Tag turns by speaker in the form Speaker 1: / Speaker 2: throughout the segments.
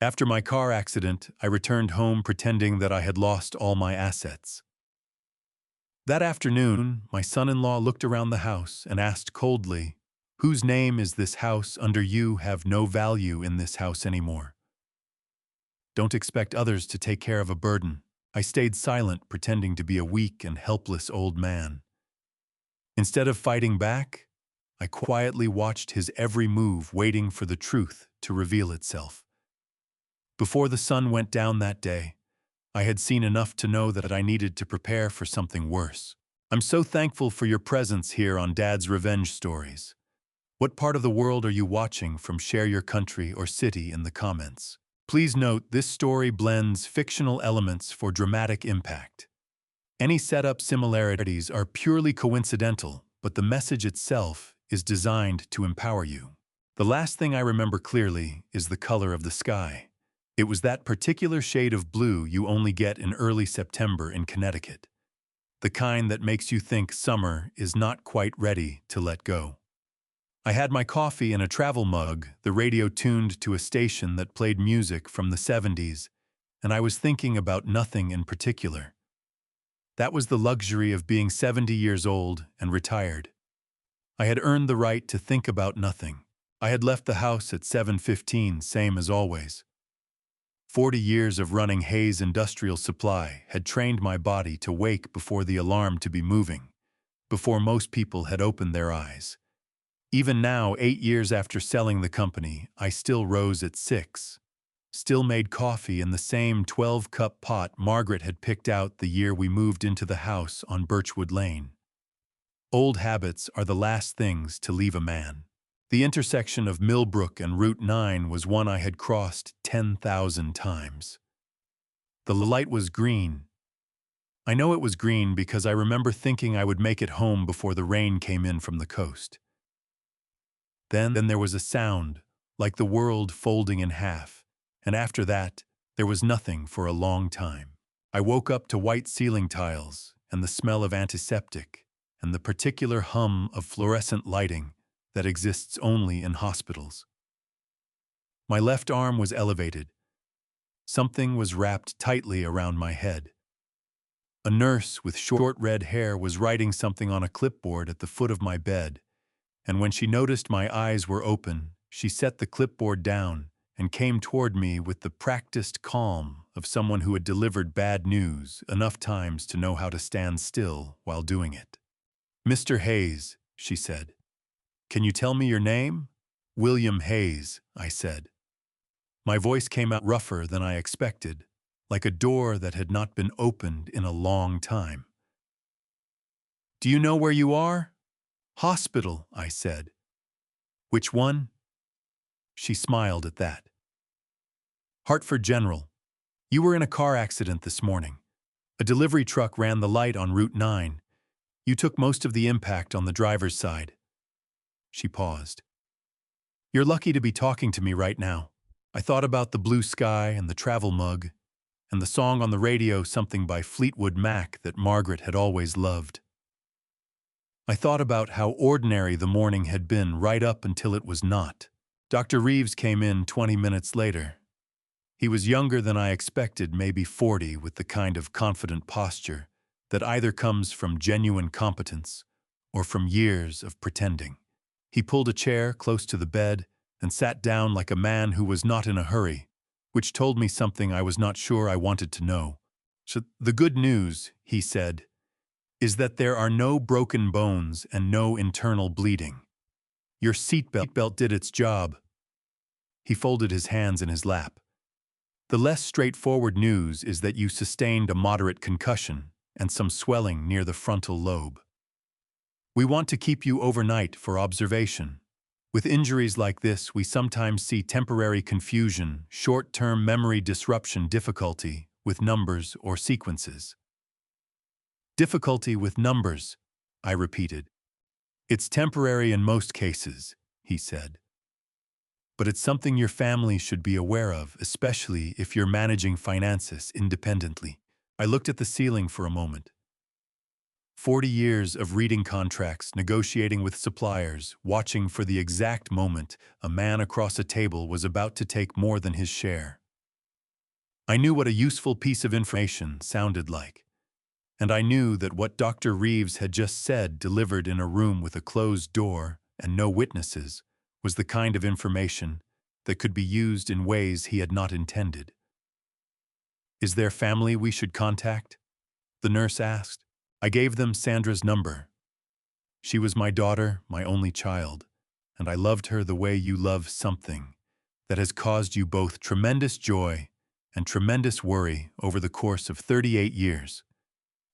Speaker 1: After my car accident, I returned home pretending that I had lost all my assets. That afternoon, my son-in-law looked around the house and asked coldly, "Whose name is this house under? You have no value in this house anymore. Don't expect others to take care of a burden." I stayed silent, pretending to be a weak and helpless old man. Instead of fighting back, I quietly watched his every move, waiting for the truth to reveal itself. Before the sun went down that day, I had seen enough to know that I needed to prepare for something worse. I'm so thankful for your presence here on Dad's Revenge Stories. What part of the world are you watching from? Share your country or city in the comments. Please note, this story blends fictional elements for dramatic impact. Any setup similarities are purely coincidental, but the message itself is designed to empower you. The last thing I remember clearly is the color of the sky. It was that particular shade of blue you only get in early September in Connecticut. The kind that makes you think summer is not quite ready to let go. I had my coffee in a travel mug, the radio tuned to a station that played music from the 70s, and I was thinking about nothing in particular. That was the luxury of being 70 years old and retired. I had earned the right to think about nothing. I had left the house at 7:15, same as always. 40 years of running Hayes Industrial Supply had trained my body to wake before the alarm to be moving, before most people had opened their eyes. Even now, 8 years after selling the company, I still rose at 6. Still made coffee in the same 12-cup pot Margaret had picked out the year we moved into the house on Birchwood Lane. Old habits are the last things to leave a man. The intersection of Millbrook and Route 9 was one I had crossed 10,000 times. The light was green. I know it was green because I remember thinking I would make it home before the rain came in from the coast. Then there was a sound, like the world folding in half, and after that, there was nothing for a long time. I woke up to white ceiling tiles and the smell of antiseptic and the particular hum of fluorescent lighting that exists only in hospitals. My left arm was elevated. Something was wrapped tightly around my head. A nurse with short red hair was writing something on a clipboard at the foot of my bed, and when she noticed my eyes were open, she set the clipboard down and came toward me with the practiced calm of someone who had delivered bad news enough times to know how to stand still while doing it. "Mr. Hayes," she said. "Can you tell me your name?" "William Hayes," I said. My voice came out rougher than I expected, like a door that had not been opened in a long time. "Do you know where you are?" "Hospital," I said. "Which one?" She smiled at that. "Hartford General. You were in a car accident this morning. A delivery truck ran the light on Route 9. You took most of the impact on the driver's side." She paused. "You're lucky to be talking to me right now." I thought about the blue sky and the travel mug, and the song on the radio, something by Fleetwood Mac that Margaret had always loved. I thought about how ordinary the morning had been right up until it was not. Dr. Reeves came in 20 minutes later. He was younger than I expected, maybe 40, with the kind of confident posture that either comes from genuine competence or from years of pretending. He pulled a chair close to the bed and sat down like a man who was not in a hurry, which told me something I was not sure I wanted to know. "So the good news," he said, "is that there are no broken bones and no internal bleeding. Your seatbelt did its job." He folded his hands in his lap. "The less straightforward news is that you sustained a moderate concussion and some swelling near the frontal lobe. We want to keep you overnight for observation. With injuries like this, we sometimes see temporary confusion, short-term memory disruption, difficulty with numbers or sequences." "Difficulty with numbers," I repeated. "It's temporary in most cases," he said. "But it's something your family should be aware of, especially if you're managing finances independently." I looked at the ceiling for a moment. 40 years of reading contracts, negotiating with suppliers, watching for the exact moment a man across a table was about to take more than his share. I knew what a useful piece of information sounded like. And I knew that what Dr. Reeves had just said, delivered in a room with a closed door and no witnesses, was the kind of information that could be used in ways he had not intended. "Is there family we should contact?" the nurse asked. I gave them Sandra's number. "She was my daughter, my only child, and I loved her the way you love something that has caused you both tremendous joy and tremendous worry over the course of 38 years.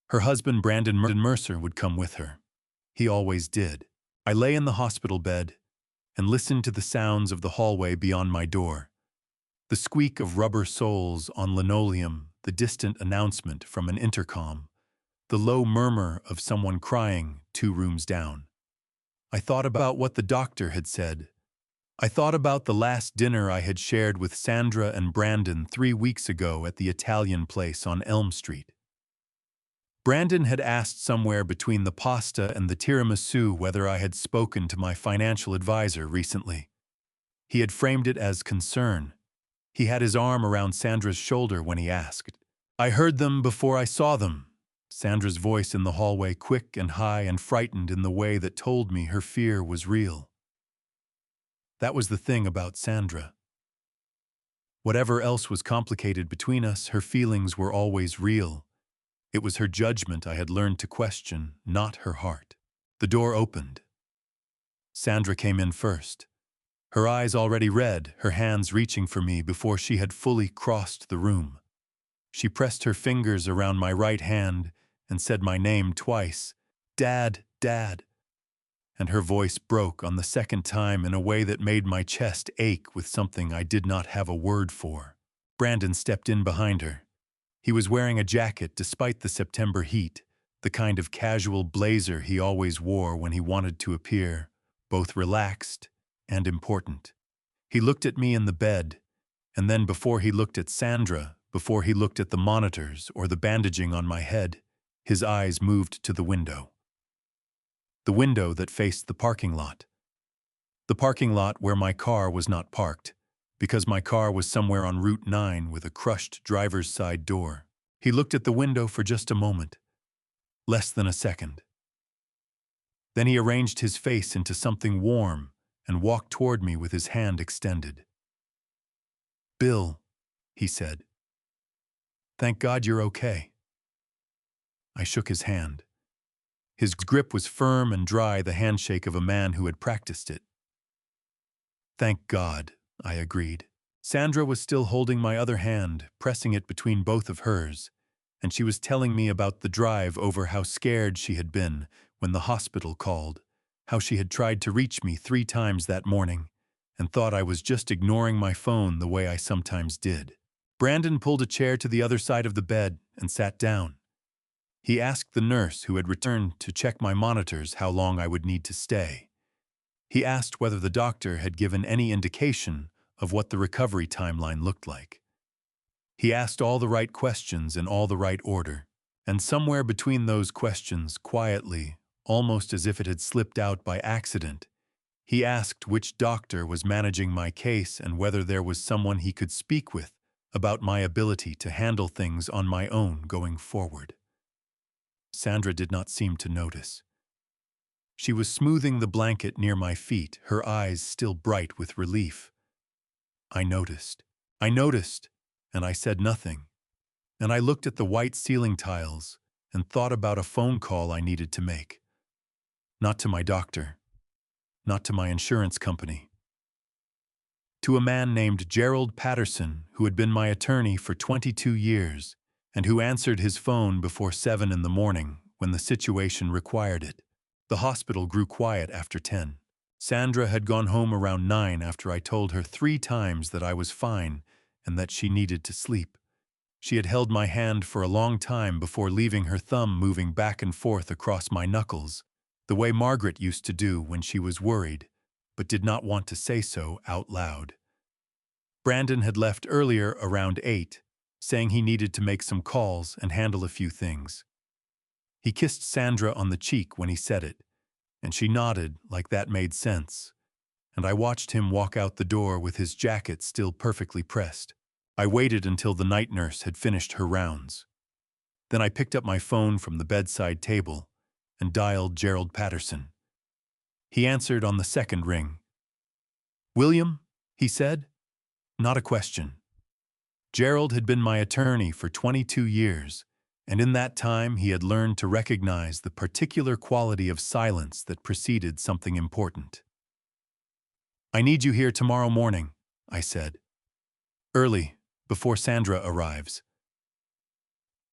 Speaker 1: Her husband, Brandon Mercer, would come with her. He always did. I lay in the hospital bed and listened to the sounds of the hallway beyond my door. The squeak of rubber soles on linoleum, the distant announcement from an intercom, the low murmur of someone crying 2 rooms down. I thought about what the doctor had said. I thought about the last dinner I had shared with Sandra and Brandon 3 weeks ago at the Italian place on Elm Street. Brandon had asked somewhere between the pasta and the tiramisu whether I had spoken to my financial advisor recently. He had framed it as concern. He had his arm around Sandra's shoulder when he asked. "I heard them before I saw them." Sandra's voice in the hallway, quick and high and frightened in the way that told me her fear was real. That was the thing about Sandra. Whatever else was complicated between us, her feelings were always real. It was her judgment I had learned to question, not her heart. The door opened. Sandra came in first. Her eyes already red, her hands reaching for me before she had fully crossed the room. She pressed her fingers around my right hand and said my name twice, "Dad, Dad." And her voice broke on the second time in a way that made my chest ache with something I did not have a word for. Brandon stepped in behind her. He was wearing a jacket despite the September heat, the kind of casual blazer he always wore when he wanted to appear both relaxed and important. He looked at me in the bed, and then before he looked at Sandra, before he looked at the monitors or the bandaging on my head, his eyes moved to the window. The window that faced the parking lot. The parking lot where my car was not parked, because my car was somewhere on Route 9 with a crushed driver's side door. He looked at the window for just a moment, less than a second. Then he arranged his face into something warm and walked toward me with his hand extended. "Bill," he said. "Thank God you're okay." I shook his hand. His grip was firm and dry, the handshake of a man who had practiced it. "Thank God," I agreed. Sandra was still holding my other hand, pressing it between both of hers, and she was telling me about the drive over, how scared she had been when the hospital called, how she had tried to reach me 3 times that morning, and thought I was just ignoring my phone the way I sometimes did. Brandon pulled a chair to the other side of the bed and sat down. He asked the nurse who had returned to check my monitors how long I would need to stay. He asked whether the doctor had given any indication of what the recovery timeline looked like. He asked all the right questions in all the right order, and somewhere between those questions, quietly, almost as if it had slipped out by accident, he asked which doctor was managing my case and whether there was someone he could speak with about my ability to handle things on my own going forward. Sandra did not seem to notice. She was smoothing the blanket near my feet, her eyes still bright with relief. I noticed, and I said nothing. And I looked at the white ceiling tiles and thought about a phone call I needed to make. Not to my doctor, not to my insurance company. To a man named Gerald Patterson, who had been my attorney for 22 years, and who answered his phone before 7 in the morning when the situation required it. The hospital grew quiet after 10. Sandra had gone home around 9 after I told her 3 times that I was fine and that she needed to sleep. She had held my hand for a long time before leaving her thumb moving back and forth across my knuckles, the way Margaret used to do when she was worried, but did not want to say so out loud. Brandon had left earlier around 8, saying he needed to make some calls and handle a few things. He kissed Sandra on the cheek when he said it, and she nodded like that made sense, and I watched him walk out the door with his jacket still perfectly pressed. I waited until the night nurse had finished her rounds. Then I picked up my phone from the bedside table and dialed Gerald Patterson. He answered on the second ring. "William," he said. Not a question. Gerald had been my attorney for 22 years, and in that time he had learned to recognize the particular quality of silence that preceded something important. "I need you here tomorrow morning," I said. "Early, before Sandra arrives."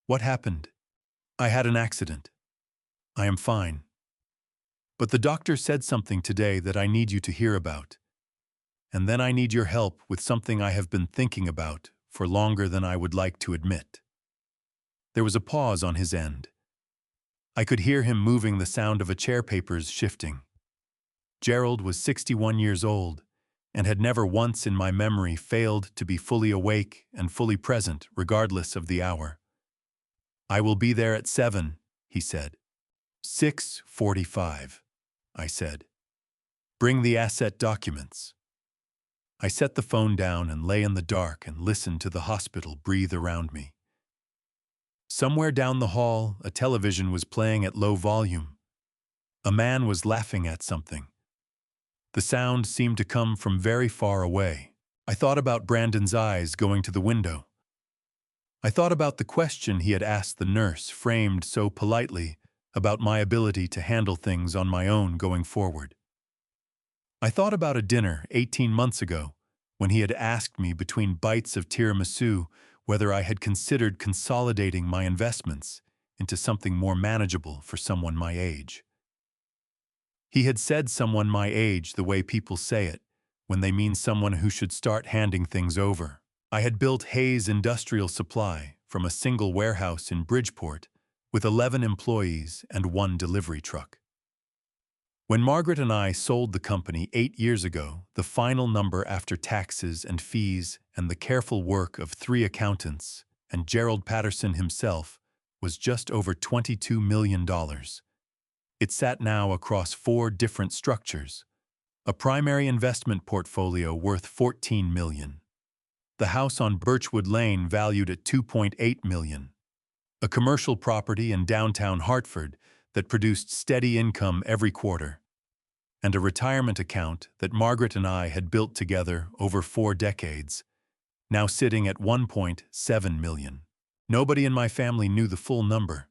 Speaker 1: "What happened?" "I had an accident. I am fine. But the doctor said something today that I need you to hear about. And then I need your help with something I have been thinking about for longer than I would like to admit." There was a pause on his end. I could hear him moving, the sound of a chair papers shifting. Gerald was 61 years old and had never once in my memory failed to be fully awake and fully present regardless of the hour. "I will be there at 7, he said. 6:45, I said. "Bring the asset documents." I set the phone down and lay in the dark and listened to the hospital breathe around me. Somewhere down the hall, a television was playing at low volume. A man was laughing at something. The sound seemed to come from very far away. I thought about Brandon's eyes going to the window. I thought about the question he had asked the nurse, framed so politely, about my ability to handle things on my own going forward. I thought about a dinner 18 months ago, when he had asked me between bites of tiramisu whether I had considered consolidating my investments into something more manageable for someone my age. He had said someone my age the way people say it, when they mean someone who should start handing things over. I had built Hayes Industrial Supply from a single warehouse in Bridgeport with 11 employees and 1 delivery truck. When Margaret and I sold the company 8 years ago, the final number after taxes and fees and the careful work of 3 accountants and Gerald Patterson himself was just over $22 million. It sat now across 4 different structures. A primary investment portfolio worth $14 million. The house on Birchwood Lane valued at $2.8 million. A commercial property in downtown Hartford that produced steady income every quarter. And a retirement account that Margaret and I had built together over 4 decades, now sitting at $1.7 million. Nobody in my family knew the full number.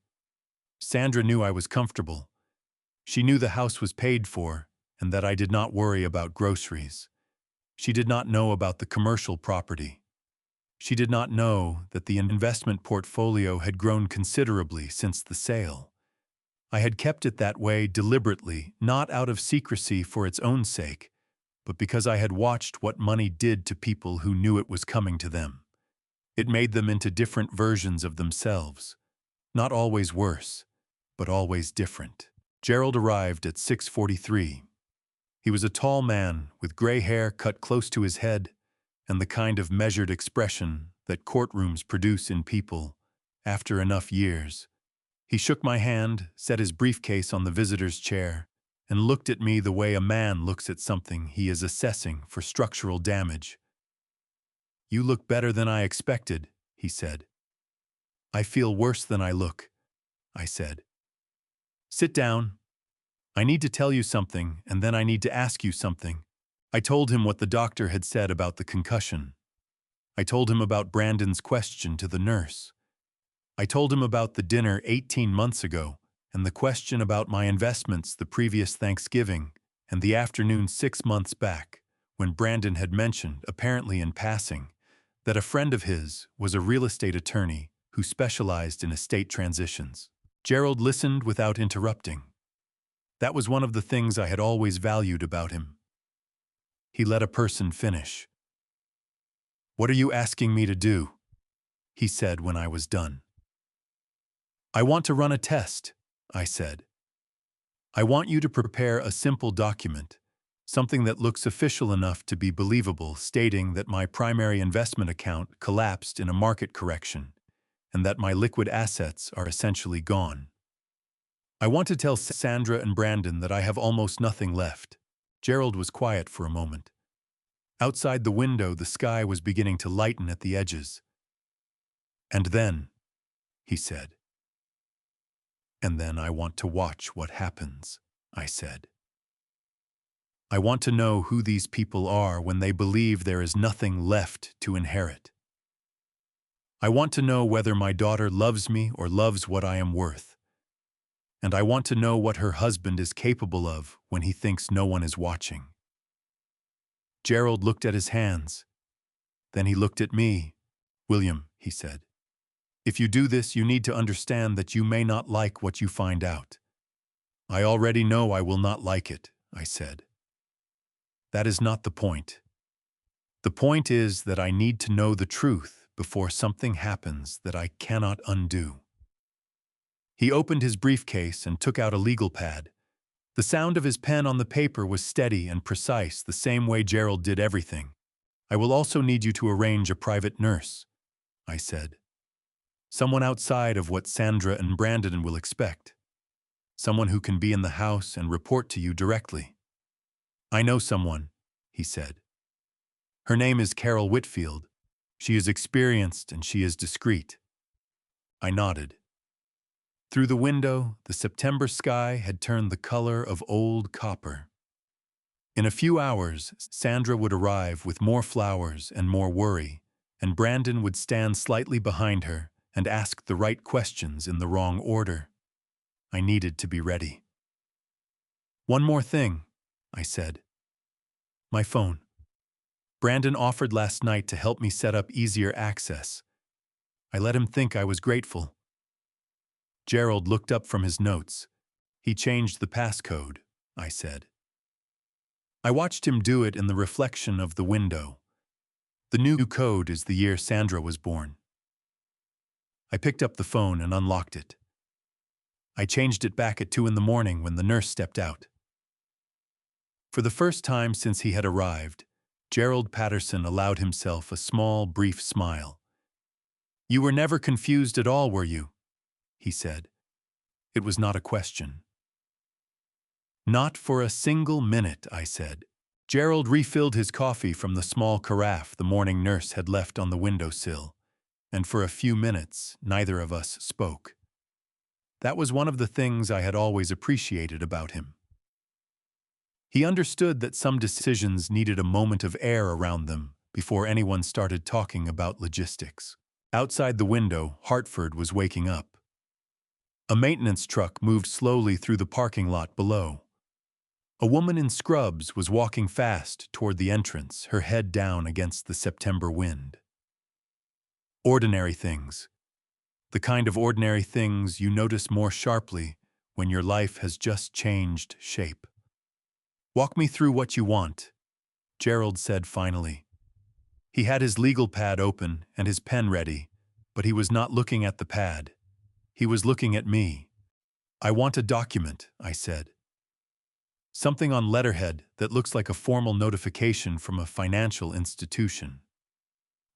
Speaker 1: Sandra knew I was comfortable. She knew the house was paid for and that I did not worry about groceries. She did not know about the commercial property. She did not know that the investment portfolio had grown considerably since the sale. I had kept it that way deliberately, not out of secrecy for its own sake, but because I had watched what money did to people who knew it was coming to them. It made them into different versions of themselves. Not always worse, but always different. Gerald arrived at 6:43. He was a tall man with gray hair cut close to his head and the kind of measured expression that courtrooms produce in people after enough years. He shook my hand, set his briefcase on the visitor's chair, and looked at me the way a man looks at something he is assessing for structural damage. "You look better than I expected," he said. "I feel worse than I look," I said. "Sit down. I need to tell you something, and then I need to ask you something." I told him what the doctor had said about the concussion. I told him about Brandon's question to the nurse. I told him about the dinner 18 months ago and the question about my investments the previous Thanksgiving and the afternoon 6 months back when Brandon had mentioned, apparently in passing, that a friend of his was a real estate attorney who specialized in estate transitions. Gerald listened without interrupting. That was one of the things I had always valued about him. He let a person finish. "What are you asking me to do?" he said when I was done. "I want to run a test," I said. "I want you to prepare a simple document, something that looks official enough to be believable, stating that my primary investment account collapsed in a market correction and that my liquid assets are essentially gone. I want to tell Sandra and Brandon that I have almost nothing left." Gerald was quiet for a moment. Outside the window, the sky was beginning to lighten at the edges. "And then," he said. "And then I want to watch what happens," I said. "I want to know who these people are when they believe there is nothing left to inherit. I want to know whether my daughter loves me or loves what I am worth. And I want to know what her husband is capable of when he thinks no one is watching." Gerald looked at his hands. Then he looked at me. "William," he said, "if you do this, you need to understand that you may not like what you find out." "I already know I will not like it," I said. "That is not the point. The point is that I need to know the truth before something happens that I cannot undo." He opened his briefcase and took out a legal pad. The sound of his pen on the paper was steady and precise, the same way Gerald did everything. "I will also need you to arrange a private nurse," I said. "Someone outside of what Sandra and Brandon will expect. Someone who can be in the house and report to you directly." "I know someone," he said. "Her name is Carol Whitfield. She is experienced and she is discreet." I nodded. Through the window, the September sky had turned the color of old copper. In a few hours, Sandra would arrive with more flowers and more worry, and Brandon would stand slightly behind her and ask the right questions in the wrong order. I needed to be ready. "One more thing," I said. "My phone. Brandon offered last night to help me set up easier access. I let him think I was grateful." Gerald looked up from his notes. "He changed the passcode," I said. I watched him do it in the reflection of the window. The new code is the year Sandra was born. I picked up the phone and unlocked it. I changed it back at 2 in the morning when the nurse stepped out. For the first time since he had arrived, Gerald Patterson allowed himself a small, brief smile. "You were never confused at all, were you?" he said. It was not a question. "Not for a single minute," I said. Gerald refilled his coffee from the small carafe the morning nurse had left on the windowsill, and for a few minutes neither of us spoke. That was one of the things I had always appreciated about him. He understood that some decisions needed a moment of air around them before anyone started talking about logistics. Outside the window, Hartford was waking up. A maintenance truck moved slowly through the parking lot below. A woman in scrubs was walking fast toward the entrance, her head down against the September wind. Ordinary things. The kind of ordinary things you notice more sharply when your life has just changed shape. "Walk me through what you want," Gerald said finally. He had his legal pad open and his pen ready, but he was not looking at the pad. He was looking at me. "I want a document," I said. "Something on letterhead that looks like a formal notification from a financial institution.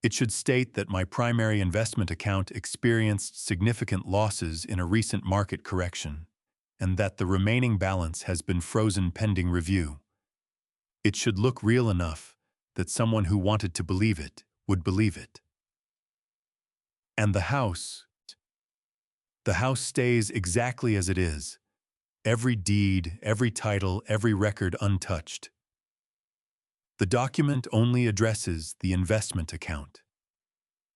Speaker 1: It should state that my primary investment account experienced significant losses in a recent market correction, and that the remaining balance has been frozen pending review. It should look real enough that someone who wanted to believe it would believe it. And the house stays exactly as it is. Every deed, every title, every record untouched. The document only addresses the investment account.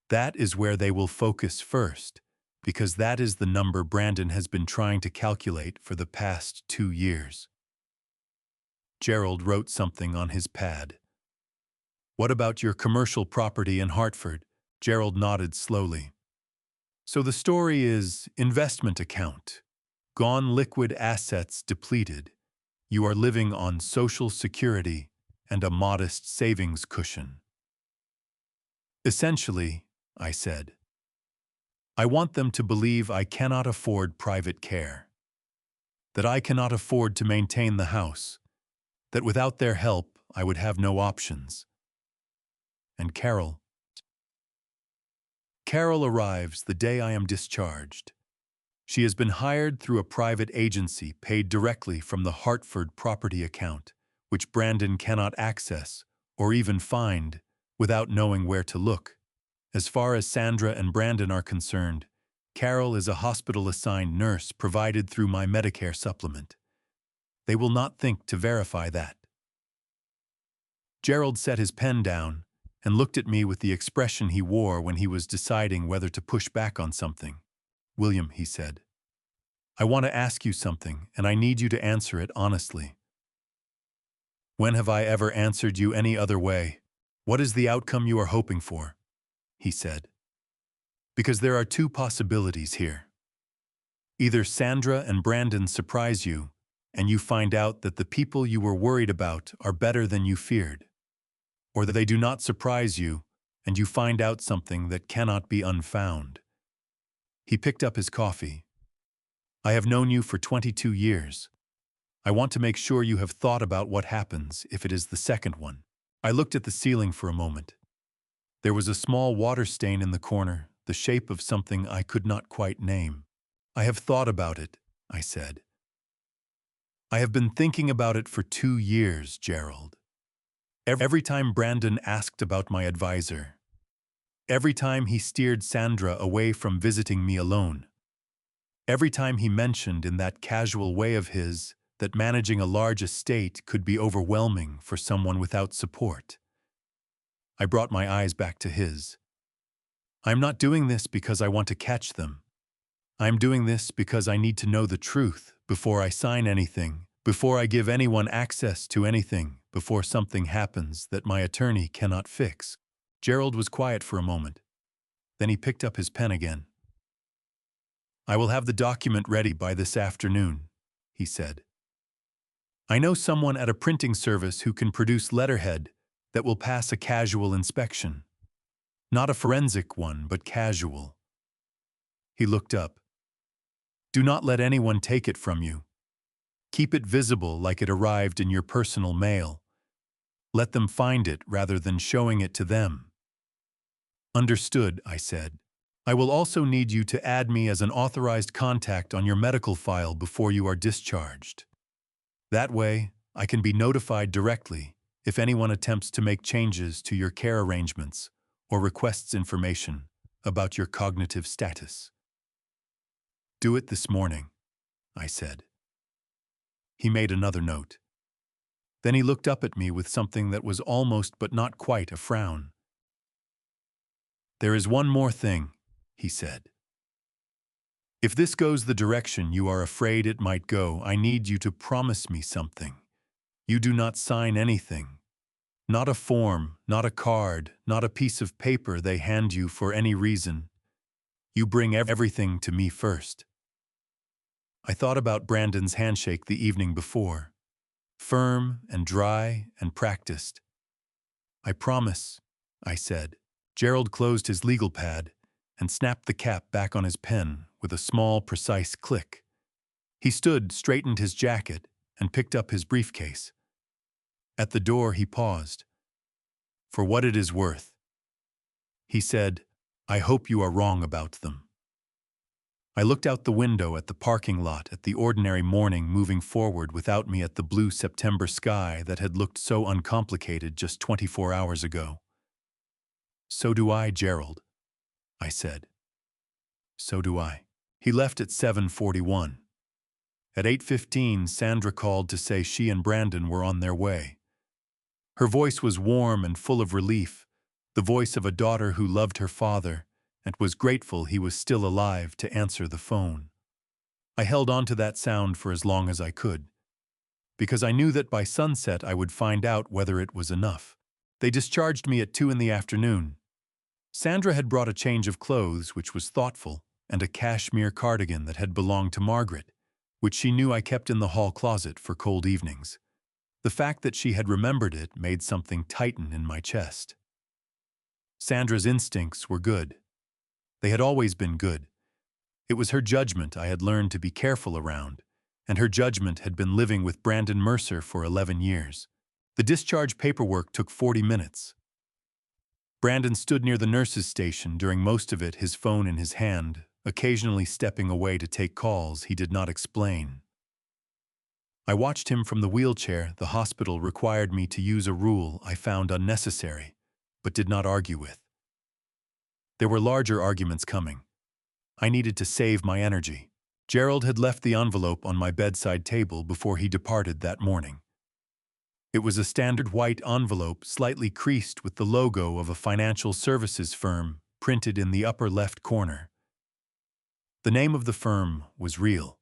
Speaker 1: That is where they will focus first, because that is the number Brandon has been trying to calculate for the past 2 years." Gerald wrote something on his pad. "What about your commercial property in Hartford?" Gerald nodded slowly. "So the story is investment account. Gone, liquid assets depleted. You are living on Social Security and a modest savings cushion." "Essentially," I said, "I want them to believe I cannot afford private care. That I cannot afford to maintain the house. That without their help, I would have no options. And Carol arrives the day I am discharged. She has been hired through a private agency paid directly from the Hartford property account, which Brandon cannot access or even find, without knowing where to look. As far as Sandra and Brandon are concerned, Carol is a hospital-assigned nurse provided through my Medicare supplement. They will not think to verify that. Gerald set his pen down and looked at me with the expression he wore when he was deciding whether to push back on something. "William," he said, "I want to ask you something, and I need you to answer it honestly. When have I ever answered you any other way? What is the outcome you are hoping for?" he said. "Because there are two possibilities here. Either Sandra and Brandon surprise you, and you find out that the people you were worried about are better than you feared, or that they do not surprise you, and you find out something that cannot be unfound." He picked up his coffee. "I have known you for 22 years. I want to make sure you have thought about what happens if it is the second one." I looked at the ceiling for a moment. There was a small water stain in the corner, the shape of something I could not quite name. "I have thought about it," I said. "I have been thinking about it for 2 years, Gerald. Every time Brandon asked about my advisor, every time he steered Sandra away from visiting me alone, every time he mentioned in that casual way of his that managing a large estate could be overwhelming for someone without support." I brought my eyes back to his. "I am not doing this because I want to catch them. I am doing this because I need to know the truth before I sign anything, before I give anyone access to anything, before something happens that my attorney cannot fix." Gerald was quiet for a moment. Then he picked up his pen again. "I will have the document ready by this afternoon," he said. "I know someone at a printing service who can produce letterhead that will pass a casual inspection. Not a forensic one, but casual." He looked up. "Do not let anyone take it from you. Keep it visible like it arrived in your personal mail. Let them find it rather than showing it to them." "Understood," I said. "I will also need you to add me as an authorized contact on your medical file before you are discharged. That way, I can be notified directly if anyone attempts to make changes to your care arrangements or requests information about your cognitive status." "Do it this morning," I said. He made another note. Then he looked up at me with something that was almost but not quite a frown. "There is one more thing," he said. "If this goes the direction you are afraid it might go, I need you to promise me something. You do not sign anything. Not a form, not a card, not a piece of paper they hand you for any reason. You bring everything to me first." I thought about Brandon's handshake the evening before. Firm and dry and practiced. "I promise," I said. Gerald closed his legal pad and snapped the cap back on his pen with a small, precise click. He stood, straightened his jacket, and picked up his briefcase. At the door he paused. "For what it is worth," he said, "I hope you are wrong about them." I looked out the window at the parking lot, at the ordinary morning moving forward without me, at the blue September sky that had looked so uncomplicated just 24 hours ago. "So do I, Gerald," I said. "So do I." He left at 7:41. At 8:15, Sandra called to say she and Brandon were on their way. Her voice was warm and full of relief, the voice of a daughter who loved her father and was grateful he was still alive to answer the phone. I held on to that sound for as long as I could, because I knew that by sunset I would find out whether it was enough. They discharged me at 2 in the afternoon. Sandra had brought a change of clothes, which was thoughtful, and a cashmere cardigan that had belonged to Margaret, which she knew I kept in the hall closet for cold evenings. The fact that she had remembered it made something tighten in my chest. Sandra's instincts were good. They had always been good. It was her judgment I had learned to be careful around, and her judgment had been living with Brandon Mercer for 11 years. The discharge paperwork took 40 minutes. Brandon stood near the nurse's station during most of it, his phone in his hand, occasionally stepping away to take calls he did not explain. I watched him from the wheelchair. The hospital required me to use a rule I found unnecessary, but did not argue with. There were larger arguments coming. I needed to save my energy. Gerald had left the envelope on my bedside table before he departed that morning. It was a standard white envelope, slightly creased with the logo of a financial services firm printed in the upper left corner. The name of the firm was real.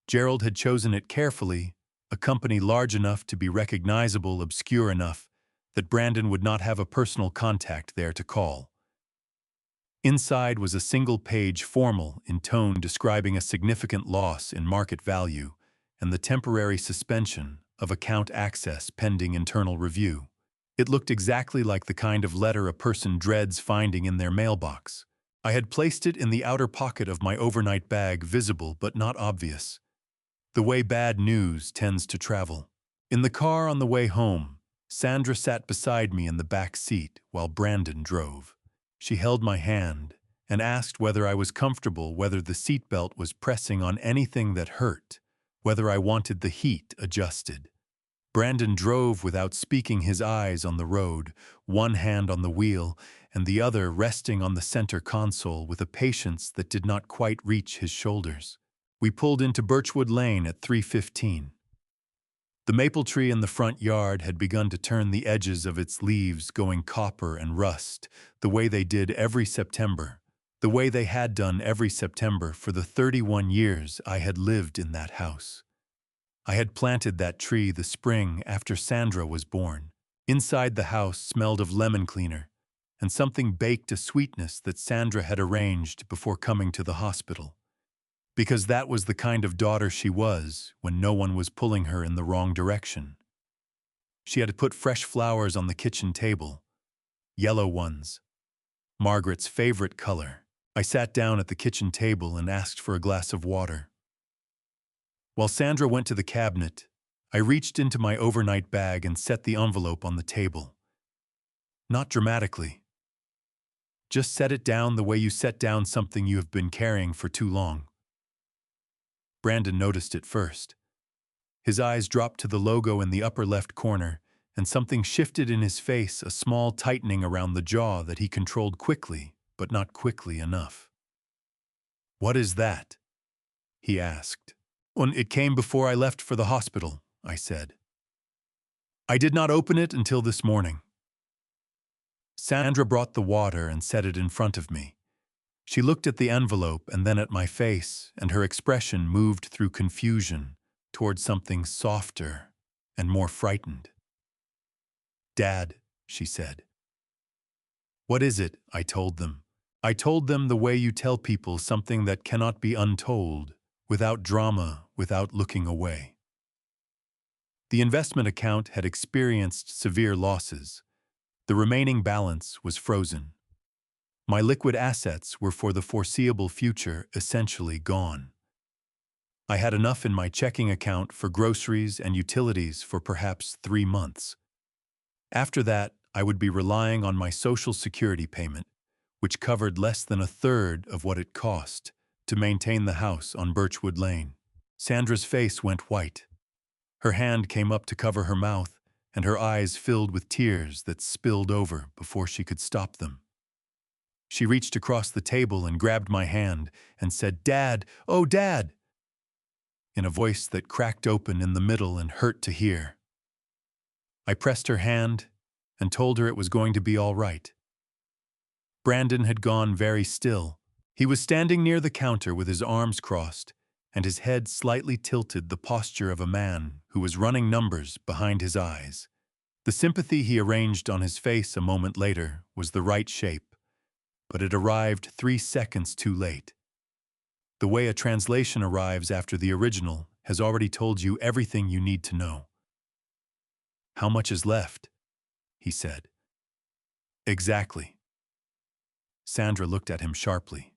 Speaker 1: Gerald had chosen it carefully, a company large enough to be recognizable, obscure enough that Brandon would not have a personal contact there to call. Inside was a single-page formal in tone describing a significant loss in market value and the temporary suspension of account access pending internal review. It looked exactly like the kind of letter a person dreads finding in their mailbox. I had placed it in the outer pocket of my overnight bag, visible but not obvious. The way bad news tends to travel. In the car on the way home, Sandra sat beside me in the back seat while Brandon drove. She held my hand and asked whether I was comfortable, whether the seatbelt was pressing on anything that hurt, whether I wanted the heat adjusted. Brandon drove without speaking, his eyes on the road, one hand on the wheel and the other resting on the center console with a patience that did not quite reach his shoulders. We pulled into Birchwood Lane at 3:15. The maple tree in the front yard had begun to turn the edges of its leaves, going copper and rust, the way they did every September, the way they had done every September for the 31 years I had lived in that house. I had planted that tree the spring after Sandra was born. Inside the house smelled of lemon cleaner, and something baked a sweetness that Sandra had arranged before coming to the hospital. Because that was the kind of daughter she was when no one was pulling her in the wrong direction. She had put fresh flowers on the kitchen table, yellow ones, Margaret's favorite color. I sat down at the kitchen table and asked for a glass of water. While Sandra went to the cabinet, I reached into my overnight bag and set the envelope on the table. Not dramatically. Just set it down the way you set down something you have been carrying for too long. Brandon noticed it first. His eyes dropped to the logo in the upper left corner, and something shifted in his face, a small tightening around the jaw that he controlled quickly, but not quickly enough. "What is that?" he asked. "It came before I left for the hospital," I said. "I did not open it until this morning." Sandra brought the water and set it in front of me. She looked at the envelope and then at my face, and her expression moved through confusion toward something softer and more frightened. "Dad," she said. "What is it?" I told them. I told them the way you tell people something that cannot be untold, without drama, without looking away. The investment account had experienced severe losses. The remaining balance was frozen. My liquid assets were for the foreseeable future essentially gone. I had enough in my checking account for groceries and utilities for perhaps 3 months. After that, I would be relying on my Social Security payment, which covered less than a third of what it cost to maintain the house on Birchwood Lane. Sandra's face went white. Her hand came up to cover her mouth, and her eyes filled with tears that spilled over before she could stop them. She reached across the table and grabbed my hand and said, "Dad, oh Dad!" in a voice that cracked open in the middle and hurt to hear. I pressed her hand and told her it was going to be all right. Brandon had gone very still. He was standing near the counter with his arms crossed and his head slightly tilted, the posture of a man who was running numbers behind his eyes. The sympathy he arranged on his face a moment later was the right shape, but it arrived 3 seconds too late. The way a translation arrives after the original has already told you everything you need to know. "How much is left?" he said. "Exactly." Sandra looked at him sharply.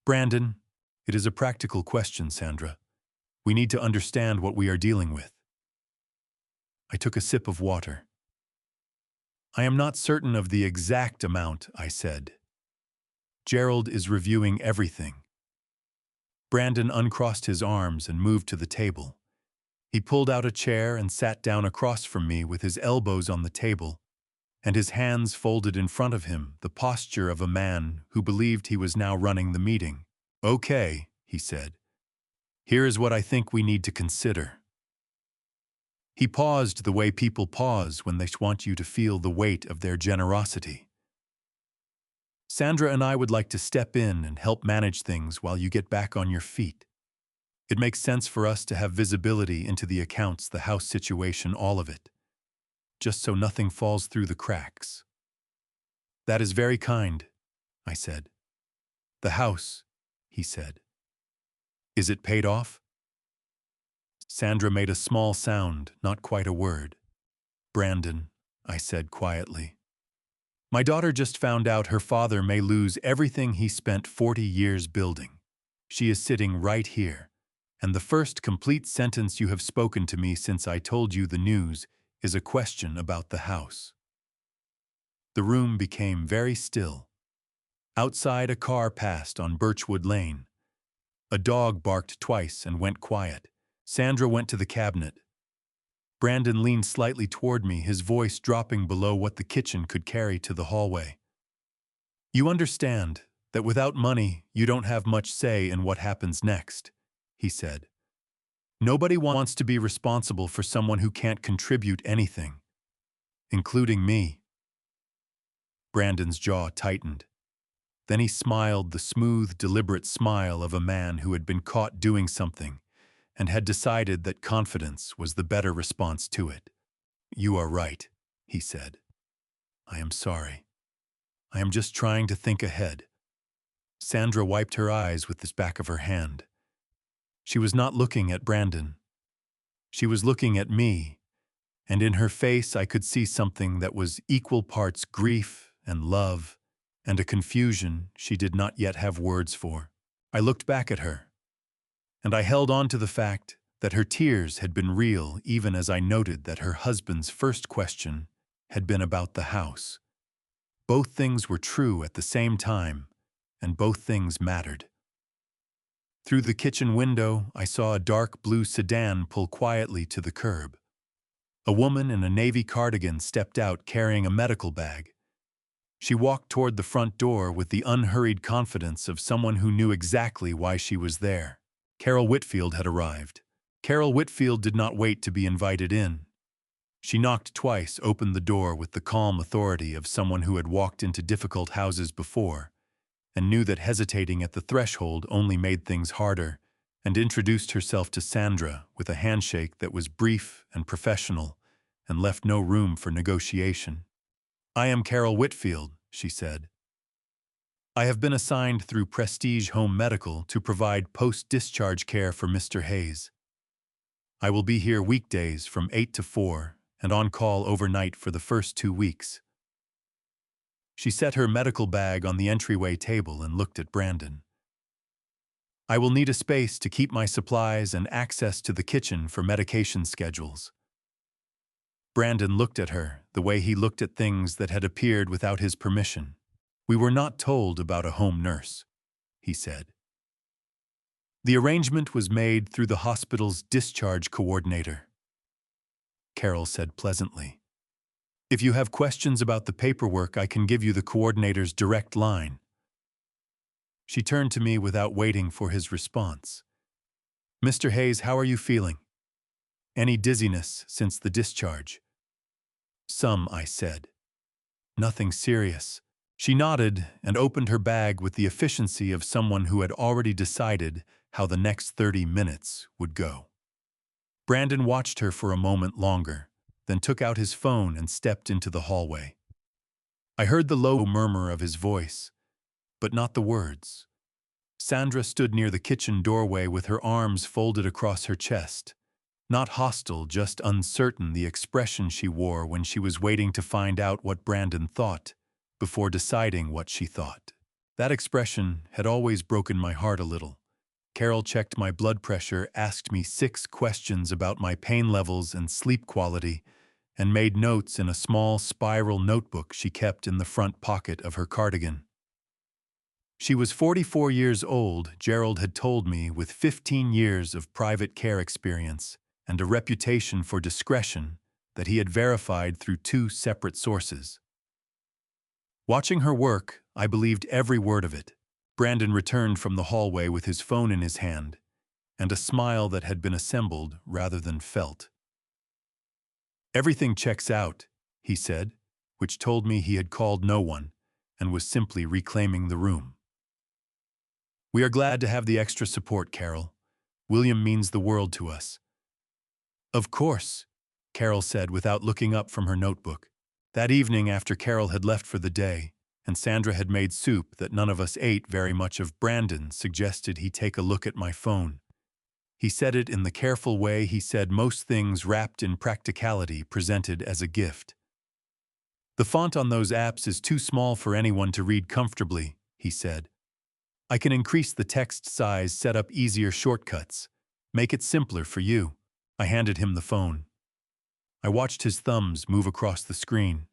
Speaker 1: "Brandon, it is a practical question, Sandra. We need to understand what we are dealing with." I took a sip of water. "I am not certain of the exact amount," I said. "Gerald is reviewing everything." Brandon uncrossed his arms and moved to the table. He pulled out a chair and sat down across from me with his elbows on the table and his hands folded in front of him, the posture of a man who believed he was now running the meeting. "Okay," he said. "Here is what I think we need to consider." He paused the way people pause when they want you to feel the weight of their generosity. "Sandra and I would like to step in and help manage things while you get back on your feet. It makes sense for us to have visibility into the accounts, the house situation, all of it, just so nothing falls through the cracks." "That is very kind," I said. "The house," he said. "Is it paid off?" Sandra made a small sound, not quite a word. "Brandon," I said quietly, "my daughter just found out her father may lose everything he spent 40 years building. She is sitting right here, and the first complete sentence you have spoken to me since I told you the news is a question about the house." The room became very still. Outside, a car passed on Birchwood Lane. A dog barked twice and went quiet. Sandra went to the cabinet. Brandon leaned slightly toward me, his voice dropping below what the kitchen could carry to the hallway. "You understand that without money, you don't have much say in what happens next," he said. "Nobody wants to be responsible for someone who can't contribute anything, including me." Brandon's jaw tightened. Then he smiled, the smooth, deliberate smile of a man who had been caught doing something and had decided that confidence was the better response to it. "You are right," he said. "I am sorry. I am just trying to think ahead." Sandra wiped her eyes with the back of her hand. She was not looking at Brandon. She was looking at me, and in her face I could see something that was equal parts grief and love, and a confusion she did not yet have words for. I looked back at her, and I held on to the fact that her tears had been real even as I noted that her husband's first question had been about the house. Both things were true at the same time, and both things mattered. Through the kitchen window, I saw a dark blue sedan pull quietly to the curb. A woman in a navy cardigan stepped out carrying a medical bag. She walked toward the front door with the unhurried confidence of someone who knew exactly why she was there. Carol Whitfield had arrived. Carol Whitfield did not wait to be invited in. She knocked twice, opened the door with the calm authority of someone who had walked into difficult houses before, and knew that hesitating at the threshold only made things harder, and introduced herself to Sandra with a handshake that was brief and professional and left no room for negotiation. "I am Carol Whitfield," she said. "I have been assigned through Prestige Home Medical to provide post-discharge care for Mr. Hayes. I will be here weekdays from 8 to 4 and on call overnight for the first 2 weeks." She set her medical bag on the entryway table and looked at Brandon. "I will need a space to keep my supplies and access to the kitchen for medication schedules." Brandon looked at her the way he looked at things that had appeared without his permission. "We were not told about a home nurse," he said. "The arrangement was made through the hospital's discharge coordinator," Carol said pleasantly. "If you have questions about the paperwork, I can give you the coordinator's direct line." She turned to me without waiting for his response. "Mr. Hayes, how are you feeling? Any dizziness since the discharge?" "Some," I said. "Nothing serious." She nodded and opened her bag with the efficiency of someone who had already decided how the next 30 minutes would go. Brandon watched her for a moment longer, then took out his phone and stepped into the hallway. I heard the low murmur of his voice, but not the words. Sandra stood near the kitchen doorway with her arms folded across her chest. Not hostile, just uncertain, the expression she wore when she was waiting to find out what Brandon thought before deciding what she thought. That expression had always broken my heart a little. Carol checked my blood pressure, asked me 6 questions about my pain levels and sleep quality, and made notes in a small spiral notebook she kept in the front pocket of her cardigan. She was 44 years old, Gerald had told me, with 15 years of private care experience and a reputation for discretion that he had verified through 2 separate sources. Watching her work, I believed every word of it. Brandon returned from the hallway with his phone in his hand and a smile that had been assembled rather than felt. "Everything checks out," he said, which told me he had called no one and was simply reclaiming the room. "We are glad to have the extra support, Carol. William means the world to us." "Of course," Carol said without looking up from her notebook. That evening, after Carol had left for the day, and Sandra had made soup that none of us ate very much of, Brandon suggested he take a look at my phone. He said it in the careful way he said most things wrapped in practicality presented as a gift. "The font on those apps is too small for anyone to read comfortably," he said. "I can increase the text size, set up easier shortcuts, make it simpler for you." I handed him the phone. I watched his thumbs move across the screen.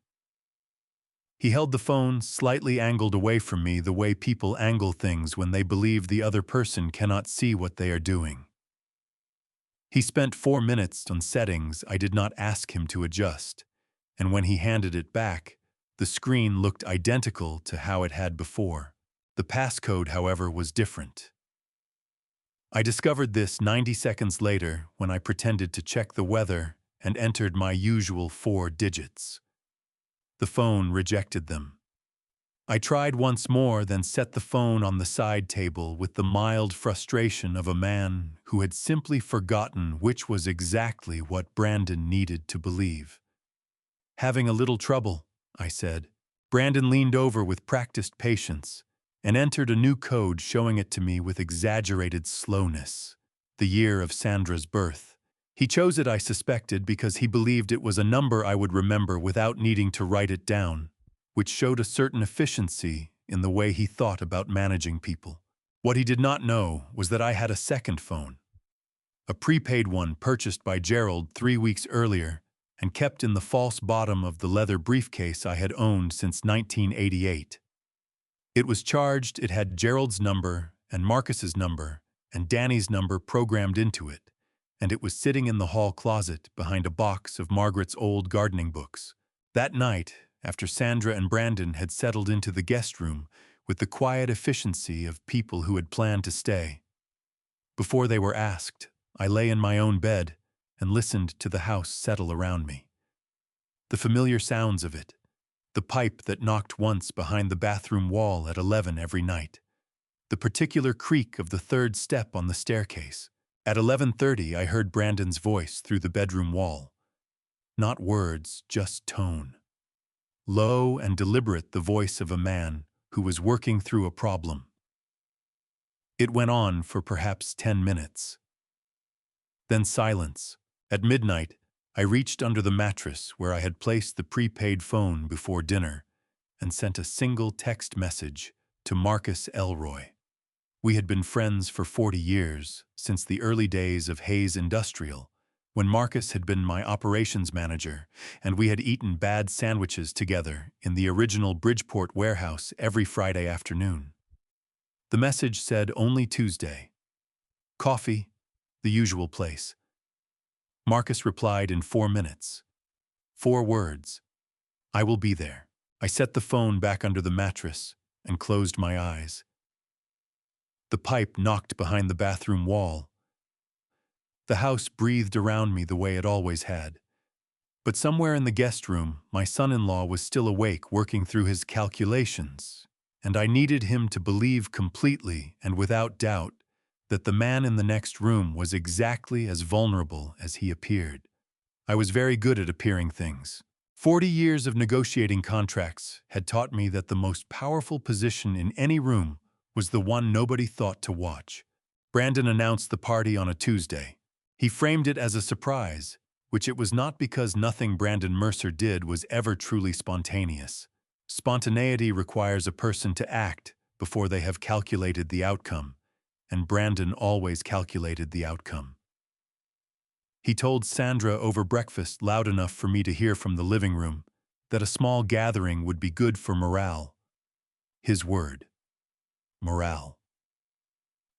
Speaker 1: He held the phone slightly angled away from me, the way people angle things when they believe the other person cannot see what they are doing. He spent 4 minutes on settings I did not ask him to adjust, and when he handed it back, the screen looked identical to how it had before. The passcode, however, was different. I discovered this 90 seconds later when I pretended to check the weather and entered my usual 4 digits. The phone rejected them. I tried once more, then set the phone on the side table with the mild frustration of a man who had simply forgotten which was exactly what Brandon needed to believe. "Having a little trouble," I said. Brandon leaned over with practiced patience and entered a new code, showing it to me with exaggerated slowness. The year of Sandra's birth. He chose it, I suspected, because he believed it was a number I would remember without needing to write it down, which showed a certain efficiency in the way he thought about managing people. What he did not know was that I had a second phone, a prepaid one purchased by Gerald 3 weeks earlier and kept in the false bottom of the leather briefcase I had owned since 1988. It was charged, it had Gerald's number and Marcus's number and Danny's number programmed into it, and it was sitting in the hall closet behind a box of Margaret's old gardening books. That night, after Sandra and Brandon had settled into the guest room with the quiet efficiency of people who had planned to stay, before they were asked, I lay in my own bed and listened to the house settle around me. The familiar sounds of it, the pipe that knocked once behind the bathroom wall at 11 every night, the particular creak of the 3rd step on the staircase. At 11:30, I heard Brandon's voice through the bedroom wall. Not words, just tone. Low and deliberate, the voice of a man who was working through a problem. It went on for perhaps 10 minutes. Then silence. At midnight, I reached under the mattress where I had placed the prepaid phone before dinner and sent a single text message to Marcus Elroy. We had been friends for 40 years, since the early days of Hayes Industrial, when Marcus had been my operations manager, and we had eaten bad sandwiches together in the original Bridgeport warehouse every Friday afternoon. The message said only Tuesday. Coffee, the usual place. Marcus replied in 4 minutes. 4 words. I will be there. I set the phone back under the mattress and closed my eyes. The pipe knocked behind the bathroom wall. The house breathed around me the way it always had. But somewhere in the guest room, my son-in-law was still awake, working through his calculations, and I needed him to believe completely and without doubt that the man in the next room was exactly as vulnerable as he appeared. I was very good at appearing things. 40 years of negotiating contracts had taught me that the most powerful position in any room was the one nobody thought to watch. Brandon announced the party on a Tuesday. He framed it as a surprise, which it was not, because nothing Brandon Mercer did was ever truly spontaneous. Spontaneity requires a person to act before they have calculated the outcome, and Brandon always calculated the outcome. He told Sandra over breakfast, loud enough for me to hear from the living room, that a small gathering would be good for morale. His word. morale.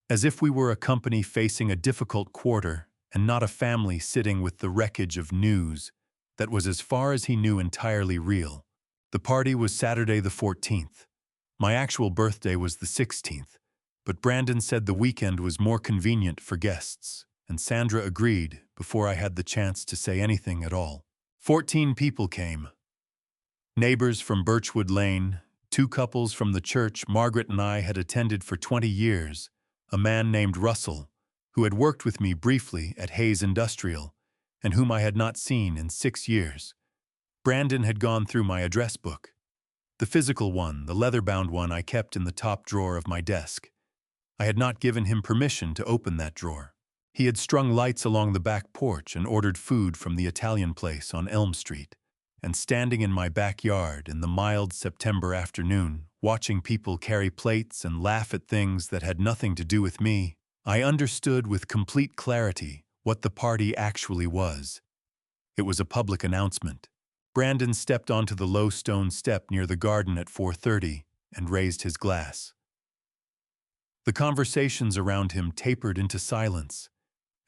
Speaker 1: As if we were a company facing a difficult quarter and not a family sitting with the wreckage of news that was, as far as he knew, entirely real. The party was Saturday the 14th. My actual birthday was the 16th, but Brandon said the weekend was more convenient for guests, and Sandra agreed before I had the chance to say anything at all. 14 people came. Neighbors from Birchwood Lane, two couples from the church Margaret and I had attended for 20 years, a man named Russell, who had worked with me briefly at Hayes Industrial, and whom I had not seen in 6 years. Brandon had gone through my address book. The physical one, the leather-bound one I kept in the top drawer of my desk. I had not given him permission to open that drawer. He had strung lights along the back porch and ordered food from the Italian place on Elm Street. And standing in my backyard in the mild September afternoon, watching people carry plates and laugh at things that had nothing to do with me, I understood with complete clarity what the party actually was. It was a public announcement. Brandon stepped onto the low stone step near the garden at 4:30 and raised his glass. The conversations around him tapered into silence,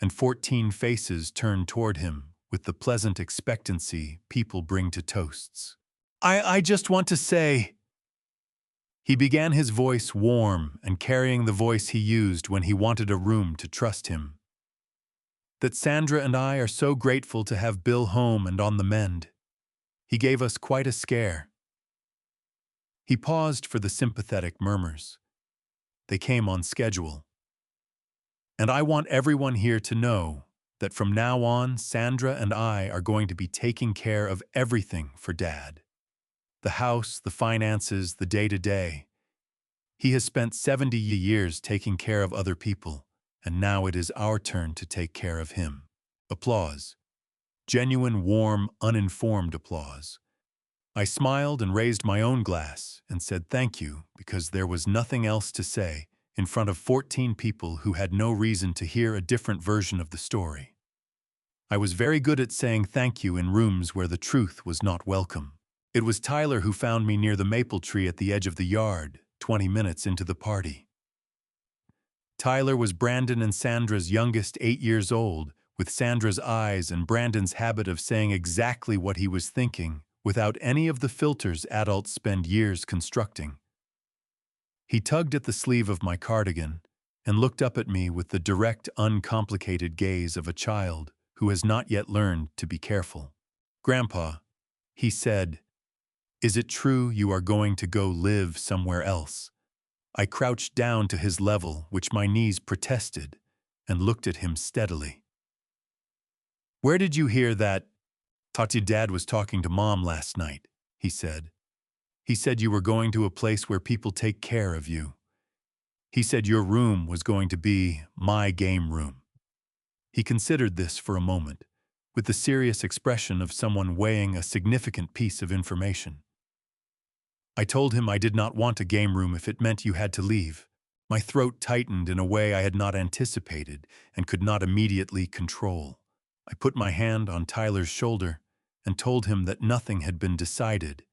Speaker 1: and 14 faces turned toward him with the pleasant expectancy people bring to toasts. I just want to say," he began, his voice warm and carrying the voice he used when he wanted a room to trust him, "that Sandra and I are so grateful to have Bill home and on the mend. He gave us quite a scare." He paused for the sympathetic murmurs. They came on schedule. "And I want everyone here to know that from now on, Sandra and I are going to be taking care of everything for Dad. The house, the finances, the day-to-day. He has spent 70 years taking care of other people, and now it is our turn to take care of him." Applause. Genuine, warm, uninformed applause. I smiled and raised my own glass and said thank you because there was nothing else to say in front of 14 people who had no reason to hear a different version of the story. I was very good at saying thank you in rooms where the truth was not welcome. It was Tyler who found me near the maple tree at the edge of the yard, 20 minutes into the party. Tyler was Brandon and Sandra's youngest, 8 years old, with Sandra's eyes and Brandon's habit of saying exactly what he was thinking without any of the filters adults spend years constructing. He tugged at the sleeve of my cardigan and looked up at me with the direct, uncomplicated gaze of a child who has not yet learned to be careful. "Grandpa," he said, "is it true you are going to go live somewhere else?" I crouched down to his level, which my knees protested, and looked at him steadily. "Where did you hear that? Thought your dad was talking to Mom last night," he said. "He said you were going to a place where people take care of you. He said your room was going to be my game room." He considered this for a moment, with the serious expression of someone weighing a significant piece of information. I told him I did not want a game room if it meant you had to leave. My throat tightened in a way I had not anticipated and could not immediately control. I put my hand on Tyler's shoulder and told him that nothing had been decided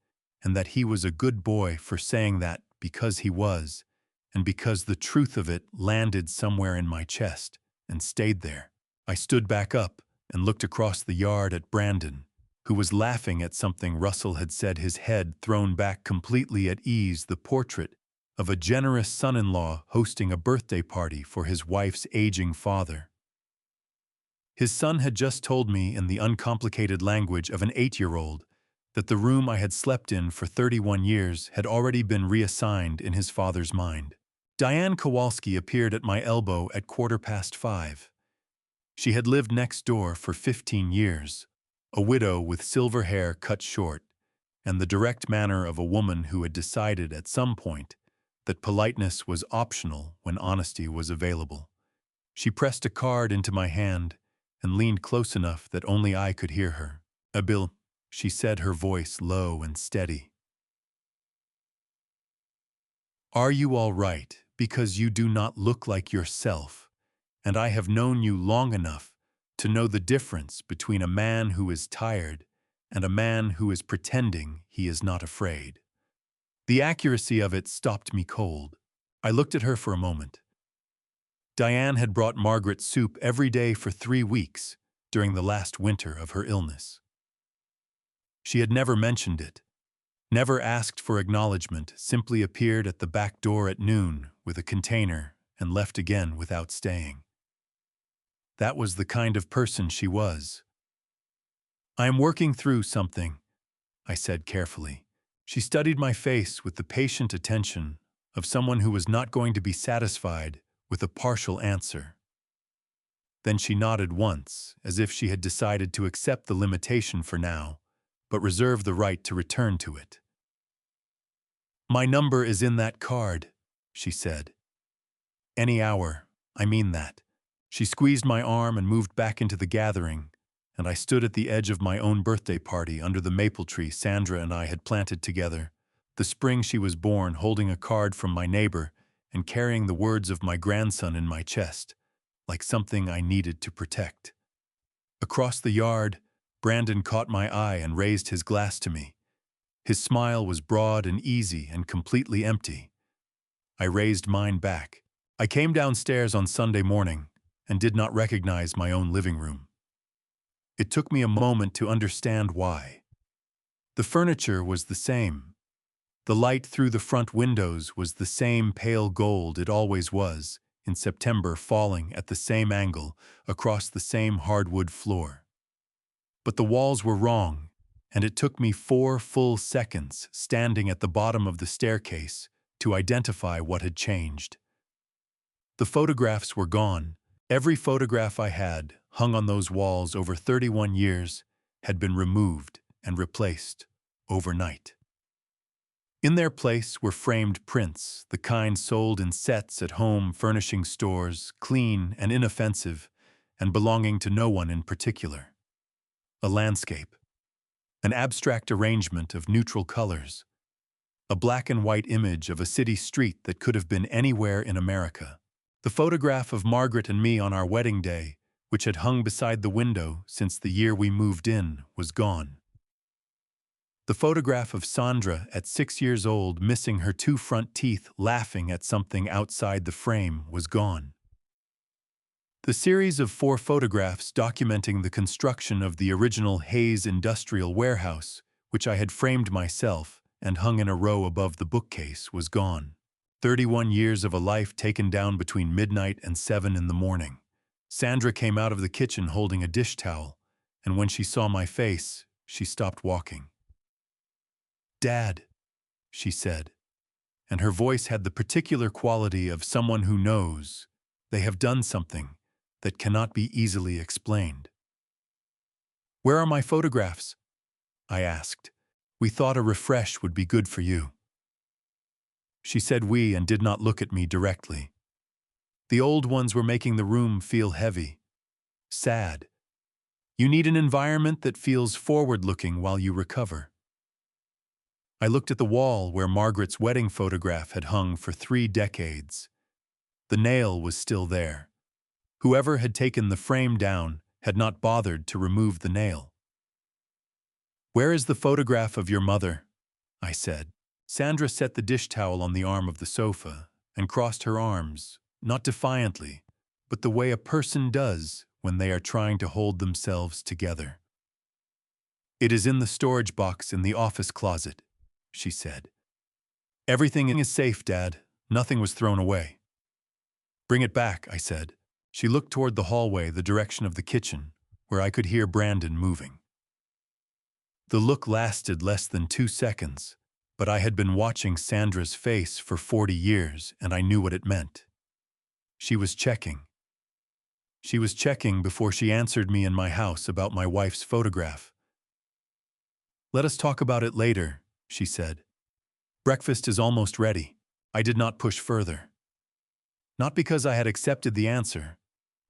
Speaker 1: and that he was a good boy for saying that because he was, and because the truth of it landed somewhere in my chest and stayed there. I stood back up and looked across the yard at Brandon, who was laughing at something Russell had said, his head thrown back completely at ease, the portrait of a generous son-in-law hosting a birthday party for his wife's aging father. His son had just told me in the uncomplicated language of an 8-year-old that the room I had slept in for 31 years had already been reassigned in his father's mind. Diane Kowalski appeared at my elbow at 5:15. She had lived next door for 15 years, a widow with silver hair cut short, and the direct manner of a woman who had decided at some point that politeness was optional when honesty was available. She pressed a card into my hand and leaned close enough that only I could hear her. "Bill," she said, her voice low and steady. "Are you all right? Because you do not look like yourself, and I have known you long enough to know the difference between a man who is tired and a man who is pretending he is not afraid." The accuracy of it stopped me cold. I looked at her for a moment. Diane had brought Margaret soup every day for 3 weeks during the last winter of her illness. She had never mentioned it, never asked for acknowledgement, simply appeared at the back door at noon with a container and left again without staying. That was the kind of person she was. "I am working through something," I said carefully. She studied my face with the patient attention of someone who was not going to be satisfied with a partial answer. Then she nodded once, as if she had decided to accept the limitation for now, but reserve the right to return to it. "My number is in that card," she said. "Any hour, I mean that." She squeezed my arm and moved back into the gathering, and I stood at the edge of my own birthday party under the maple tree Sandra and I had planted together, the spring she was born, holding a card from my neighbor and carrying the words of my grandson in my chest, like something I needed to protect. Across the yard, Brandon caught my eye and raised his glass to me. His smile was broad and easy and completely empty. I raised mine back. I came downstairs on Sunday morning and did not recognize my own living room. It took me a moment to understand why. The furniture was the same. The light through the front windows was the same pale gold it always was, in September, falling at the same angle across the same hardwood floor. But the walls were wrong, and it took me 4 full seconds standing at the bottom of the staircase to identify what had changed. The photographs were gone. Every photograph I had, hung on those walls over 31 years, had been removed and replaced overnight. In their place were framed prints, the kind sold in sets at home furnishing stores, clean and inoffensive, and belonging to no one in particular. A landscape, an abstract arrangement of neutral colors, a black and white image of a city street that could have been anywhere in America. The photograph of Margaret and me on our wedding day, which had hung beside the window since the year we moved in, was gone. The photograph of Sandra at 6 years old, missing her 2 front teeth, laughing at something outside the frame, was gone. The series of 4 photographs documenting the construction of the original Hayes Industrial Warehouse, which I had framed myself and hung in a row above the bookcase, was gone. 31 years of a life taken down between midnight and 7 in the morning. Sandra came out of the kitchen holding a dish towel, and when she saw my face, she stopped walking. "Dad," she said, and her voice had the particular quality of someone who knows they have done something that cannot be easily explained. "Where are my photographs?" I asked. "We thought a refresh would be good for you." She said "we" and did not look at me directly. "The old ones were making the room feel heavy, sad. You need an environment that feels forward-looking while you recover." I looked at the wall where Margaret's wedding photograph had hung for 3 decades. The nail was still there. Whoever had taken the frame down had not bothered to remove the nail. "Where is the photograph of your mother?" I said. Sandra set the dish towel on the arm of the sofa and crossed her arms, not defiantly, but the way a person does when they are trying to hold themselves together. "It is in the storage box in the office closet," she said. "Everything is safe, Dad. Nothing was thrown away." "Bring it back," I said. She looked toward the hallway, the direction of the kitchen, where I could hear Brandon moving. The look lasted less than 2 seconds, but I had been watching Sandra's face for 40 years, and I knew what it meant. She was checking. She was checking before she answered me in my house about my wife's photograph. "Let us talk about it later," she said. "Breakfast is almost ready." I did not push further. Not because I had accepted the answer,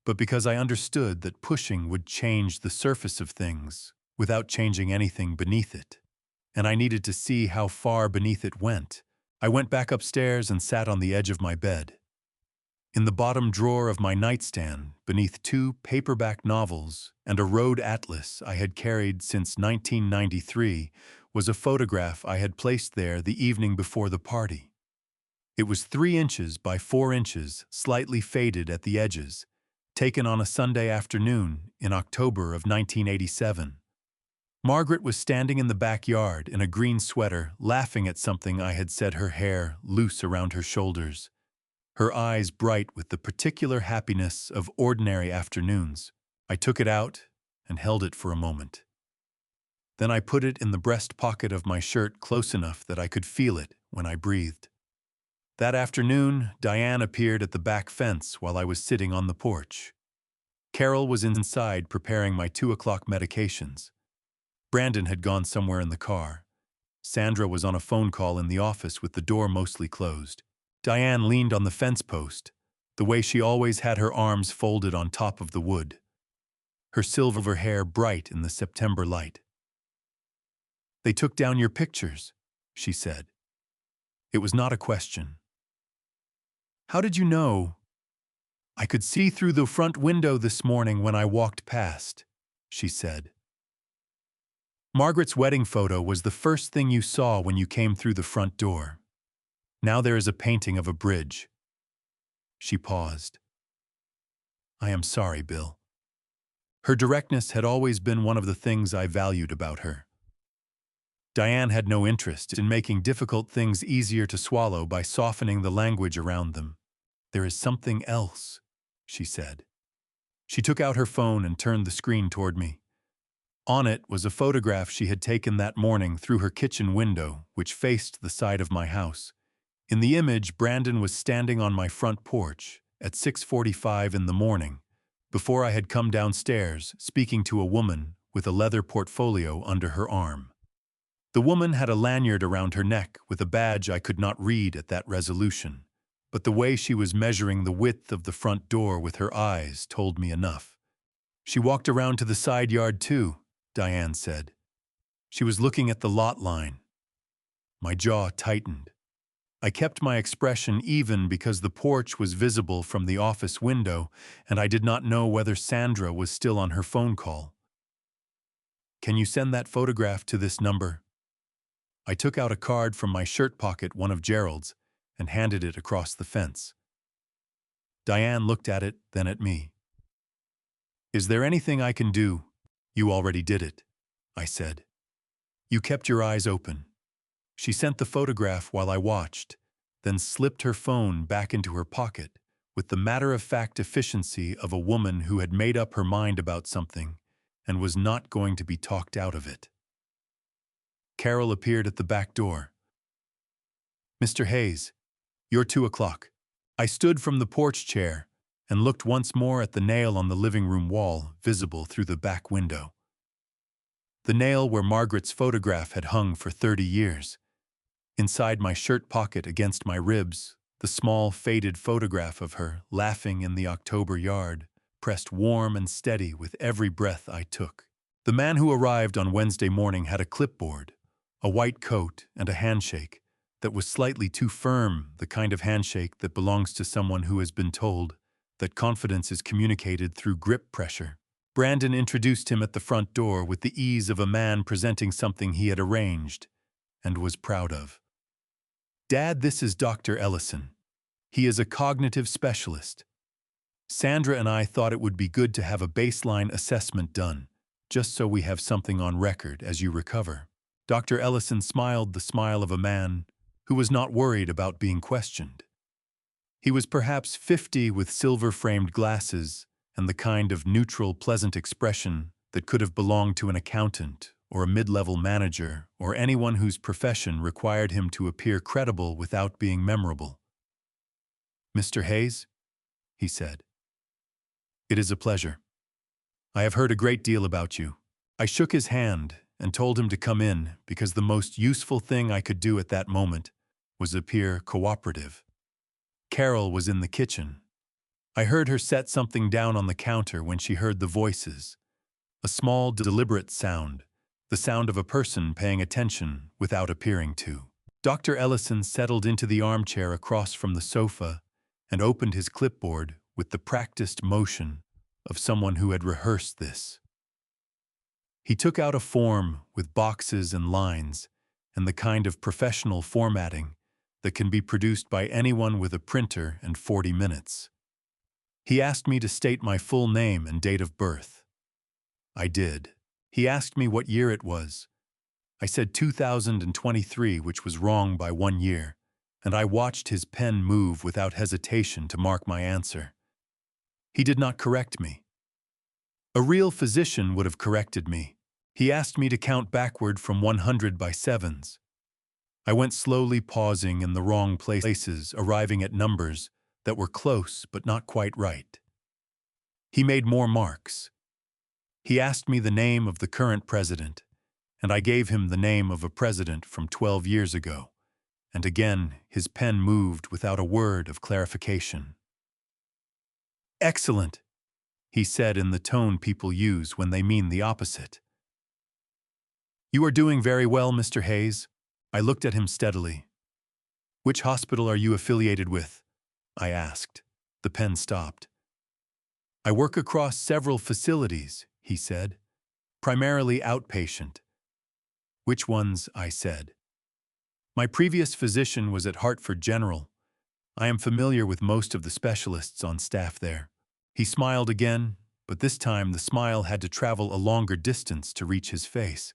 Speaker 1: but because I understood that pushing would change the surface of things without changing anything beneath it. And I needed to see how far beneath it went. I went back upstairs and sat on the edge of my bed. In the bottom drawer of my nightstand, beneath 2 paperback novels and a road atlas I had carried since 1993, was a photograph I had placed there the evening before the party. It was 3 inches by 4 inches, slightly faded at the edges, taken on a Sunday afternoon in October of 1987. Margaret was standing in the backyard in a green sweater, laughing at something I had said, her hair loose around her shoulders, her eyes bright with the particular happiness of ordinary afternoons. I took it out and held it for a moment. Then I put it in the breast pocket of my shirt close enough that I could feel it when I breathed. That afternoon, Diane appeared at the back fence while I was sitting on the porch. Carol was inside preparing my 2 o'clock medications. Brandon had gone somewhere in the car. Sandra was on a phone call in the office with the door mostly closed. Diane leaned on the fence post, the way she always had, her arms folded on top of the wood, her silver hair bright in the September light. "They took down your pictures," she said. It was not a question. "How did you know?" "I could see through the front window this morning when I walked past," she said. "Margaret's wedding photo was the first thing you saw when you came through the front door. Now there is a painting of a bridge." She paused. "I am sorry, Bill." Her directness had always been one of the things I valued about her. Diane had no interest in making difficult things easier to swallow by softening the language around them. "There is something else," she said. She took out her phone and turned the screen toward me. On it was a photograph she had taken that morning through her kitchen window, which faced the side of my house. In the image, Brandon was standing on my front porch at 6:45 in the morning, before I had come downstairs, speaking to a woman with a leather portfolio under her arm. The woman had a lanyard around her neck with a badge I could not read at that resolution, but the way she was measuring the width of the front door with her eyes told me enough. "She walked around to the side yard too," Diane said. "She was looking at the lot line." My jaw tightened. I kept my expression even because the porch was visible from the office window, and I did not know whether Sandra was still on her phone call. "Can you send that photograph to this number?" I took out a card from my shirt pocket, one of Gerald's, and handed it across the fence. Diane looked at it, then at me. "Is there anything I can do?" "You already did it," I said. "You kept your eyes open." She sent the photograph while I watched, then slipped her phone back into her pocket with the matter-of-fact efficiency of a woman who had made up her mind about something and was not going to be talked out of it. Carol appeared at the back door. "Mr. Hayes, you're 2 o'clock. I stood from the porch chair and looked once more at the nail on the living room wall, visible through the back window. The nail where Margaret's photograph had hung for 30 years. Inside my shirt pocket against my ribs, the small, faded photograph of her, laughing in the October yard, pressed warm and steady with every breath I took. The man who arrived on Wednesday morning had a clipboard, a white coat, and a handshake that was slightly too firm, the kind of handshake that belongs to someone who has been told that confidence is communicated through grip pressure. Brandon introduced him at the front door with the ease of a man presenting something he had arranged and was proud of. "Dad, this is Dr. Ellison. He is a cognitive specialist. Sandra and I thought it would be good to have a baseline assessment done, just so we have something on record as you recover." Dr. Ellison smiled the smile of a man who was not worried about being questioned. He was perhaps 50 with silver-framed glasses and the kind of neutral, pleasant expression that could have belonged to an accountant or a mid-level manager or anyone whose profession required him to appear credible without being memorable. "Mr. Hayes," he said, "it is a pleasure. I have heard a great deal about you." I shook his hand and told him to come in because the most useful thing I could do at that moment was appear cooperative. Carol was in the kitchen. I heard her set something down on the counter when she heard the voices. A small, deliberate sound, the sound of a person paying attention without appearing to. Dr. Ellison settled into the armchair across from the sofa and opened his clipboard with the practiced motion of someone who had rehearsed this. He took out a form with boxes and lines and the kind of professional formatting that can be produced by anyone with a printer in 40 minutes. He asked me to state my full name and date of birth. I did. He asked me what year it was. I said 2023, which was wrong by 1 year, and I watched his pen move without hesitation to mark my answer. He did not correct me. A real physician would have corrected me. He asked me to count backward from 100 by sevens. I went slowly, pausing in the wrong places, arriving at numbers that were close but not quite right. He made more marks. He asked me the name of the current president, and I gave him the name of a president from 12 years ago, and again his pen moved without a word of clarification. "Excellent," he said in the tone people use when they mean the opposite. "You are doing very well, Mr. Hayes." I looked at him steadily. "Which hospital are you affiliated with?" I asked. The pen stopped. "I work across several facilities," he said. "Primarily outpatient." "Which ones?" I said. "My previous physician was at Hartford General. I am familiar with most of the specialists on staff there." He smiled again, but this time the smile had to travel a longer distance to reach his face.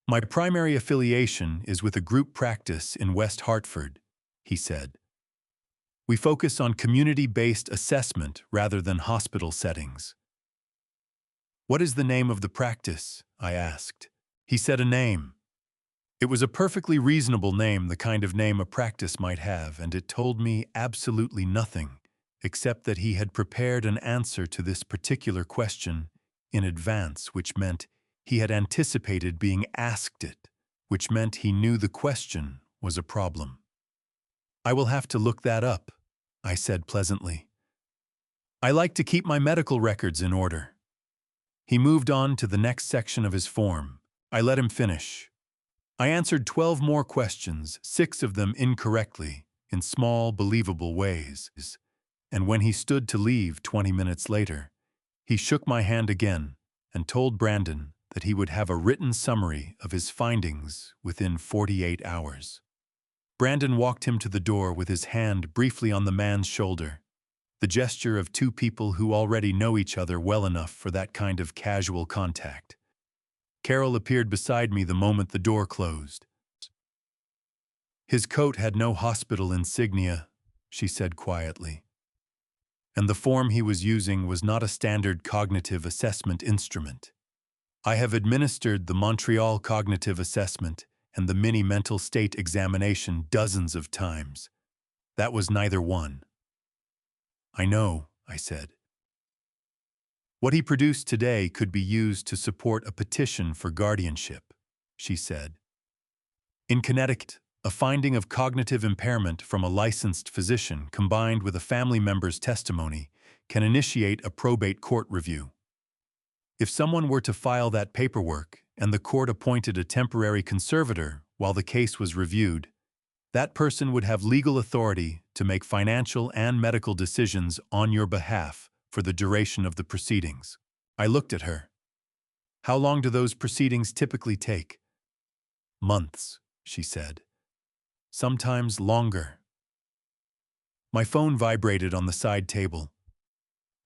Speaker 1: "My primary affiliation is with a group practice in West Hartford," he said. "We focus on community-based assessment rather than hospital settings." "What is the name of the practice?" I asked. He said a name. It was a perfectly reasonable name, the kind of name a practice might have, and it told me absolutely nothing, except that he had prepared an answer to this particular question in advance, which meant he had anticipated being asked it, which meant he knew the question was a problem. "I will have to look that up," I said pleasantly. "I like to keep my medical records in order." He moved on to the next section of his form. I let him finish. I answered 12 more questions, 6 of them incorrectly, in small, believable ways. And when he stood to leave 20 minutes later, he shook my hand again and told Brandon that he would have a written summary of his findings within 48 hours. Brandon walked him to the door with his hand briefly on the man's shoulder, the gesture of two people who already know each other well enough for that kind of casual contact. Carol appeared beside me the moment the door closed. "His coat had no hospital insignia," she said quietly. "And the form he was using was not a standard cognitive assessment instrument. I have administered the Montreal Cognitive Assessment and the Mini Mental State Examination dozens of times. That was neither one." "I know," I said. "What he produced today could be used to support a petition for guardianship," she said. "In Connecticut, a finding of cognitive impairment from a licensed physician combined with a family member's testimony can initiate a probate court review. If someone were to file that paperwork and the court appointed a temporary conservator while the case was reviewed, that person would have legal authority to make financial and medical decisions on your behalf for the duration of the proceedings." I looked at her. "How long do those proceedings typically take?" "Months," she said. "Sometimes longer." My phone vibrated on the side table.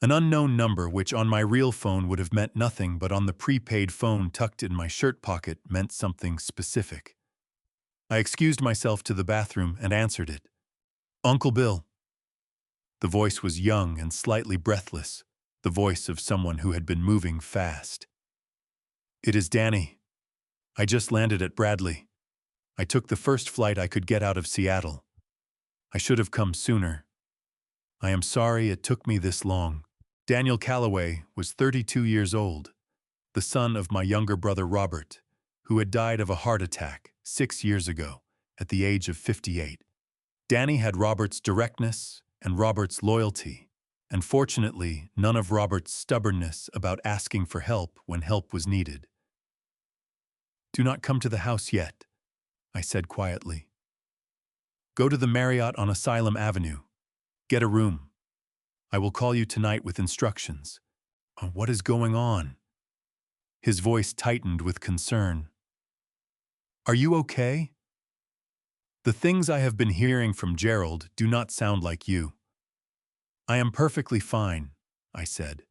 Speaker 1: An unknown number which on my real phone would have meant nothing, but on the prepaid phone tucked in my shirt pocket meant something specific. I excused myself to the bathroom and answered it. "Uncle Bill." The voice was young and slightly breathless, the voice of someone who had been moving fast. "It is Danny. I just landed at Bradley. I took the first flight I could get out of Seattle. I should have come sooner. I am sorry it took me this long." Daniel Calloway was 32 years old, the son of my younger brother Robert, who had died of a heart attack 6 years ago at the age of 58. Danny had Robert's directness and Robert's loyalty, and fortunately none of Robert's stubbornness about asking for help when help was needed. "Do not come to the house yet," I said quietly. "Go to the Marriott on Asylum Avenue. Get a room. I will call you tonight with instructions." "What is going on?" His voice tightened with concern. "Are you okay?" The things I have been hearing from Gerald do not sound like you. I am perfectly fine, I said.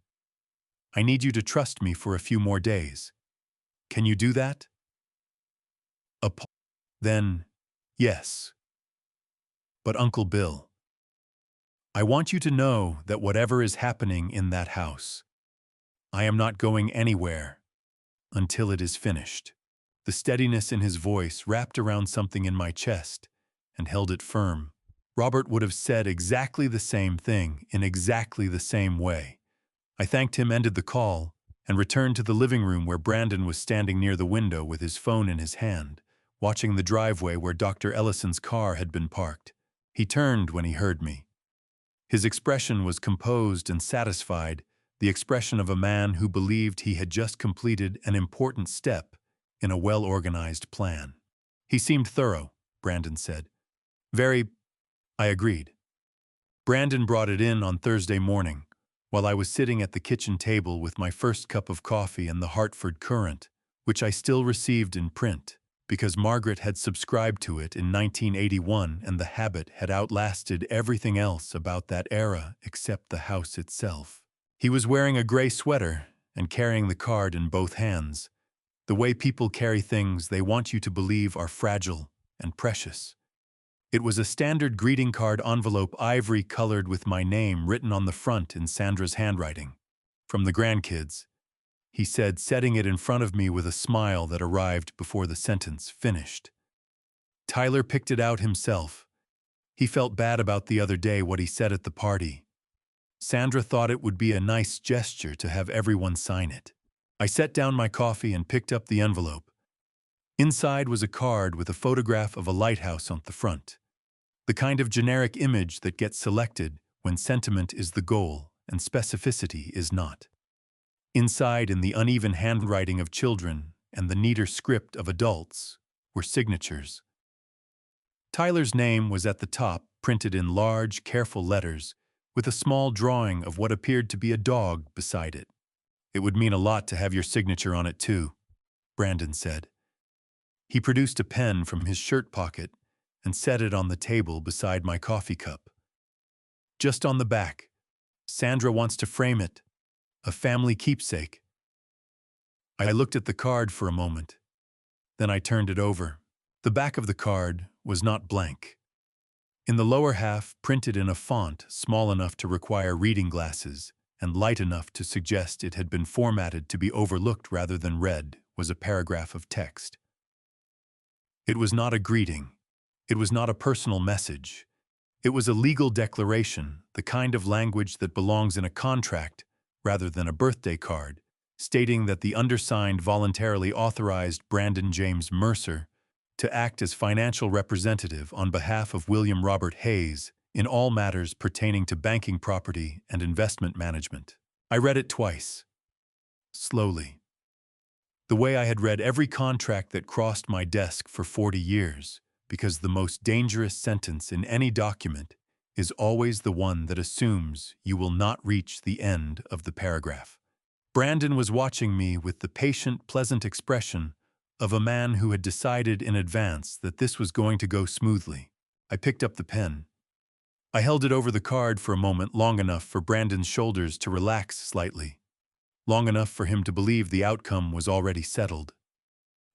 Speaker 1: I need you to trust me for a few more days. Can you do that? Then, yes. But Uncle Bill, I want you to know that whatever is happening in that house, I am not going anywhere until it is finished. The steadiness in his voice wrapped around something in my chest and held it firm. Robert would have said exactly the same thing in exactly the same way. I thanked him, ended the call, and returned to the living room where Brandon was standing near the window with his phone in his hand, watching the driveway where Dr. Ellison's car had been parked. He turned when he heard me. His expression was composed and satisfied, the expression of a man who believed he had just completed an important step in a well-organized plan. He seemed thorough, Brandon said. Very, I agreed. Brandon brought it in on Thursday morning, while I was sitting at the kitchen table with my first cup of coffee and the Hartford Courant, which I still received in print, because Margaret had subscribed to it in 1981 and the habit had outlasted everything else about that era except the house itself. He was wearing a gray sweater and carrying the card in both hands, the way people carry things they want you to believe are fragile and precious. It was a standard greeting card envelope, ivory-colored, with my name written on the front in Sandra's handwriting. From the grandkids, he said, setting it in front of me with a smile that arrived before the sentence finished. Tyler picked it out himself. He felt bad about the other day what he said at the party. Sandra thought it would be a nice gesture to have everyone sign it. I set down my coffee and picked up the envelope. Inside was a card with a photograph of a lighthouse on the front. The kind of generic image that gets selected when sentiment is the goal and specificity is not. Inside, in the uneven handwriting of children and the neater script of adults, were signatures. Tyler's name was at the top, printed in large, careful letters, with a small drawing of what appeared to be a dog beside it. It would mean a lot to have your signature on it too, Brandon said. He produced a pen from his shirt pocket and set it on the table beside my coffee cup. Just on the back, Sandra wants to frame it, a family keepsake. I looked at the card for a moment. Then I turned it over. The back of the card was not blank. In the lower half, printed in a font small enough to require reading glasses and light enough to suggest it had been formatted to be overlooked rather than read, was a paragraph of text. It was not a greeting. It was not a personal message. It was a legal declaration, the kind of language that belongs in a contract rather than a birthday card, stating that the undersigned voluntarily authorized Brandon James Mercer to act as financial representative on behalf of William Robert Hayes in all matters pertaining to banking, property, and investment management. I read it twice, slowly, the way I had read every contract that crossed my desk for 40 years, because the most dangerous sentence in any document is always the one that assumes you will not reach the end of the paragraph. Brandon was watching me with the patient, pleasant expression of a man who had decided in advance that this was going to go smoothly. I picked up the pen. I held it over the card for a moment, long enough for Brandon's shoulders to relax slightly, long enough for him to believe the outcome was already settled.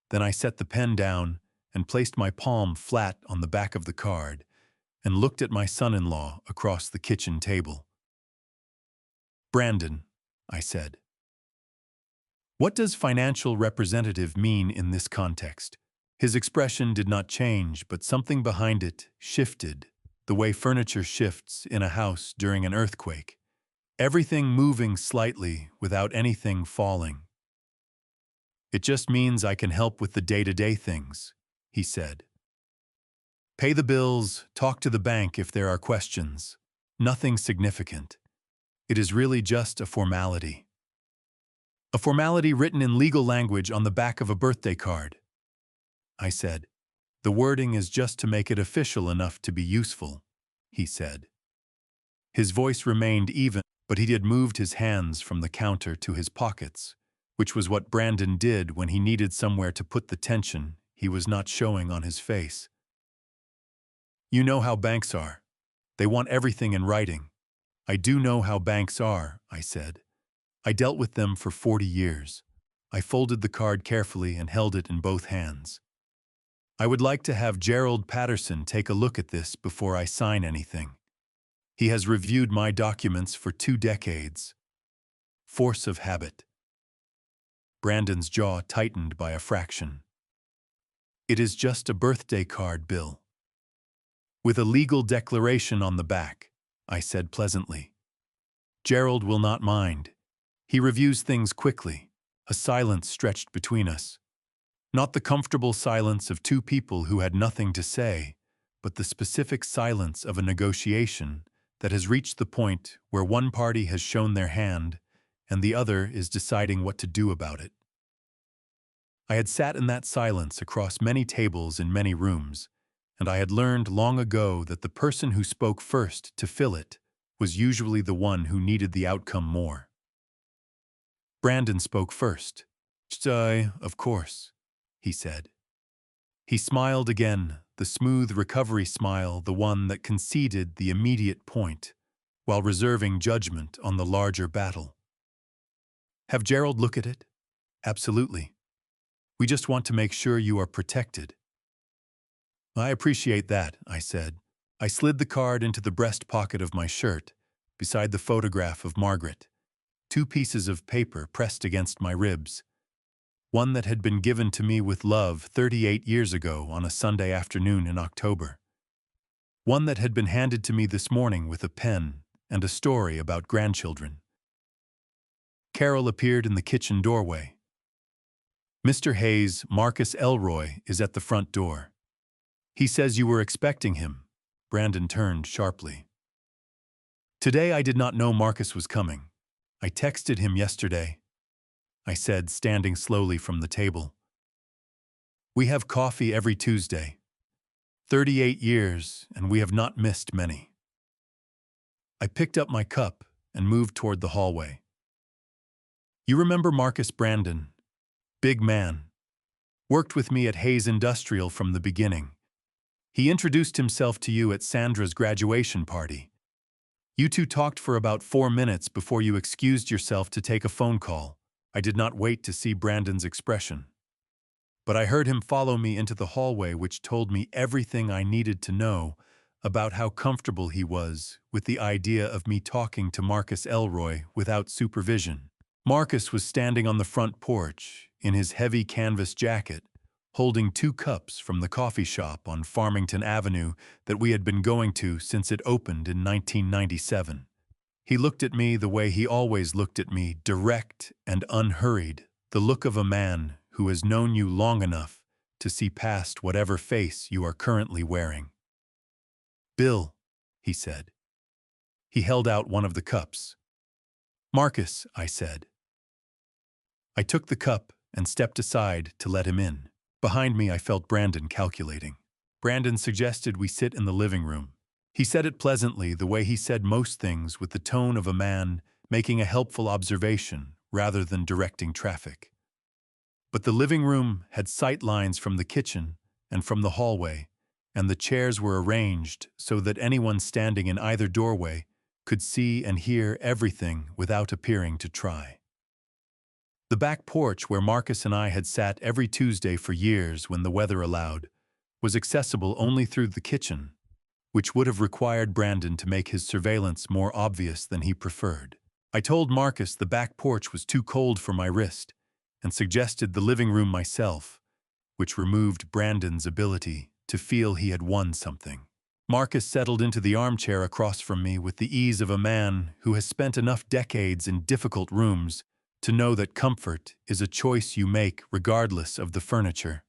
Speaker 1: Then I set the pen down and placed my palm flat on the back of the card and looked at my son-in-law across the kitchen table. Brandon, I said, what does financial representative mean in this context? His expression did not change, but something behind it shifted, the way furniture shifts in a house during an earthquake, everything moving slightly without anything falling. It just means I can help with the day-to-day things, he said. Pay the bills, talk to the bank if there are questions. Nothing significant. It is really just a formality. A formality written in legal language on the back of a birthday card. I said, the wording is just to make it official enough to be useful, he said. His voice remained even, but he had moved his hands from the counter to his pockets, which was what Brandon did when he needed somewhere to put the tension he was not showing on his face. You know how banks are. They want everything in writing. I do know how banks are, I said. I dealt with them for 40 years. I folded the card carefully and held it in both hands. I would like to have Gerald Patterson take a look at this before I sign anything. He has reviewed my documents for 2 decades. Force of habit. Brandon's jaw tightened by a fraction. It is just a birthday card, Bill. With a legal declaration on the back, I said pleasantly. Gerald will not mind. He reviews things quickly. A silence stretched between us. Not the comfortable silence of two people who had nothing to say, but the specific silence of a negotiation that has reached the point where one party has shown their hand and the other is deciding what to do about it. I had sat in that silence across many tables in many rooms, and I had learned long ago that the person who spoke first to fill it was usually the one who needed the outcome more. Brandon spoke first. Of course, he said. He smiled again, the smooth recovery smile, the one that conceded the immediate point, while reserving judgment on the larger battle. Have Gerald look at it? Absolutely. We just want to make sure you are protected. I appreciate that, I said. I slid the card into the breast pocket of my shirt, beside the photograph of Margaret. 2 pieces of paper pressed against my ribs. One that had been given to me with love 38 years ago on a Sunday afternoon in October. One that had been handed to me this morning with a pen and a story about grandchildren. Carol appeared in the kitchen doorway. Mr. Hayes, Marcus Elroy, is at the front door. He says you were expecting him. Brandon turned sharply. Today I did not know Marcus was coming. I texted him yesterday, I said, standing slowly from the table. We have coffee every Tuesday. 38 years, and we have not missed many. I picked up my cup and moved toward the hallway. You remember Marcus Brandon? Big man. Worked with me at Hayes Industrial from the beginning. He introduced himself to you at Sandra's graduation party. You two talked for about 4 minutes before you excused yourself to take a phone call. I did not wait to see Brandon's expression. But I heard him follow me into the hallway, which told me everything I needed to know about how comfortable he was with the idea of me talking to Marcus Elroy without supervision. Marcus was standing on the front porch in his heavy canvas jacket, holding 2 cups from the coffee shop on Farmington Avenue that we had been going to since it opened in 1997. He looked at me the way he always looked at me, direct and unhurried, the look of a man who has known you long enough to see past whatever face you are currently wearing. Bill, he said. He held out one of the cups. Marcus, I said. I took the cup and stepped aside to let him in. Behind me, I felt Brandon calculating. Brandon suggested we sit in the living room. He said it pleasantly, the way he said most things, with the tone of a man making a helpful observation rather than directing traffic. But the living room had sight lines from the kitchen and from the hallway, and the chairs were arranged so that anyone standing in either doorway could see and hear everything without appearing to try. The back porch where Marcus and I had sat every Tuesday for years when the weather allowed was accessible only through the kitchen, which would have required Brandon to make his surveillance more obvious than he preferred. I told Marcus the back porch was too cold for my wrist and suggested the living room myself, which removed Brandon's ability to feel he had won something. Marcus settled into the armchair across from me with the ease of a man who has spent enough decades in difficult rooms to know that comfort is a choice you make regardless of the furniture.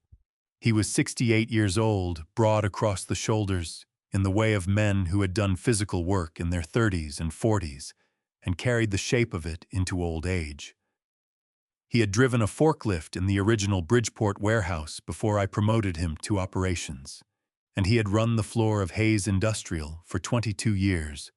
Speaker 1: He was 68 years old, broad across the shoulders, in the way of men who had done physical work in their 30s and 40s, and carried the shape of it into old age. He had driven a forklift in the original Bridgeport warehouse before I promoted him to operations, and he had run the floor of Hayes Industrial for 22 years,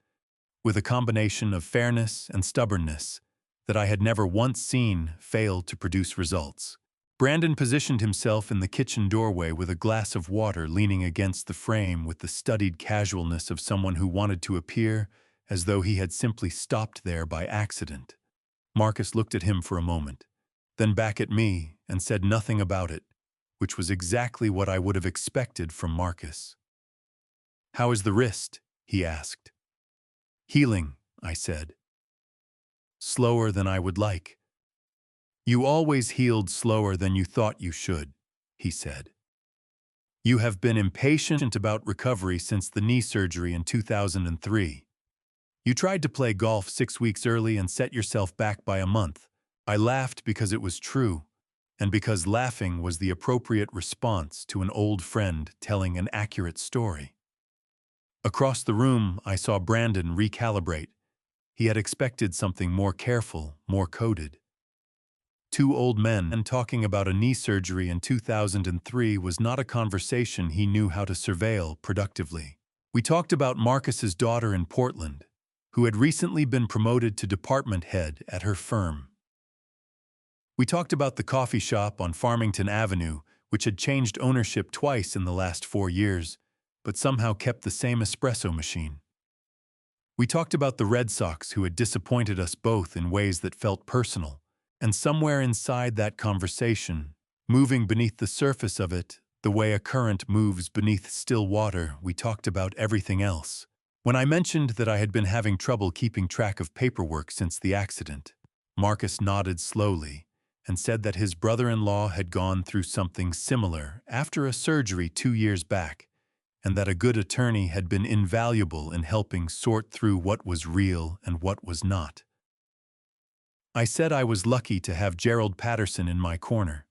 Speaker 1: with a combination of fairness and stubbornness that I had never once seen fail to produce results. Brandon positioned himself in the kitchen doorway with a glass of water leaning against the frame with the studied casualness of someone who wanted to appear as though he had simply stopped there by accident. Marcus looked at him for a moment, then back at me and said nothing about it, which was exactly what I would have expected from Marcus. "How is the wrist?" he asked. "Healing," I said. "Slower than I would like." "You always healed slower than you thought you should," he said. "You have been impatient about recovery since the knee surgery in 2003. You tried to play golf 6 weeks early and set yourself back by a month." I laughed because it was true, and because laughing was the appropriate response to an old friend telling an accurate story. Across the room, I saw Brandon recalibrate. He had expected something more careful, more coded. Two old men talking about a knee surgery in 2003 was not a conversation he knew how to surveil productively. We talked about Marcus's daughter in Portland, who had recently been promoted to department head at her firm. We talked about the coffee shop on Farmington Avenue, which had changed ownership twice in the last 4 years, but somehow kept the same espresso machine. We talked about the Red Sox, who had disappointed us both in ways that felt personal. And somewhere inside that conversation, moving beneath the surface of it, the way a current moves beneath still water, we talked about everything else. When I mentioned that I had been having trouble keeping track of paperwork since the accident, Marcus nodded slowly and said that his brother-in-law had gone through something similar after a surgery 2 years back, and that a good attorney had been invaluable in helping sort through what was real and what was not. I said I was lucky to have Gerald Patterson in my corner.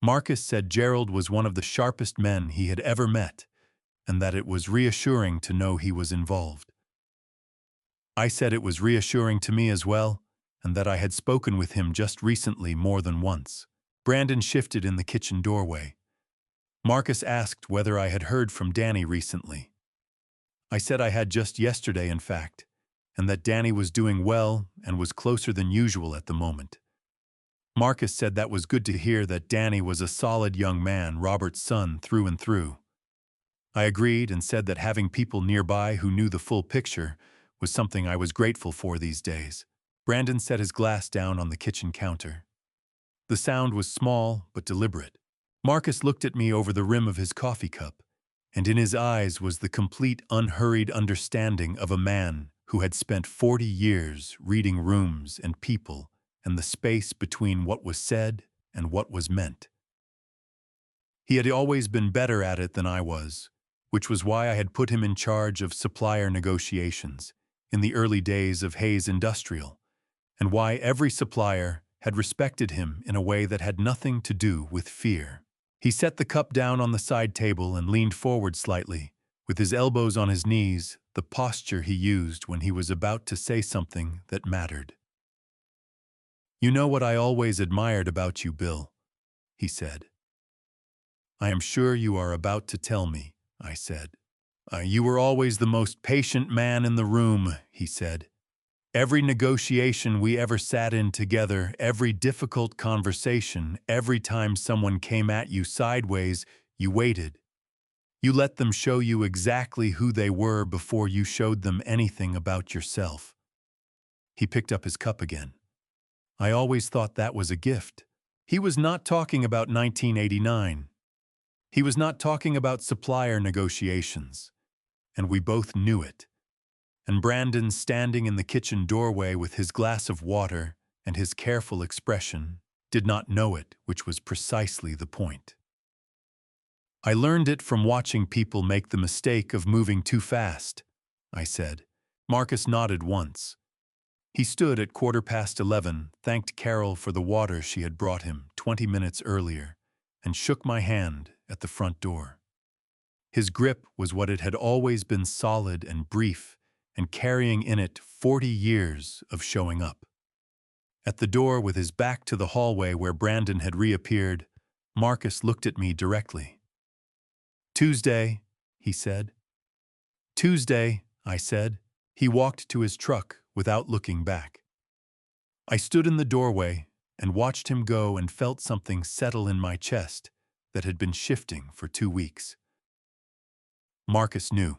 Speaker 1: Marcus said Gerald was one of the sharpest men he had ever met, and that it was reassuring to know he was involved. I said it was reassuring to me as well, and that I had spoken with him just recently more than once. Brandon shifted in the kitchen doorway. Marcus asked whether I had heard from Danny recently. I said I had just yesterday, in fact, and that Danny was doing well and was closer than usual at the moment. Marcus said that was good to hear, that Danny was a solid young man, Robert's son through and through. I agreed and said that having people nearby who knew the full picture was something I was grateful for these days. Brandon set his glass down on the kitchen counter. The sound was small but deliberate. Marcus looked at me over the rim of his coffee cup, and in his eyes was the complete, unhurried understanding of a man who had spent 40 years reading rooms and people and the space between what was said and what was meant. He had always been better at it than I was, which was why I had put him in charge of supplier negotiations in the early days of Hayes Industrial, and why every supplier had respected him in a way that had nothing to do with fear. He set the cup down on the side table and leaned forward slightly, with his elbows on his knees, the posture he used when he was about to say something that mattered. "You know what I always admired about you, Bill," he said. "I am sure you are about to tell me," I said. You were always the most patient man in the room," he said. "Every negotiation we ever sat in together, every difficult conversation, every time someone came at you sideways, you waited. You let them show you exactly who they were before you showed them anything about yourself." He picked up his cup again. I always thought that was a gift. He was not talking about 1989. He was not talking about supplier negotiations. And we both knew it. And Brandon, standing in the kitchen doorway with his glass of water and his careful expression, did not know it, which was precisely the point. "I learned it from watching people make the mistake of moving too fast," I said. Marcus nodded once. He stood at 11:15, thanked Carol for the water she had brought him 20 minutes earlier, and shook my hand at the front door. His grip was what it had always been, solid and brief, and carrying in it 40 years of showing up. At the door, with his back to the hallway where Brandon had reappeared, Marcus looked at me directly. "Tuesday," he said. "Tuesday," I said. He walked to his truck without looking back. I stood in the doorway, and watched him go and felt something settle in my chest that had been shifting for 2 weeks. Marcus knew.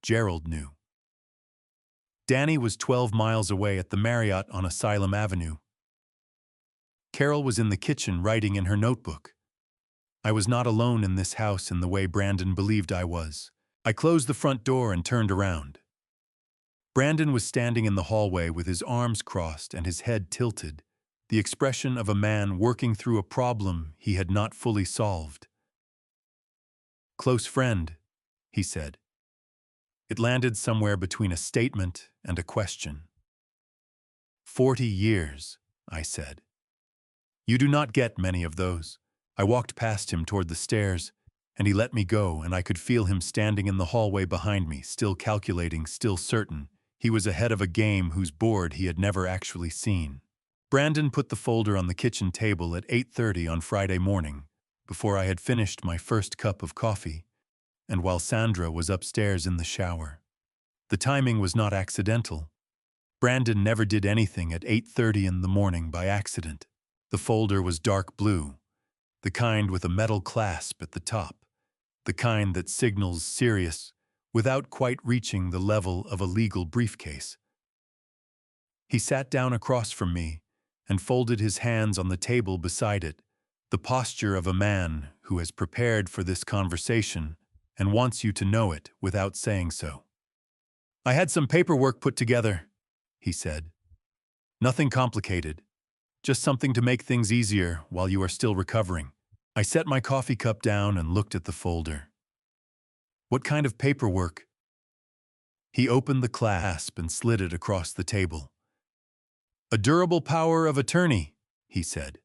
Speaker 1: Gerald knew. Danny was 12 miles away at the Marriott on Asylum Avenue. Carol was in the kitchen writing in her notebook. I was not alone in this house in the way Brandon believed I was. I closed the front door and turned around. Brandon was standing in the hallway with his arms crossed and his head tilted, the expression of a man working through a problem he had not fully solved. "Close friend," he said. It landed somewhere between a statement and a question. 40 years, I said. You do not get many of those. I walked past him toward the stairs, and he let me go, and I could feel him standing in the hallway behind me, still calculating, still certain. He was ahead of a game whose board he had never actually seen. Brandon put the folder on the kitchen table at 8:30 on Friday morning, before I had finished my first cup of coffee, and while Sandra was upstairs in the shower. The timing was not accidental. Brandon never did anything at 8:30 in the morning by accident. The folder was dark blue, the kind with a metal clasp at the top, the kind that signals serious without quite reaching the level of a legal briefcase. He sat down across from me and folded his hands on the table beside it, the posture of a man who has prepared for this conversation and wants you to know it without saying so. I had some paperwork put together, he said. Nothing complicated, just something to make things easier while you are still recovering. I set my coffee cup down and looked at the folder. What kind of paperwork? He opened the clasp and slid it across the table. A durable power of attorney, he said.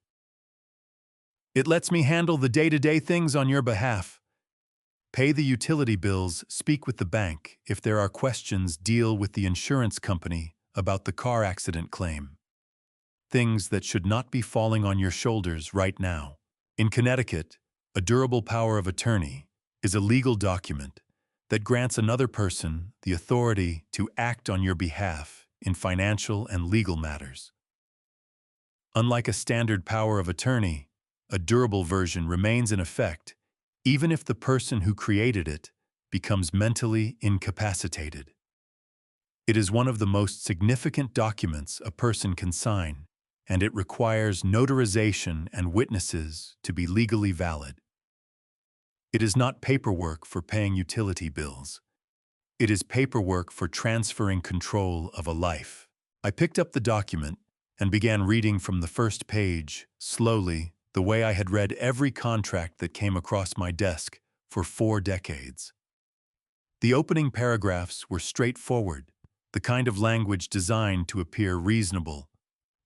Speaker 1: It lets me handle the day-to-day things on your behalf. Pay the utility bills, speak with the bank. If there are questions, deal with the insurance company about the car accident claim. Things that should not be falling on your shoulders right now. In Connecticut, a durable power of attorney is a legal document that grants another person the authority to act on your behalf in financial and legal matters. Unlike a standard power of attorney, a durable version remains in effect even if the person who created it becomes mentally incapacitated. It is one of the most significant documents a person can sign, and it requires notarization and witnesses to be legally valid. It is not paperwork for paying utility bills. It is paperwork for transferring control of a life. I picked up the document and began reading from the first page, slowly, the way I had read every contract that came across my desk for 4 decades. The opening paragraphs were straightforward, the kind of language designed to appear reasonable,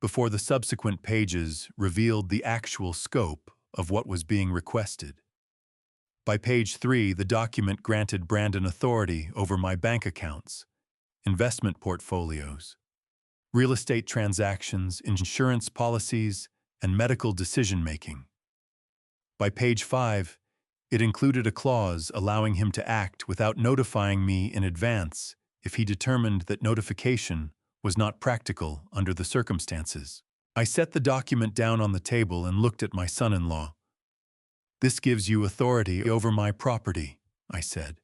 Speaker 1: before the subsequent pages revealed the actual scope of what was being requested. By page 3, the document granted Brandon authority over my bank accounts, investment portfolios, real estate transactions, insurance policies, and medical decision-making. By page 5, it included a clause allowing him to act without notifying me in advance if he determined that notification was not practical under the circumstances. I set the document down on the table and looked at my son-in-law. This gives you authority over my property, I said.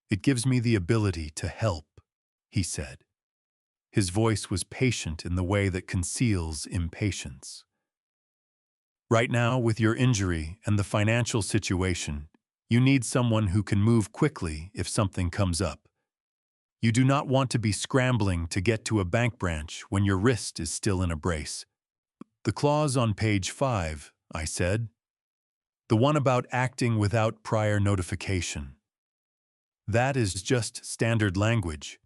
Speaker 1: It gives me the ability to help, he said. His voice was patient in the way that conceals impatience. Right now, with your injury and the financial situation, you need someone who can move quickly if something comes up. You do not want to be scrambling to get to a bank branch when your wrist is still in a brace. The clause on page 5, I said. The one about acting without prior notification. That is just standard language,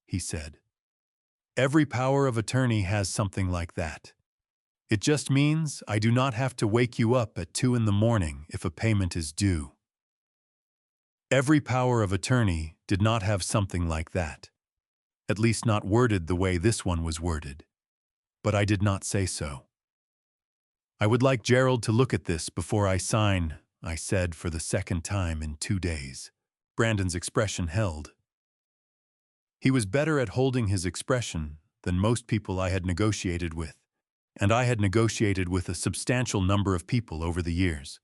Speaker 1: he said. Every power of attorney has something like that. It just means I do not have to wake you up at 2 in the morning if a payment is due. Every power of attorney did not have something like that. At least not worded the way this one was worded. But I did not say so. I would like Gerald to look at this before I sign, I said for the second time in 2 days. Brandon's expression held. He was better at holding his expression than most people I had negotiated with. and I had negotiated with a substantial number of people over the years.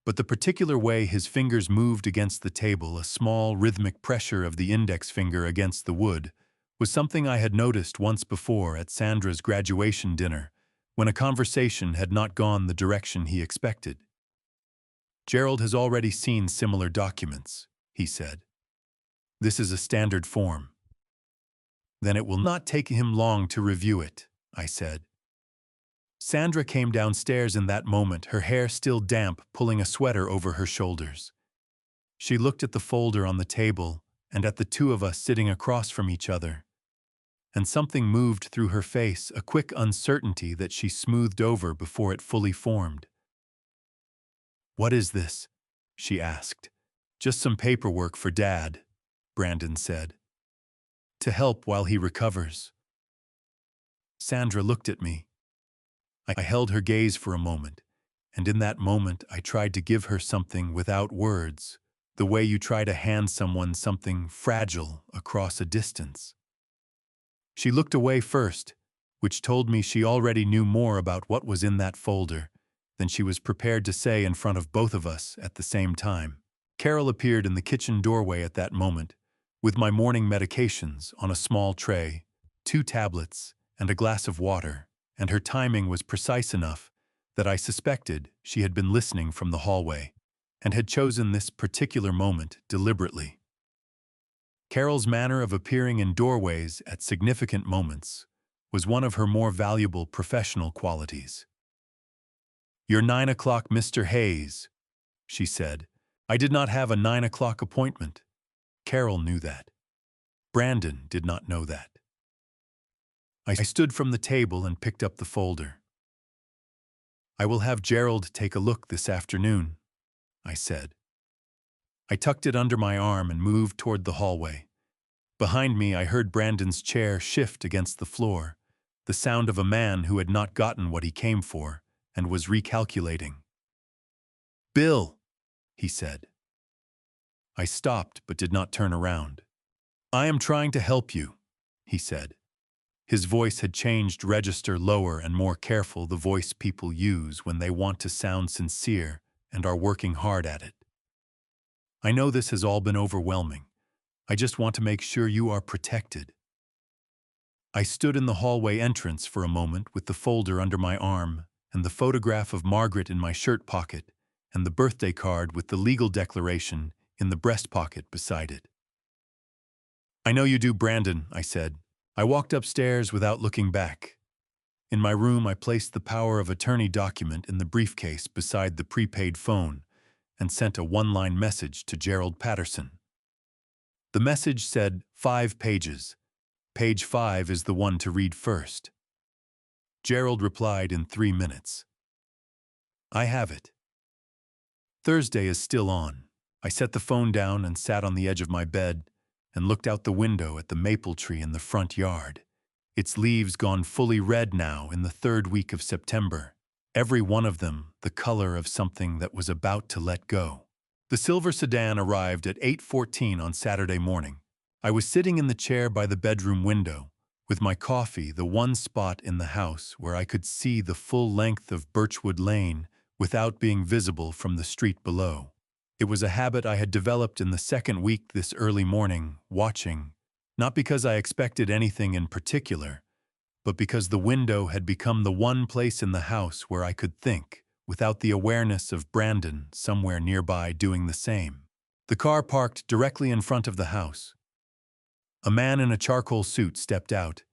Speaker 1: But the particular way his fingers moved against the table, a small rhythmic pressure of the index finger against the wood, was something I had noticed once before at Sandra's graduation dinner, when a conversation had not gone the direction he expected. "Gerald has already seen similar documents," he said. "This is a standard form." "Then it will not take him long to review it," I said. Sandra came downstairs in that moment, her hair still damp, pulling a sweater over her shoulders. She looked at the folder on the table and at the two of us sitting across from each other. And something moved through her face, a quick uncertainty that she smoothed over before it fully formed. "What is this?" she asked. "Just some paperwork for Dad," Brandon said. "To help while he recovers." Sandra looked at me. I held her gaze for a moment, and in that moment I tried to give her something without words, the way you try to hand someone something fragile across a distance. She looked away first, which told me she already knew more about what was in that folder than she was prepared to say in front of both of us at the same time. Carol appeared in the kitchen doorway at that moment, with my morning medications on a small tray, 2 tablets, and a glass of water, and her timing was precise enough that I suspected she had been listening from the hallway and had chosen this particular moment deliberately. Carol's manner of appearing in doorways at significant moments was one of her more valuable professional qualities. "You're 9 o'clock, Mr. Hayes," she said. I did not have a 9 o'clock appointment. Carol knew that. Brandon did not know that. I stood from the table and picked up the folder. "I will have Gerald take a look this afternoon," I said. I tucked it under my arm and moved toward the hallway. Behind me, I heard Brandon's chair shift against the floor, the sound of a man who had not gotten what he came for and was recalculating. "Bill," he said. I stopped but did not turn around. "I am trying to help you," he said. His voice had changed register, lower and more careful, the voice people use when they want to sound sincere and are working hard at it. "I know this has all been overwhelming. I just want to make sure you are protected." I stood in the hallway entrance for a moment with the folder under my arm and the photograph of Margaret in my shirt pocket and the birthday card with the legal declaration in the breast pocket beside it. "I know you do, Brandon," I said. I walked upstairs without looking back. In my room, I placed the power of attorney document in the briefcase beside the prepaid phone and sent a one-line message to Gerald Patterson. The message said 5 pages. Page 5 is the one to read first. Gerald replied in 3 minutes. "I have it." Thursday is still on. I set the phone down and sat on the edge of my bed and looked out the window at the maple tree in the front yard. Its leaves gone fully red now in the 3rd week of September, every one of them the color of something that was about to let go. The silver sedan arrived at 8:14 on Saturday morning. I was sitting in the chair by the bedroom window, with my coffee, the one spot in the house where I could see the full length of Birchwood Lane without being visible from the street below. It was a habit I had developed in the 2nd week this early morning, watching, not because I expected anything in particular, but because the window had become the one place in the house where I could think, without the awareness of Brandon somewhere nearby doing the same. The car parked directly in front of the house. A man in a charcoal suit stepped out,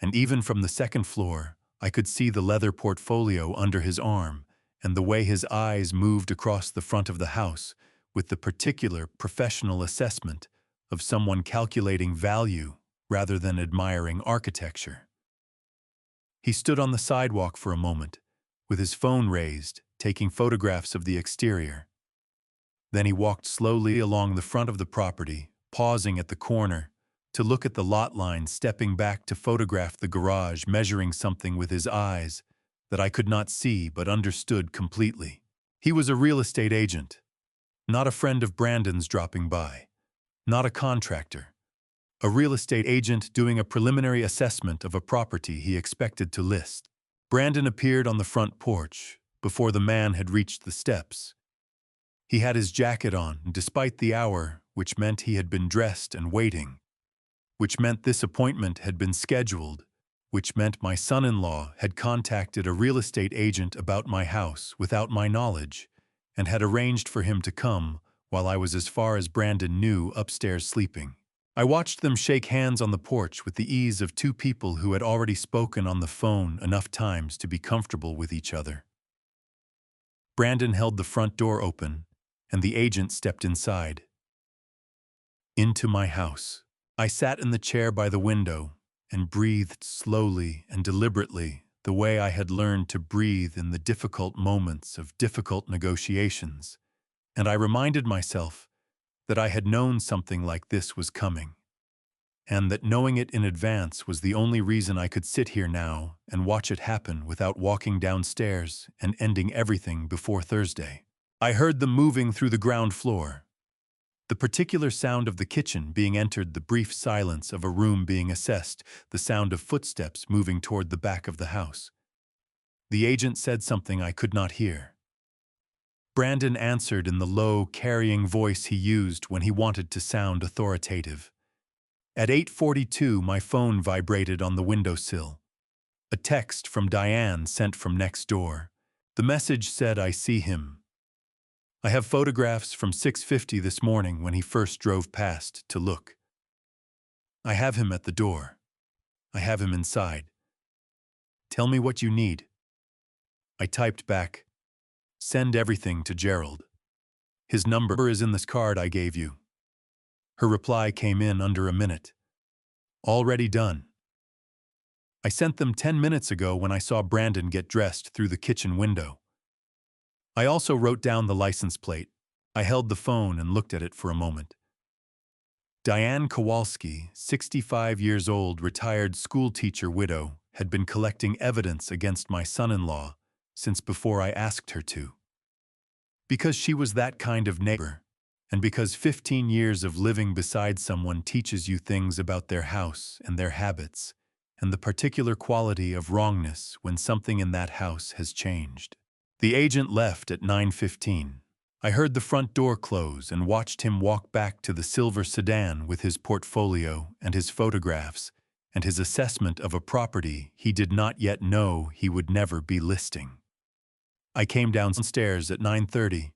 Speaker 1: and even from the 2nd floor, I could see the leather portfolio under his arm and the way his eyes moved across the front of the house with the particular professional assessment of someone calculating value rather than admiring architecture. He stood on the sidewalk for a moment, with his phone raised, taking photographs of the exterior. Then he walked slowly along the front of the property, pausing at the corner to look at the lot line, stepping back to photograph the garage, measuring something with his eyes that I could not see but understood completely. He was a real estate agent, not a friend of Brandon's dropping by, not a contractor. A real estate agent doing a preliminary assessment of a property he expected to list. Brandon appeared on the front porch before the man had reached the steps. He had his jacket on, despite the hour, which meant he had been dressed and waiting, which meant this appointment had been scheduled, which meant my son-in-law had contacted a real estate agent about my house without my knowledge and had arranged for him to come while I was as far as Brandon knew upstairs sleeping. I watched them shake hands on the porch with the ease of two people who had already spoken on the phone enough times to be comfortable with each other. Brandon held the front door open, and the agent stepped inside. Into my house. I sat in the chair by the window and breathed slowly and deliberately the way I had learned to breathe in the difficult moments of difficult negotiations, and I reminded myself that I had known something like this was coming, and that knowing it in advance was the only reason I could sit here now and watch it happen without walking downstairs and ending everything before Thursday. I heard them moving through the ground floor. The particular sound of the kitchen being entered, the brief silence of a room being assessed, the sound of footsteps moving toward the back of the house. The agent said something I could not hear. Brandon answered in the low, carrying voice he used when he wanted to sound authoritative. At 8:42, my phone vibrated on the windowsill. A text from Diane sent from next door. The message said, "I see him. I have photographs from 6:50 this morning when he first drove past to look. I have him at the door. I have him inside. Tell me what you need." I typed back, "Send everything to Gerald. His number is in this card I gave you." Her reply came in under a minute. "Already done." I sent them 10 minutes ago when I saw Brandon get dressed through the kitchen window. I also wrote down the license plate. I held the phone and looked at it for a moment. Diane Kowalski, 65 years old, retired schoolteacher widow, had been collecting evidence against my son-in-law since before I asked her to. Because she was that kind of neighbor, and because 15 years of living beside someone teaches you things about their house and their habits, and the particular quality of wrongness when something in that house has changed. The agent left at 9:15. I heard the front door close and watched him walk back to the silver sedan with his portfolio and his photographs and his assessment of a property he did not yet know he would never be listing. I came downstairs at 9:30.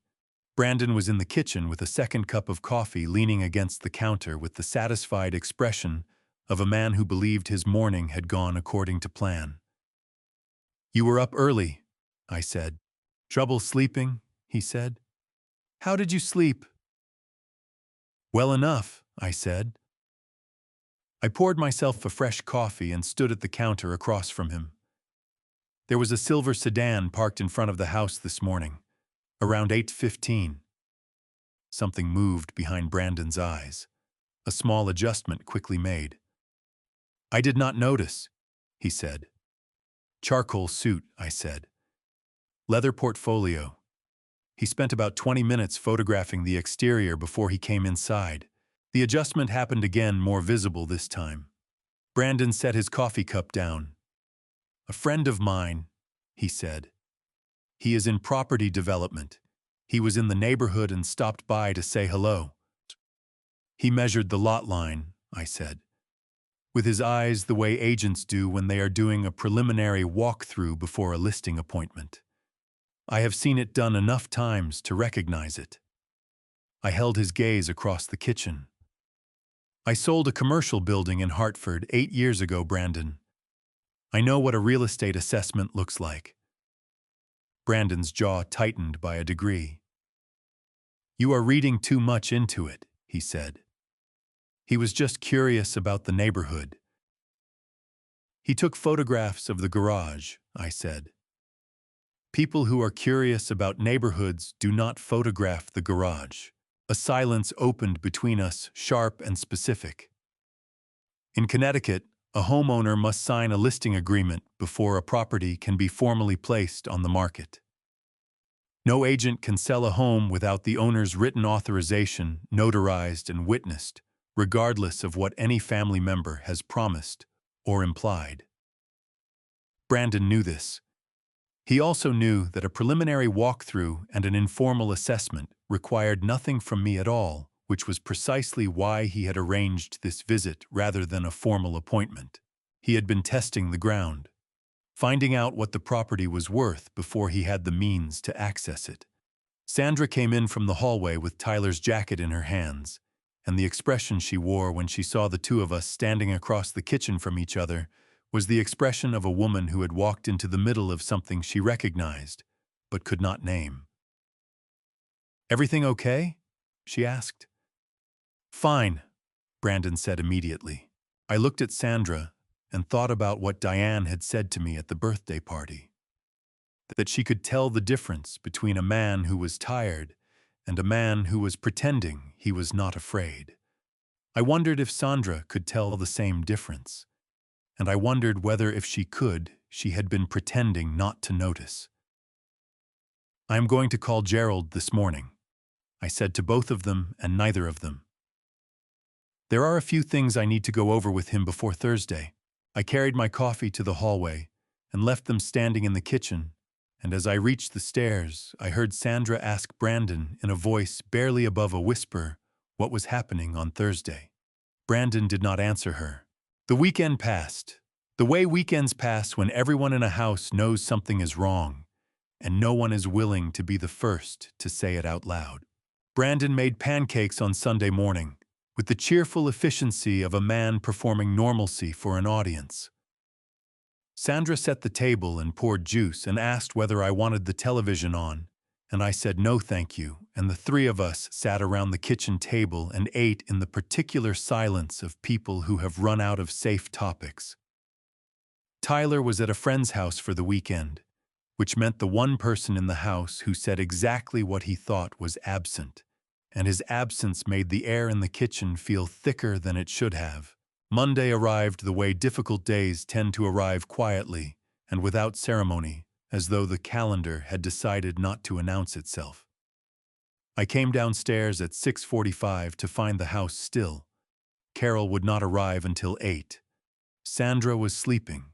Speaker 1: Brandon was in the kitchen with a second cup of coffee, leaning against the counter with the satisfied expression of a man who believed his morning had gone according to plan. "You were up early," I said. "Trouble sleeping?" he said. "How did you sleep?" "Well enough," I said. I poured myself a fresh coffee and stood at the counter across from him. There was a silver sedan parked in front of the house this morning, around 8:15. Something moved behind Brandon's eyes. A small adjustment quickly made. "I did not notice," he said. "Charcoal suit," I said. "Leather portfolio." He spent about 20 minutes photographing the exterior before he came inside. The adjustment happened again, more visible this time. Brandon set his coffee cup down. "A friend of mine," he said. "He is in property development. He was in the neighborhood and stopped by to say hello." "He measured the lot line," I said, with his eyes the way agents do when they are doing a preliminary walkthrough before a listing appointment. I have seen it done enough times to recognize it. I held his gaze across the kitchen. "I sold a commercial building in Hartford 8 years ago, Brandon. I know what a real estate assessment looks like." Brandon's jaw tightened by a degree. "You are reading too much into it," he said. He was just curious about the neighborhood. "He took photographs of the garage," I said. "People who are curious about neighborhoods do not photograph the garage." A silence opened between us, sharp and specific. In Connecticut, a homeowner must sign a listing agreement before a property can be formally placed on the market. No agent can sell a home without the owner's written authorization notarized and witnessed, regardless of what any family member has promised or implied. Brandon knew this. He also knew that a preliminary walkthrough and an informal assessment required nothing from me at all, which was precisely why he had arranged this visit rather than a formal appointment. He had been testing the ground, finding out what the property was worth before he had the means to access it. Sandra came in from the hallway with Tyler's jacket in her hands, and the expression she wore when she saw the two of us standing across the kitchen from each other was the expression of a woman who had walked into the middle of something she recognized, but could not name. "Everything okay?" she asked. "Fine," Brandon said immediately. I looked at Sandra and thought about what Diane had said to me at the birthday party. That she could tell the difference between a man who was tired and a man who was pretending he was not afraid. I wondered if Sandra could tell the same difference, and I wondered whether if she could, she had been pretending not to notice. "I am going to call Gerald this morning," I said to both of them and neither of them. "There are a few things I need to go over with him before Thursday." I carried my coffee to the hallway and left them standing in the kitchen, and as I reached the stairs, I heard Sandra ask Brandon in a voice barely above a whisper what was happening on Thursday. Brandon did not answer her. The weekend passed, the way weekends pass when everyone in a house knows something is wrong, and no one is willing to be the first to say it out loud. Brandon made pancakes on Sunday morning, with the cheerful efficiency of a man performing normalcy for an audience. Sandra set the table and poured juice and asked whether I wanted the television on, and I said no thank you, and the three of us sat around the kitchen table and ate in the particular silence of people who have run out of safe topics. Tyler was at a friend's house for the weekend, which meant the one person in the house who said exactly what he thought was absent, and his absence made the air in the kitchen feel thicker than it should have. Monday arrived the way difficult days tend to arrive quietly and without ceremony, as though the calendar had decided not to announce itself. I came downstairs at 6:45 to find the house still. Carol would not arrive until 8. Sandra was sleeping.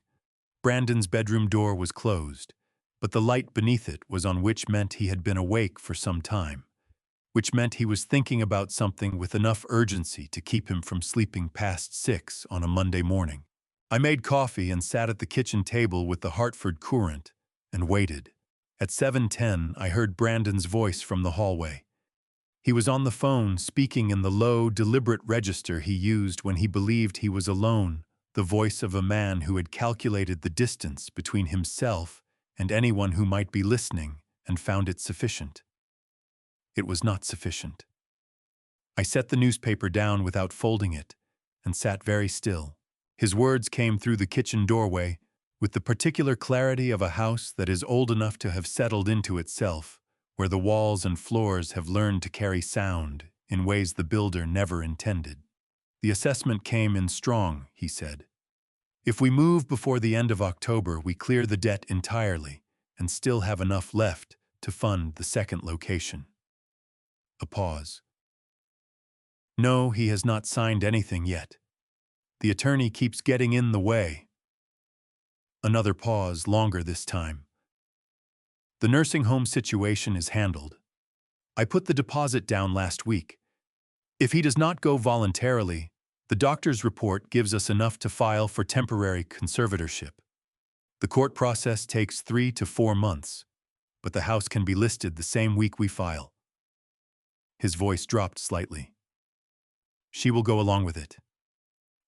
Speaker 1: Brandon's bedroom door was closed, but the light beneath it was on, which meant he had been awake for some time, which meant he was thinking about something with enough urgency to keep him from sleeping past 6 on a Monday morning. I made coffee and sat at the kitchen table with the Hartford Courant and waited. At 7:10, I heard Brandon's voice from the hallway. He was on the phone, speaking in the low, deliberate register he used when he believed he was alone, the voice of a man who had calculated the distance between himself and anyone who might be listening and found it sufficient. It was not sufficient. I set the newspaper down without folding it and sat very still. His words came through the kitchen doorway with the particular clarity of a house that is old enough to have settled into itself, where the walls and floors have learned to carry sound in ways the builder never intended. "The assessment came in strong," he said. "If we move before the end of October, we clear the debt entirely and still have enough left to fund the second location." A pause. "No, he has not signed anything yet. The attorney keeps getting in the way." Another pause, longer this time. "The nursing home situation is handled. I put the deposit down last week. If he does not go voluntarily, the doctor's report gives us enough to file for temporary conservatorship. The court process takes 3 to 4 months, but the house can be listed the same week we file." His voice dropped slightly. "She will go along with it.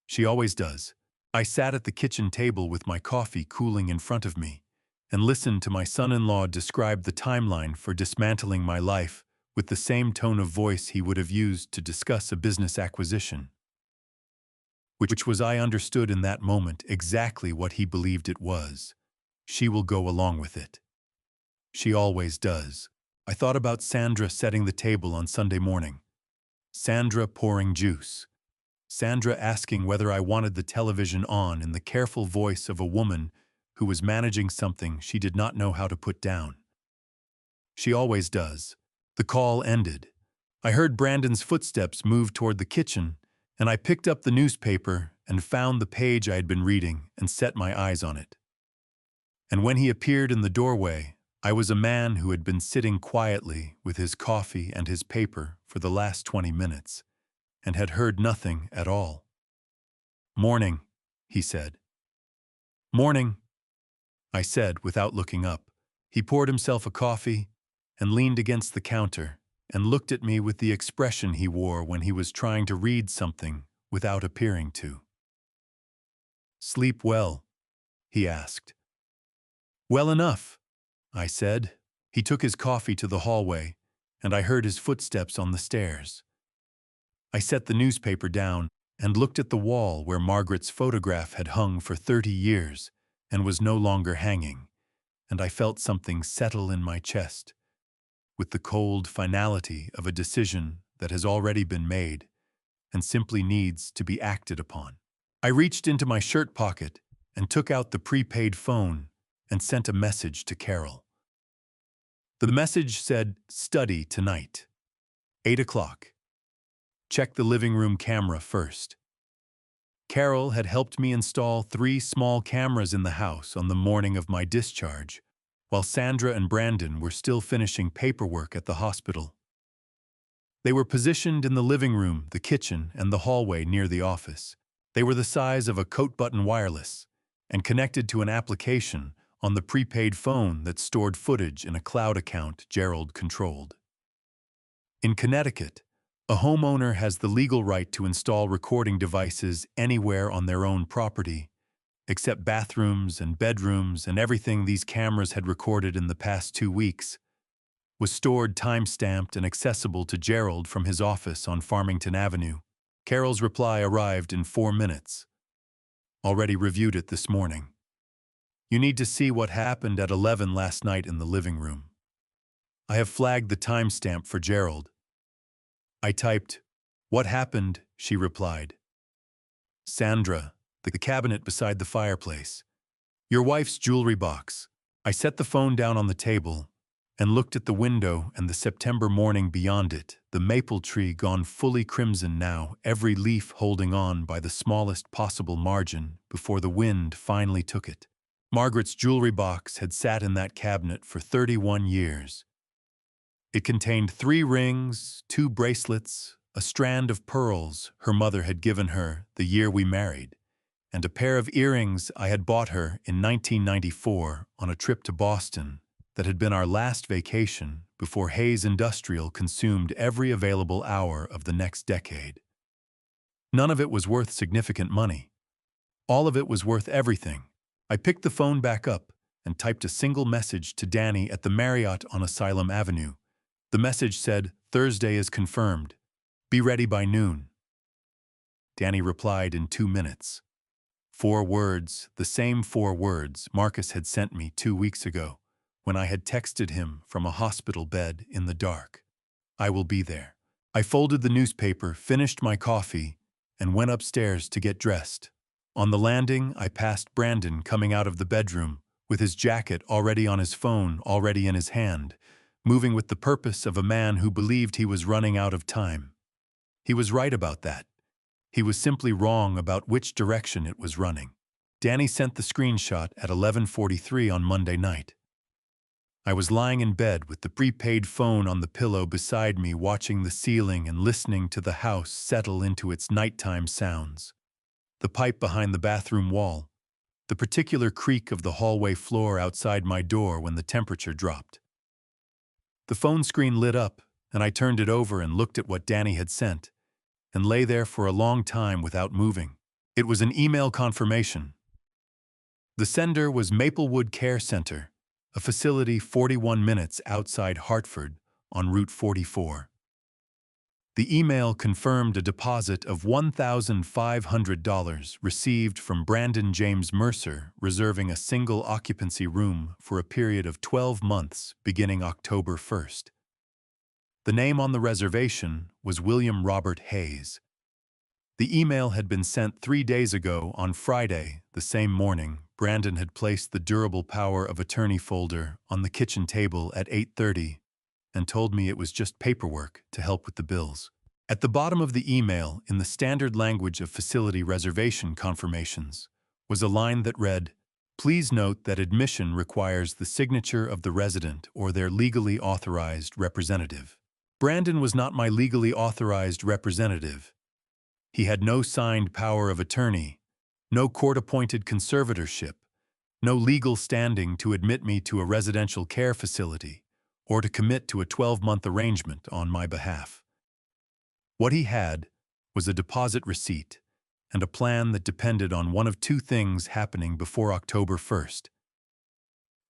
Speaker 1: She always does." I sat at the kitchen table with my coffee cooling in front of me and listened to my son-in-law describe the timeline for dismantling my life with the same tone of voice he would have used to discuss a business acquisition. Which was, I understood in that moment, exactly what he believed it was. She will go along with it. She always does. I thought about Sandra setting the table on Sunday morning. Sandra pouring juice. Sandra asking whether I wanted the television on in the careful voice of a woman who was managing something she did not know how to put down. She always does. The call ended. I heard Brandon's footsteps move toward the kitchen, and I picked up the newspaper and found the page I had been reading and set my eyes on it. And when he appeared in the doorway, I was a man who had been sitting quietly with his coffee and his paper for the last 20 minutes and had heard nothing at all. "Morning," he said. "Morning," I said without looking up. He poured himself a coffee and leaned against the counter and looked at me with the expression he wore when he was trying to read something without appearing to. "Sleep well?" he asked. "Well enough," I said. He took his coffee to the hallway, and I heard his footsteps on the stairs. I set the newspaper down and looked at the wall where Margaret's photograph had hung for 30 years and was no longer hanging, and I felt something settle in my chest, with the cold finality of a decision that has already been made and simply needs to be acted upon. I reached into my shirt pocket and took out the prepaid phone and sent a message to Carol. The message said, "Study tonight. 8 o'clock. Check the living room camera first." Carol had helped me install 3 small cameras in the house on the morning of my discharge, while Sandra and Brandon were still finishing paperwork at the hospital. They were positioned in the living room, the kitchen, and the hallway near the office. They were the size of a coat-button wireless and connected to an application on the prepaid phone that stored footage in a cloud account Gerald controlled. In Connecticut, a homeowner has the legal right to install recording devices anywhere on their own property, except bathrooms and bedrooms, and everything these cameras had recorded in the past 2 weeks was stored time-stamped and accessible to Gerald from his office on Farmington Avenue. Carol's reply arrived in 4 minutes. "Already reviewed it this morning. You need to see what happened at 11 last night in the living room. I have flagged the timestamp for Gerald." I typed, "What happened?" She replied. "Sandra, the cabinet beside the fireplace. Your wife's jewelry box." I set the phone down on the table and looked at the window and the September morning beyond it, the maple tree gone fully crimson now, every leaf holding on by the smallest possible margin before the wind finally took it. Margaret's jewelry box had sat in that cabinet for 31 years. It contained 3 rings, 2 bracelets, a strand of pearls her mother had given her the year we married, and a pair of earrings I had bought her in 1994 on a trip to Boston that had been our last vacation before Hayes Industrial consumed every available hour of the next decade. None of it was worth significant money. All of it was worth everything. I picked the phone back up and typed a single message to Danny at the Marriott on Asylum Avenue. The message said, "Thursday is confirmed. Be ready by noon." Danny replied in 2 minutes. 4 words, the same 4 words Marcus had sent me 2 weeks ago when I had texted him from a hospital bed in the dark. "I will be there." I folded the newspaper, finished my coffee, and went upstairs to get dressed. On the landing, I passed Brandon coming out of the bedroom, with his jacket already on his phone, already in his hand, moving with the purpose of a man who believed he was running out of time. He was right about that. He was simply wrong about which direction it was running. Danny sent the screenshot at 11:43 on Monday night. I was lying in bed with the prepaid phone on the pillow beside me, watching the ceiling and listening to the house settle into its nighttime sounds. The pipe behind the bathroom wall, the particular creak of the hallway floor outside my door when the temperature dropped. The phone screen lit up, and I turned it over and looked at what Danny had sent, and lay there for a long time without moving. It was an email confirmation. The sender was Maplewood Care Center, a facility 41 minutes outside Hartford on Route 44. The email confirmed a deposit of $1,500 received from Brandon James Mercer, reserving a single occupancy room for a period of 12 months beginning October 1st. The name on the reservation was William Robert Hayes. The email had been sent 3 days ago on Friday. The same morning, Brandon had placed the durable power of attorney folder on the kitchen table at 8:30 and told me it was just paperwork to help with the bills. At the bottom of the email, in the standard language of facility reservation confirmations, was a line that read, Please note that admission requires the signature of the resident or their legally authorized representative. Brandon was not my legally authorized representative. He had no signed power of attorney, no court-appointed conservatorship, no legal standing to admit me to a residential care facility or to commit to a 12-month arrangement on my behalf. What he had was a deposit receipt and a plan that depended on one of two things happening before October 1st.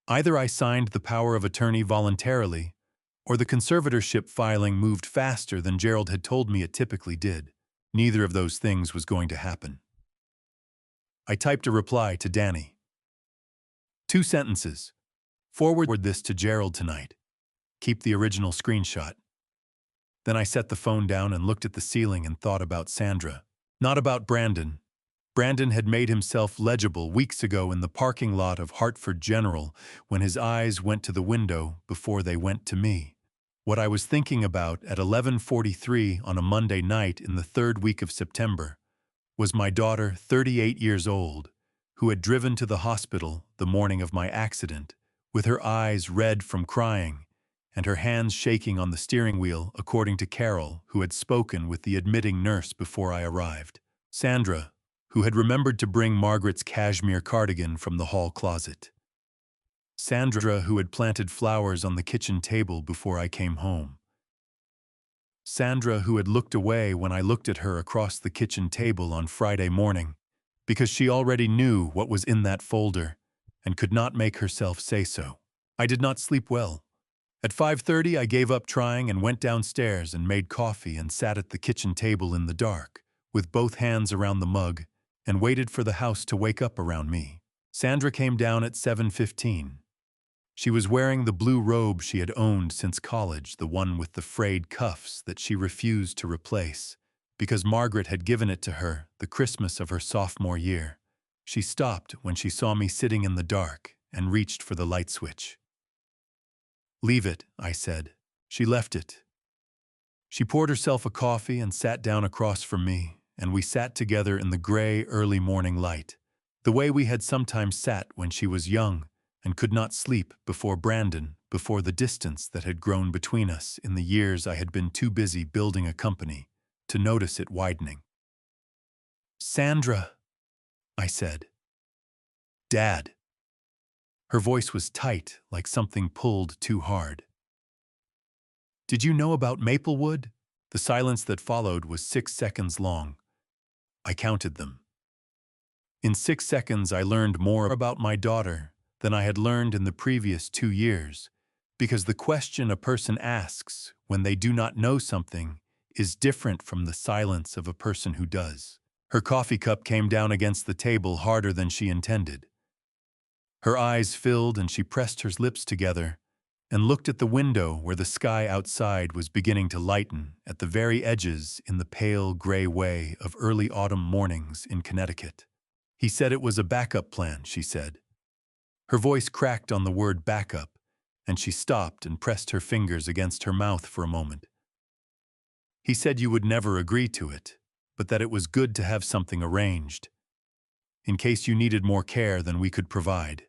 Speaker 1: Either I signed the power of attorney voluntarily, or the conservatorship filing moved faster than Gerald had told me it typically did. Neither of those things was going to happen. I typed a reply to Danny. 2 sentences. Forward this to Gerald tonight. Keep the original screenshot. Then I set the phone down and looked at the ceiling and thought about Sandra. Not about Brandon. Brandon had made himself legible weeks ago in the parking lot of Hartford General when his eyes went to the window before they went to me. What I was thinking about at 11:43 on a Monday night in the 3rd week of September was my daughter, 38 years old, who had driven to the hospital the morning of my accident, with her eyes red from crying and her hands shaking on the steering wheel, according to Carol, who had spoken with the admitting nurse before I arrived. Sandra, who had remembered to bring Margaret's cashmere cardigan from the hall closet. Sandra, who had planted flowers on the kitchen table before I came home. Sandra, who had looked away when I looked at her across the kitchen table on Friday morning, because she already knew what was in that folder and could not make herself say so. I did not sleep well. At 5:30, I gave up trying and went downstairs and made coffee and sat at the kitchen table in the dark, with both hands around the mug, and waited for the house to wake up around me. Sandra came down at 7:15. She was wearing the blue robe she had owned since college, the one with the frayed cuffs that she refused to replace, because Margaret had given it to her the Christmas of her sophomore year. She stopped when she saw me sitting in the dark and reached for the light switch. "Leave it," I said. She left it. She poured herself a coffee and sat down across from me, and we sat together in the gray early morning light, the way we had sometimes sat when she was young and could not sleep before Brandon, before the distance that had grown between us in the years I had been too busy building a company to notice it widening. "Sandra," I said. "Dad." Her voice was tight, like something pulled too hard. "Did you know about Maplewood?" The silence that followed was 6 seconds long. I counted them. In 6 seconds, I learned more about my daughter than I had learned in the previous 2 years, because the question a person asks when they do not know something is different from the silence of a person who does. Her coffee cup came down against the table harder than she intended. Her eyes filled and she pressed her lips together and looked at the window where the sky outside was beginning to lighten at the very edges in the pale gray way of early autumn mornings in Connecticut. "He said it was a backup plan," she said. Her voice cracked on the word backup, and she stopped and pressed her fingers against her mouth for a moment. "He said you would never agree to it, but that it was good to have something arranged, in case you needed more care than we could provide."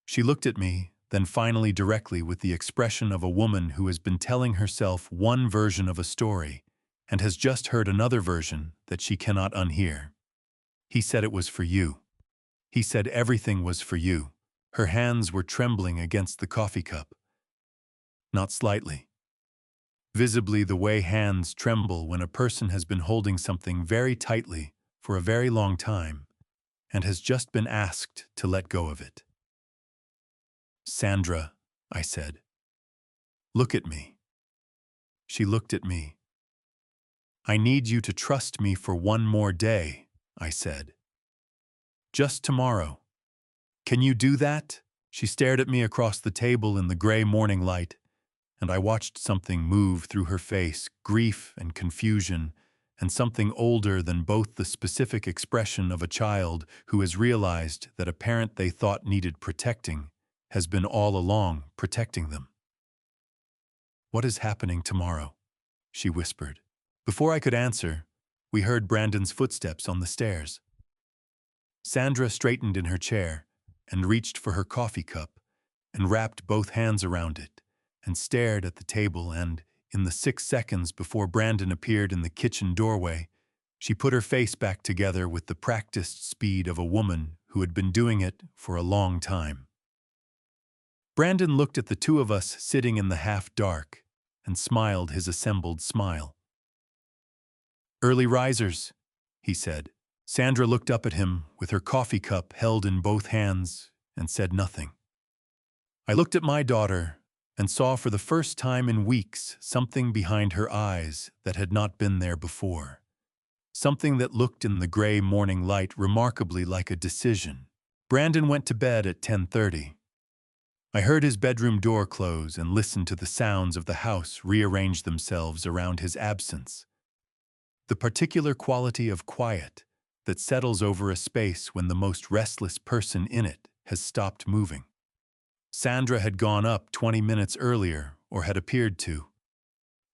Speaker 1: She looked at me, then finally directly with the expression of a woman who has been telling herself one version of a story and has just heard another version that she cannot unhear. "He said it was for you. He said everything was for you." Her hands were trembling against the coffee cup. Not slightly. Visibly the way hands tremble when a person has been holding something very tightly for a very long time and has just been asked to let go of it. "Sandra," I said. "Look at me." She looked at me. "I need you to trust me for one more day," I said. "Just tomorrow. Can you do that?" She stared at me across the table in the gray morning light, and I watched something move through her face, grief and confusion, and something older than both, the specific expression of a child who has realized that a parent they thought needed protecting has been all along protecting them. "What is happening tomorrow?" she whispered. Before I could answer, we heard Brandon's footsteps on the stairs. Sandra straightened in her chair and reached for her coffee cup and wrapped both hands around it and stared at the table and, in the 6 seconds before Brandon appeared in the kitchen doorway, she put her face back together with the practiced speed of a woman who had been doing it for a long time. Brandon looked at the two of us sitting in the half-dark and smiled his assembled smile. "Early risers," he said. Sandra looked up at him with her coffee cup held in both hands and said nothing. I looked at my daughter and saw for the first time in weeks something behind her eyes that had not been there before. Something that looked in the gray morning light remarkably like a decision. Brandon went to bed at 10:30. I heard his bedroom door close and listened to the sounds of the house rearrange themselves around his absence. The particular quality of quiet that settles over a space when the most restless person in it has stopped moving. Sandra had gone up 20 minutes earlier, or had appeared to.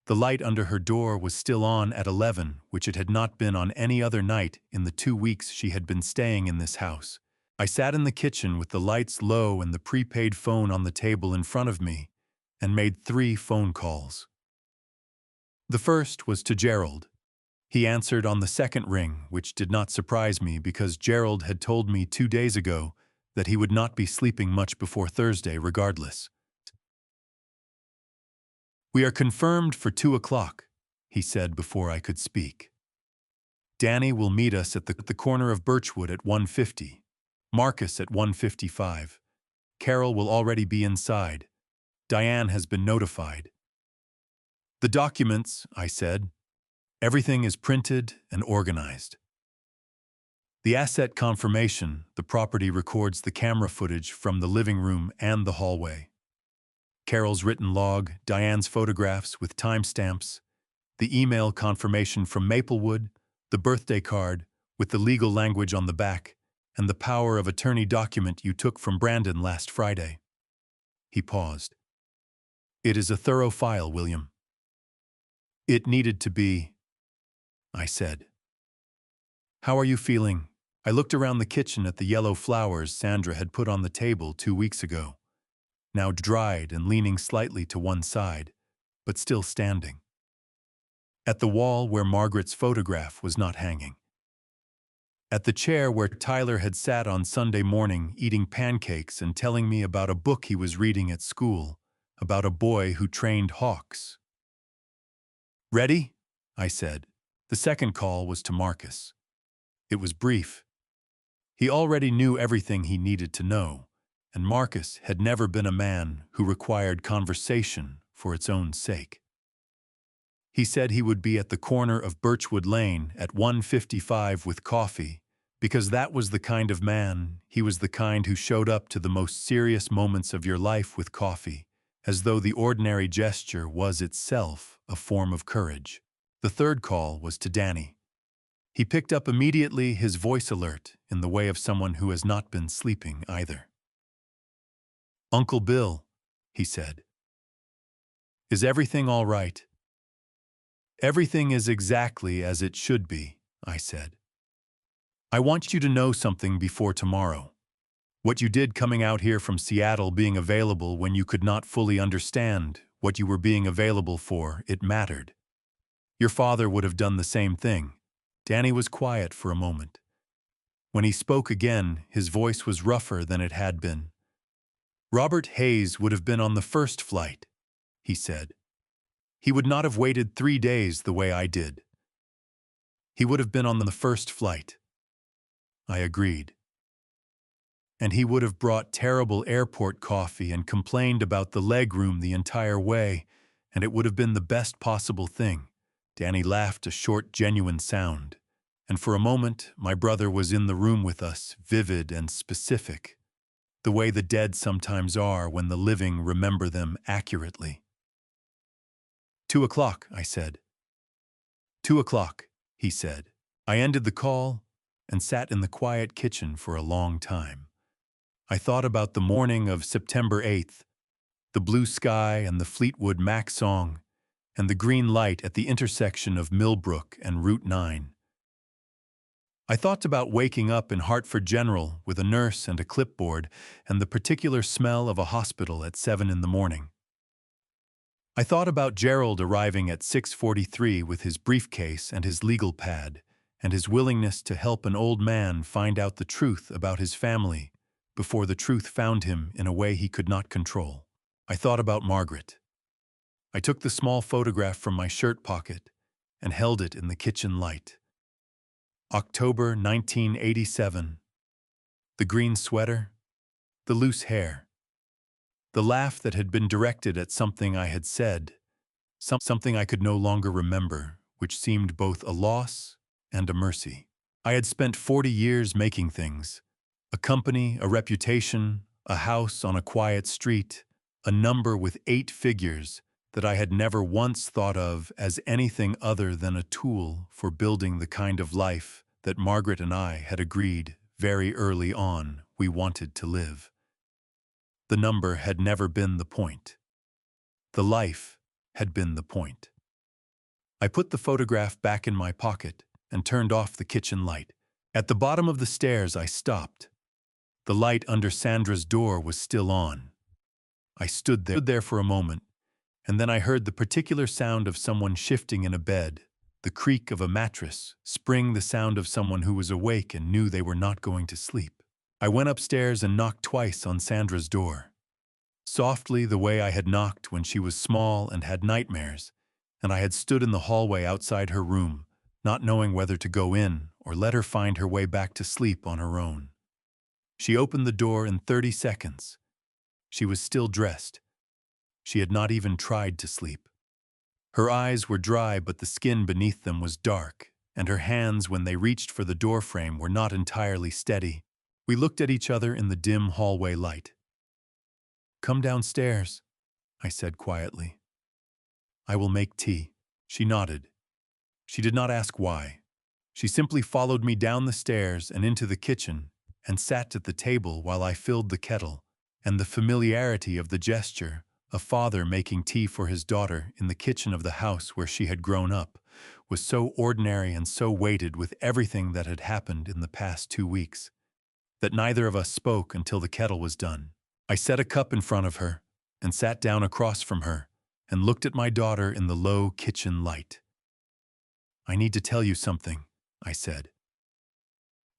Speaker 1: The light under her door was still on at 11, which it had not been on any other night in the 2 weeks she had been staying in this house. I sat in the kitchen with the lights low and the prepaid phone on the table in front of me, and made 3 phone calls. The first was to Gerald. He answered on the second ring, which did not surprise me because Gerald had told me 2 days ago that he would not be sleeping much before Thursday regardless. "We are confirmed for 2 o'clock, he said before I could speak. "Danny will meet us at the corner of Birchwood at 1:50. Marcus at 1:55. Carol will already be inside. Diane has been notified." "The documents," I said. "Everything is printed and organized." The asset confirmation, the property records the camera footage from the living room and the hallway. Carol's written log, Diane's photographs with timestamps, the email confirmation from Maplewood, the birthday card with the legal language on the back, and the power of attorney document you took from Brandon last Friday. He paused. "It is a thorough file, William." "It needed to be," I said. "How are you feeling?" I looked around the kitchen at the yellow flowers Sandra had put on the table 2 weeks ago, now dried and leaning slightly to one side, but still standing. At the wall where Margaret's photograph was not hanging. At the chair where Tyler had sat on Sunday morning eating pancakes and telling me about a book he was reading at school, about a boy who trained hawks. "Ready?" I said. The second call was to Marcus. It was brief. He already knew everything he needed to know, and Marcus had never been a man who required conversation for its own sake. He said he would be at the corner of Birchwood Lane at 1:55 with coffee, because that was the kind of man, he was the kind who showed up to the most serious moments of your life with coffee, as though the ordinary gesture was itself a form of courage. The third call was to Danny. He picked up immediately, his voice alert, in the way of someone who has not been sleeping either. "Uncle Bill," he said. "Is everything all right?" "Everything is exactly as it should be," I said. "I want you to know something before tomorrow. What you did coming out here from Seattle, being available when you could not fully understand what you were being available for, it mattered. Your father would have done the same thing." Danny was quiet for a moment. When he spoke again, his voice was rougher than it had been. "Robert Hayes would have been on the first flight," he said. "He would not have waited 3 days the way I did. He would have been on the first flight." I agreed. "And he would have brought terrible airport coffee and complained about the legroom the entire way, and it would have been the best possible thing." Danny laughed a short, genuine sound, and for a moment my brother was in the room with us, vivid and specific, the way the dead sometimes are when the living remember them accurately. 2 o'clock, I said. 2 o'clock, he said. I ended the call and sat in the quiet kitchen for a long time. I thought about the morning of September 8th, the blue sky and the Fleetwood Mac song, and the green light at the intersection of Millbrook and Route 9. I thought about waking up in Hartford General with a nurse and a clipboard and the particular smell of a hospital at 7 in the morning. I thought about Gerald arriving at 6:43 with his briefcase and his legal pad, and his willingness to help an old man find out the truth about his family before the truth found him in a way he could not control. I thought about Margaret. I took the small photograph from my shirt pocket and held it in the kitchen light. October 1987. The green sweater, the loose hair, the laugh that had been directed at something I had said, something I could no longer remember, which seemed both a loss and a mercy. I had spent 40 years making things: a company, a reputation, a house on a quiet street, a number with 8 figures that I had never once thought of as anything other than a tool for building the kind of life that Margaret and I had agreed very early on we wanted to live. The number had never been the point. The life had been the point. I put the photograph back in my pocket and turned off the kitchen light. At the bottom of the stairs, I stopped. The light under Sandra's door was still on. I stood there for a moment, and then I heard the particular sound of someone shifting in a bed, the creak of a mattress, spring, the sound of someone who was awake and knew they were not going to sleep. I went upstairs and knocked twice on Sandra's door. Softly, the way I had knocked when she was small and had nightmares, and I had stood in the hallway outside her room, not knowing whether to go in or let her find her way back to sleep on her own. She opened the door in 30 seconds. She was still dressed. She had not even tried to sleep. Her eyes were dry, but the skin beneath them was dark, and her hands, when they reached for the doorframe, were not entirely steady. We looked at each other in the dim hallway light. "Come downstairs," I said quietly. "I will make tea." She nodded. She did not ask why. She simply followed me down the stairs and into the kitchen and sat at the table while I filled the kettle, and the familiarity of the gesture, a father making tea for his daughter in the kitchen of the house where she had grown up, was so ordinary and so weighted with everything that had happened in the past 2 weeks that neither of us spoke until the kettle was done. I set a cup in front of her and sat down across from her and looked at my daughter in the low kitchen light. "I need to tell you something," I said.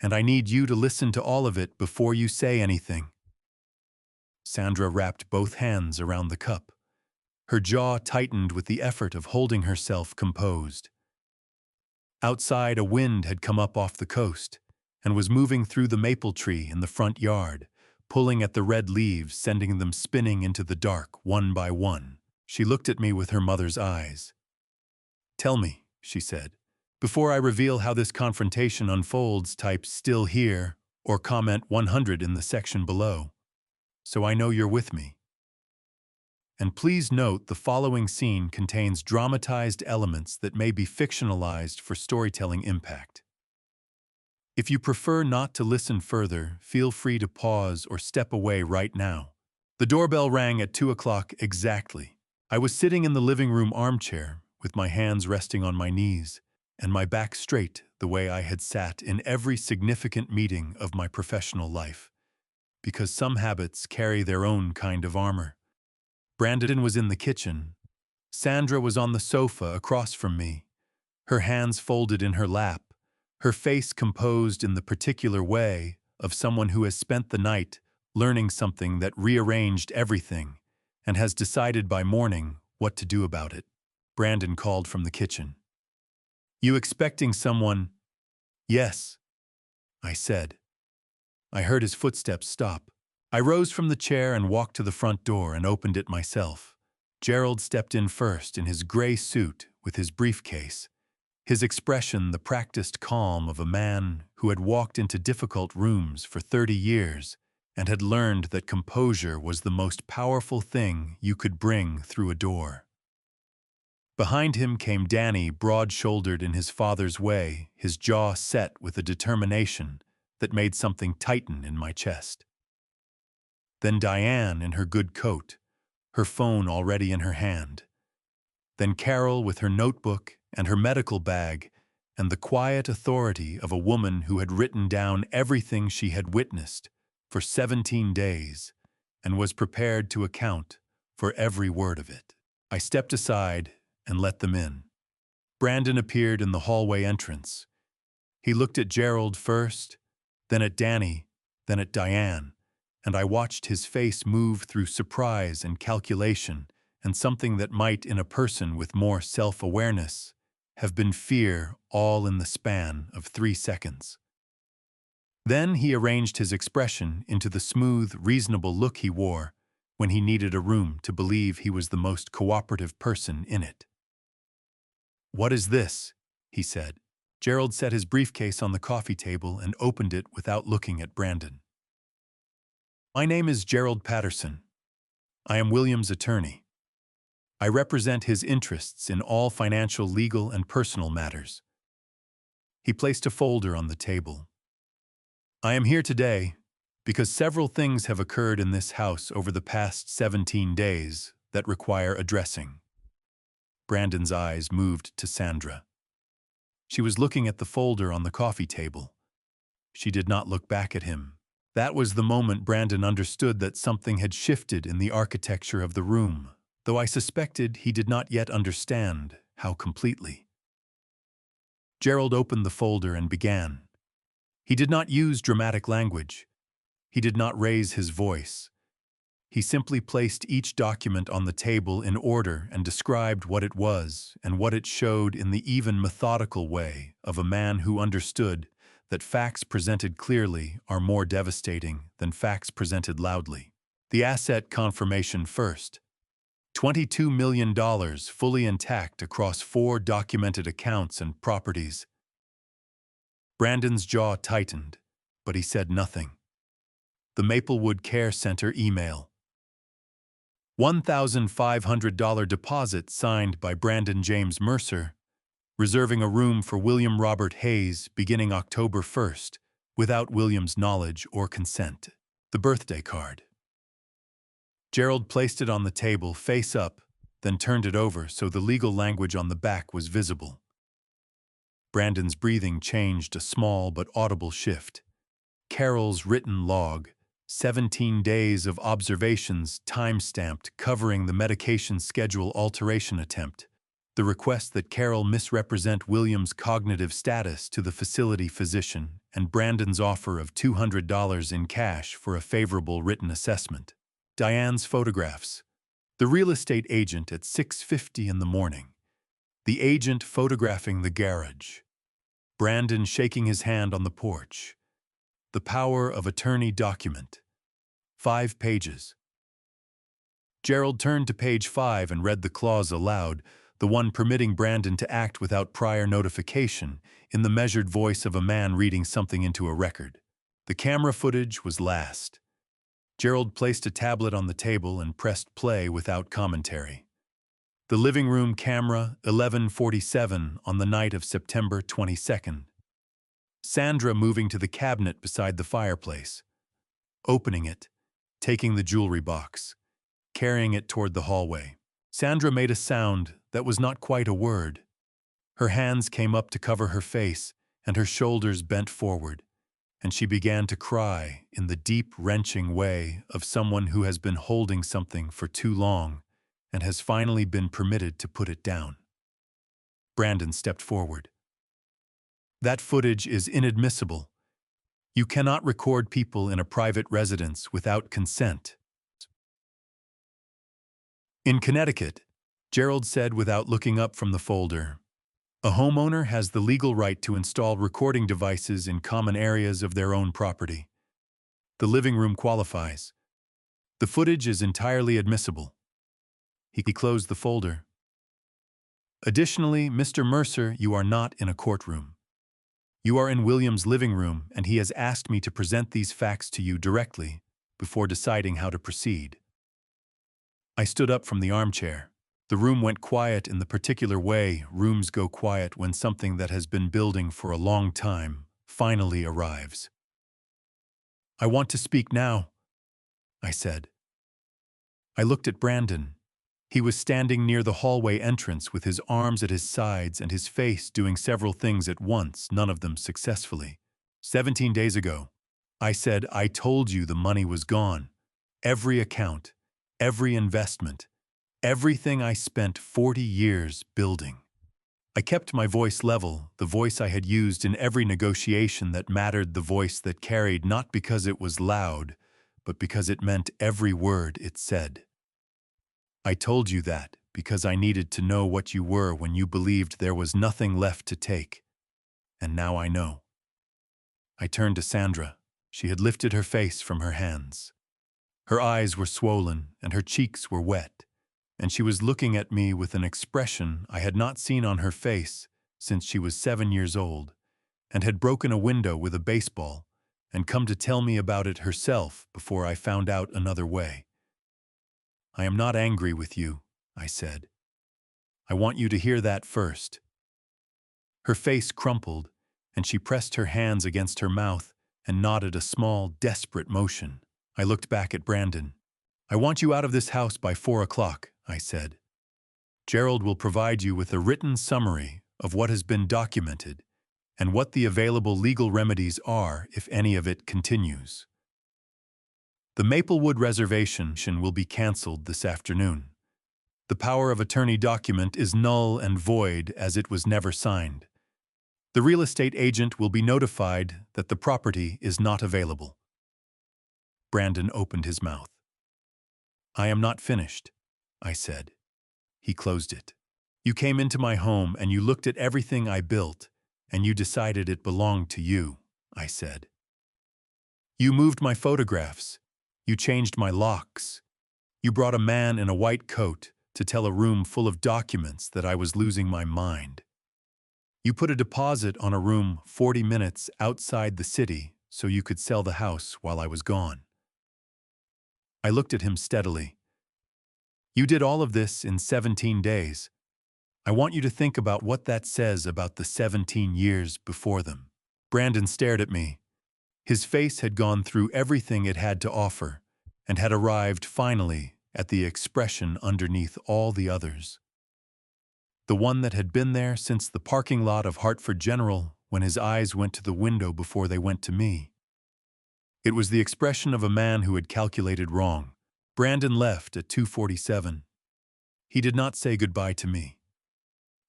Speaker 1: "And I need you to listen to all of it before you say anything." Sandra wrapped both hands around the cup. Her jaw tightened with the effort of holding herself composed. Outside, a wind had come up off the coast and was moving through the maple tree in the front yard, pulling at the red leaves, sending them spinning into the dark, one by one. She looked at me with her mother's eyes. "Tell me," she said, "before I reveal how this confrontation unfolds, type 'still here' or comment 100 in the section below, so I know you're with me. And please note the following scene contains dramatized elements that may be fictionalized for storytelling impact. If you prefer not to listen further, feel free to pause or step away right now." The doorbell rang at 2 o'clock exactly. I was sitting in the living room armchair, with my hands resting on my knees, and my back straight the way I had sat in every significant meeting of my professional life, because some habits carry their own kind of armor. Brandon was in the kitchen. Sandra was on the sofa across from me, her hands folded in her lap, her face composed in the particular way of someone who has spent the night learning something that rearranged everything and has decided by morning what to do about it. Brandon called from the kitchen. "You expecting someone?" "Yes," I said. I heard his footsteps stop. I rose from the chair and walked to the front door and opened it myself. Gerald stepped in first in his gray suit with his briefcase, his expression the practiced calm of a man who had walked into difficult rooms for 30 years and had learned that composure was the most powerful thing you could bring through a door. Behind him came Danny, broad-shouldered in his father's way, his jaw set with a determination that made something tighten in my chest. Then Diane in her good coat, her phone already in her hand. Then Carol with her notebook and her medical bag, and the quiet authority of a woman who had written down everything she had witnessed for 17 days and was prepared to account for every word of it. I stepped aside and let them in. Brandon appeared in the hallway entrance. He looked at Gerald first, then at Danny, then at Diane, and I watched his face move through surprise and calculation and something that might, in a person with more self-awareness, have been fear all in the span of 3 seconds. Then he arranged his expression into the smooth, reasonable look he wore when he needed a room to believe he was the most cooperative person in it. "What is this?" he said. Gerald set his briefcase on the coffee table and opened it without looking at Brandon. "My name is Gerald Patterson. I am William's attorney. I represent his interests in all financial, legal, and personal matters." He placed a folder on the table. "I am here today because several things have occurred in this house over the past 17 days that require addressing." Brandon's eyes moved to Sandra. She was looking at the folder on the coffee table. She did not look back at him. That was the moment Brandon understood that something had shifted in the architecture of the room, though I suspected he did not yet understand how completely. Gerald opened the folder and began. He did not use dramatic language. He did not raise his voice. He simply placed each document on the table in order and described what it was and what it showed in the even methodical way of a man who understood that facts presented clearly are more devastating than facts presented loudly. The asset confirmation first. $22 million fully intact across 4 documented accounts and properties. Brandon's jaw tightened, but he said nothing. The Maplewood Care Center email. $1,500 deposit signed by Brandon James Mercer, reserving a room for William Robert Hayes beginning October 1st, without William's knowledge or consent. The birthday card. Gerald placed it on the table face up, then turned it over so the legal language on the back was visible. Brandon's breathing changed a small but audible shift. Carol's written log. 17 days of observations time-stamped covering the medication schedule alteration attempt, the request that Carol misrepresent William's cognitive status to the facility physician, and Brandon's offer of $200 in cash for a favorable written assessment. Diane's photographs. The real estate agent at 6:50 in the morning. The agent photographing the garage. Brandon shaking his hand on the porch. The power of attorney document. 5 pages. Gerald turned to page 5 and read the clause aloud, the one permitting Brandon to act without prior notification, in the measured voice of a man reading something into a record. The camera footage was last. Gerald placed a tablet on the table and pressed play without commentary. The living room camera, 11:47 on the night of September 22nd. Sandra moving to the cabinet beside the fireplace, opening it, taking the jewelry box, carrying it toward the hallway. Sandra made a sound that was not quite a word. Her hands came up to cover her face, and her shoulders bent forward, and she began to cry in the deep, wrenching way of someone who has been holding something for too long and has finally been permitted to put it down. Brandon stepped forward. "That footage is inadmissible. You cannot record people in a private residence without consent." "In Connecticut," Gerald said without looking up from the folder, "a homeowner has the legal right to install recording devices in common areas of their own property. The living room qualifies. The footage is entirely admissible." He closed the folder. "Additionally, Mr. Mercer, you are not in a courtroom. You are in William's living room, and he has asked me to present these facts to you directly before deciding how to proceed." I stood up from the armchair. The room went quiet in the particular way rooms go quiet when something that has been building for a long time finally arrives. "I want to speak now," I said. I looked at Brandon. He was standing near the hallway entrance with his arms at his sides and his face doing several things at once, none of them successfully. 17 days ago, I said, I told you the money was gone. Every account, every investment, everything I spent 40 years building. I kept my voice level, the voice I had used in every negotiation that mattered, the voice that carried not because it was loud, but because it meant every word it said. I told you that because I needed to know what you were when you believed there was nothing left to take. And now I know. I turned to Sandra. She had lifted her face from her hands. Her eyes were swollen and her cheeks were wet, and she was looking at me with an expression I had not seen on her face since she was 7 years old, and had broken a window with a baseball and come to tell me about it herself before I found out another way. I am not angry with you, I said. I want you to hear that first. Her face crumpled, and she pressed her hands against her mouth and nodded a small, desperate motion. I looked back at Brandon. I want you out of this house by 4 o'clock, I said. Gerald will provide you with a written summary of what has been documented and what the available legal remedies are if any of it continues. The Maplewood reservation will be canceled this afternoon. The power of attorney document is null and void as it was never signed. The real estate agent will be notified that the property is not available. Brandon opened his mouth. I am not finished, I said. He closed it. You came into my home and you looked at everything I built, and you decided it belonged to you, I said. You moved my photographs. You changed my locks. You brought a man in a white coat to tell a room full of documents that I was losing my mind. You put a deposit on a room 40 minutes outside the city so you could sell the house while I was gone. I looked at him steadily. You did all of this in 17 days. I want you to think about what that says about the 17 years before them. Brandon stared at me. His face had gone through everything it had to offer and had arrived finally at the expression underneath all the others. The one that had been there since the parking lot of Hartford General when his eyes went to the window before they went to me. It was the expression of a man who had calculated wrong. Brandon left at 2:47. He did not say goodbye to me.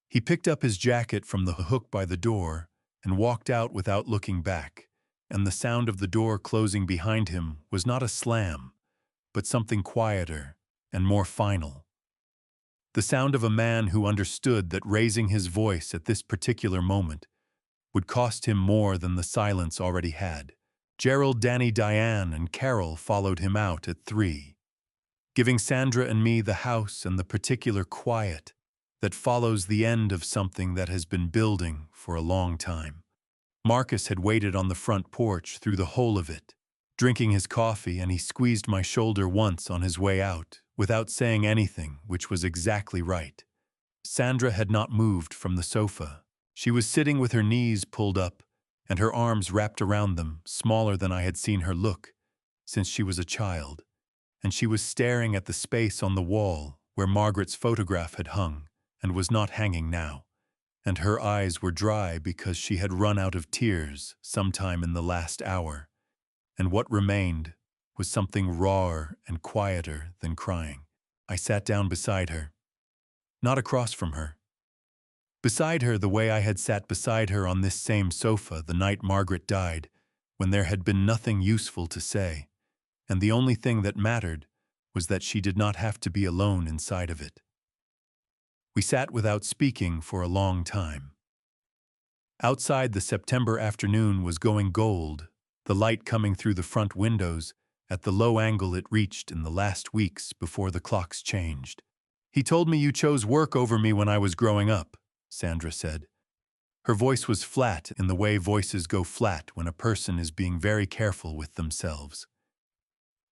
Speaker 1: He picked up his jacket from the hook by the door and walked out without looking back, and the sound of the door closing behind him was not a slam, but something quieter and more final. The sound of a man who understood that raising his voice at this particular moment would cost him more than the silence already had. Gerald, Danny, Diane, and Carol followed him out at 3, giving Sandra and me the house and the particular quiet that follows the end of something that has been building for a long time. Marcus had waited on the front porch through the whole of it, drinking his coffee, and he squeezed my shoulder once on his way out, without saying anything, which was exactly right. Sandra had not moved from the sofa. She was sitting with her knees pulled up and her arms wrapped around them, smaller than I had seen her look since she was a child, and she was staring at the space on the wall where Margaret's photograph had hung and was not hanging now, and her eyes were dry because she had run out of tears sometime in the last hour, and what remained was something rawer and quieter than crying. I sat down beside her, not across from her. Beside her the way I had sat beside her on this same sofa the night Margaret died, when there had been nothing useful to say, and the only thing that mattered was that she did not have to be alone inside of it. We sat without speaking for a long time. Outside, the September afternoon was going gold, the light coming through the front windows at the low angle it reached in the last weeks before the clocks changed. He told me you chose work over me when I was growing up, Sandra said. Her voice was flat in the way voices go flat when a person is being very careful with themselves.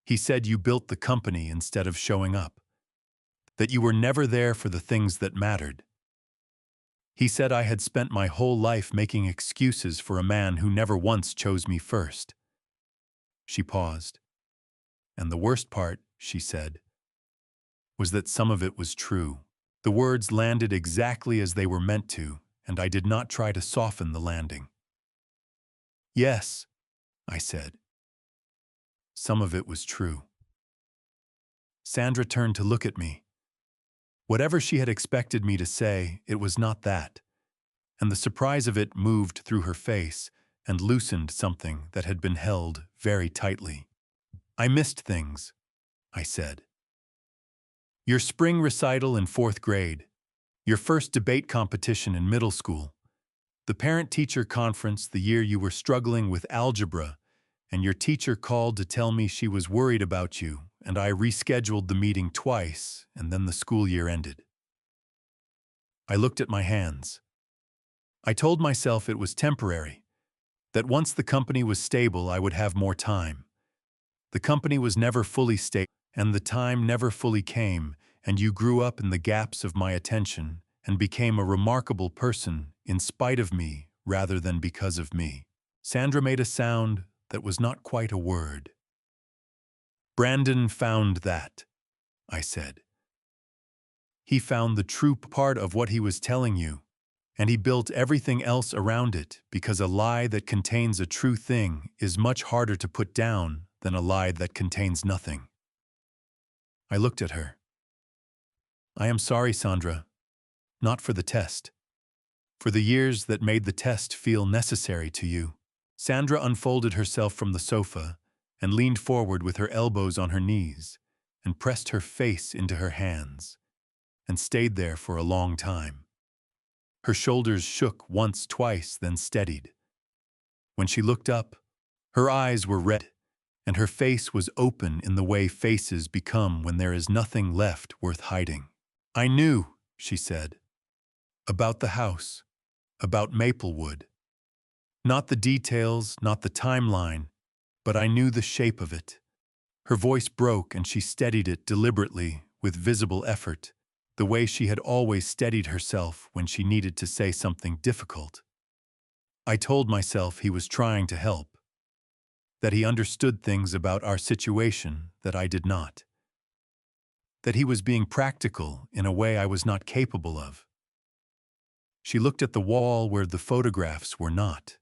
Speaker 1: He said you built the company instead of showing up, that you were never there for the things that mattered. He said I had spent my whole life making excuses for a man who never once chose me first. She paused. And the worst part, she said, was that some of it was true. The words landed exactly as they were meant to, and I did not try to soften the landing. Yes, I said. Some of it was true. Sandra turned to look at me. Whatever she had expected me to say, it was not that, and the surprise of it moved through her face and loosened something that had been held very tightly. I missed things, I said. Your spring recital in 4th grade, your first debate competition in middle school, the parent-teacher conference the year you were struggling with algebra, and your teacher called to tell me she was worried about you, and I rescheduled the meeting twice, and then the school year ended. I looked at my hands. I told myself it was temporary, that once the company was stable I would have more time. The company was never fully stable, and the time never fully came, and you grew up in the gaps of my attention and became a remarkable person in spite of me rather than because of me. Sandra made a sound that was not quite a word. Brandon found that, I said. He found the true part of what he was telling you, and he built everything else around it because a lie that contains a true thing is much harder to put down than a lie that contains nothing. I looked at her. I am sorry, Sandra. Not for the test. For the years that made the test feel necessary to you. Sandra unfolded herself from the sofa and leaned forward with her elbows on her knees and pressed her face into her hands and stayed there for a long time. Her shoulders shook once, twice, then steadied. When she looked up, her eyes were red and her face was open in the way faces become when there is nothing left worth hiding. I knew, she said, about the house, about Maplewood. Not the details, not the timeline, but I knew the shape of it. Her voice broke and she steadied it deliberately, with visible effort, the way she had always steadied herself when she needed to say something difficult. I told myself he was trying to help, that he understood things about our situation that I did not, that he was being practical in a way I was not capable of. She looked at the wall where the photographs were not.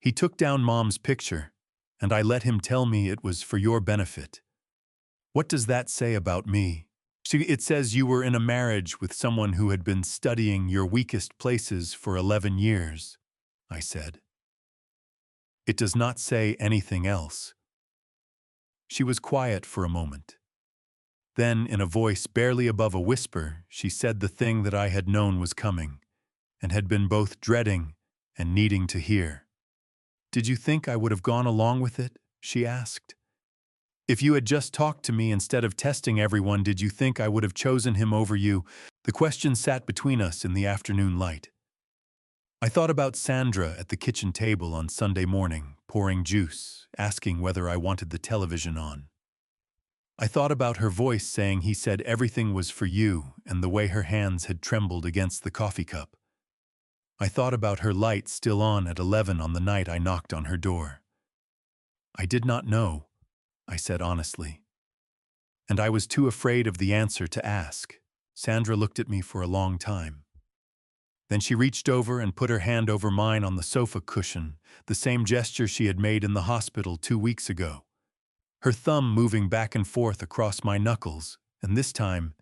Speaker 1: He took down Mom's picture, and I let him tell me it was for your benefit. What does that say about me? It says you were in a marriage with someone who had been studying your weakest places for 11 years, I said. It does not say anything else. She was quiet for a moment. Then, in a voice barely above a whisper, she said the thing that I had known was coming, and had been both dreading and needing to hear. Did you think I would have gone along with it? She asked. If you had just talked to me instead of testing everyone, did you think I would have chosen him over you? The question sat between us in the afternoon light. I thought about Sandra at the kitchen table on Sunday morning, pouring juice, asking whether I wanted the television on. I thought about her voice saying he said everything was for you and the way her hands had trembled against the coffee cup. I thought about her light still on at 11 on the night I knocked on her door. I did not know, I said honestly. And I was too afraid of the answer to ask. Sandra looked at me for a long time. Then she reached over and put her hand over mine on the sofa cushion, the same gesture she had made in the hospital 2 weeks ago. Her thumb moving back and forth across my knuckles, and this time,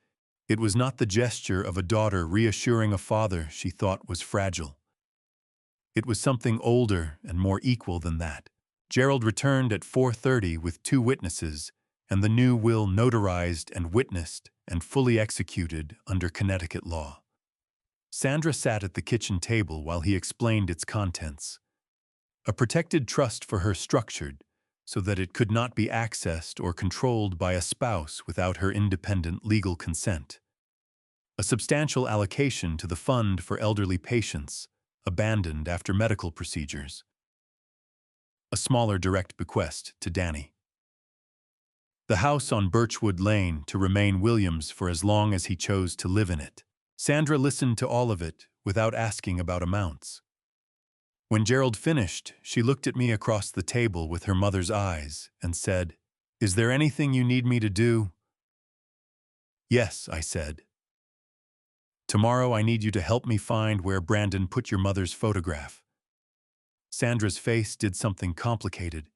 Speaker 1: it was not the gesture of a daughter reassuring a father she thought was fragile. It was something older and more equal than that. Gerald returned at 4:30 with 2 witnesses, and the new will notarized and witnessed and fully executed under Connecticut law. Sandra sat at the kitchen table while he explained its contents. A protected trust for her structured, so that it could not be accessed or controlled by a spouse without her independent legal consent. A substantial allocation to the fund for elderly patients, abandoned after medical procedures. A smaller direct bequest to Danny. The house on Birchwood Lane to remain William's for as long as he chose to live in it. Sandra listened to all of it without asking about amounts. When Gerald finished, she looked at me across the table with her mother's eyes and said, "Is there anything you need me to do?" Yes, I said. Tomorrow I need you to help me find where Brandon put your mother's photograph. Sandra's face did something complicated,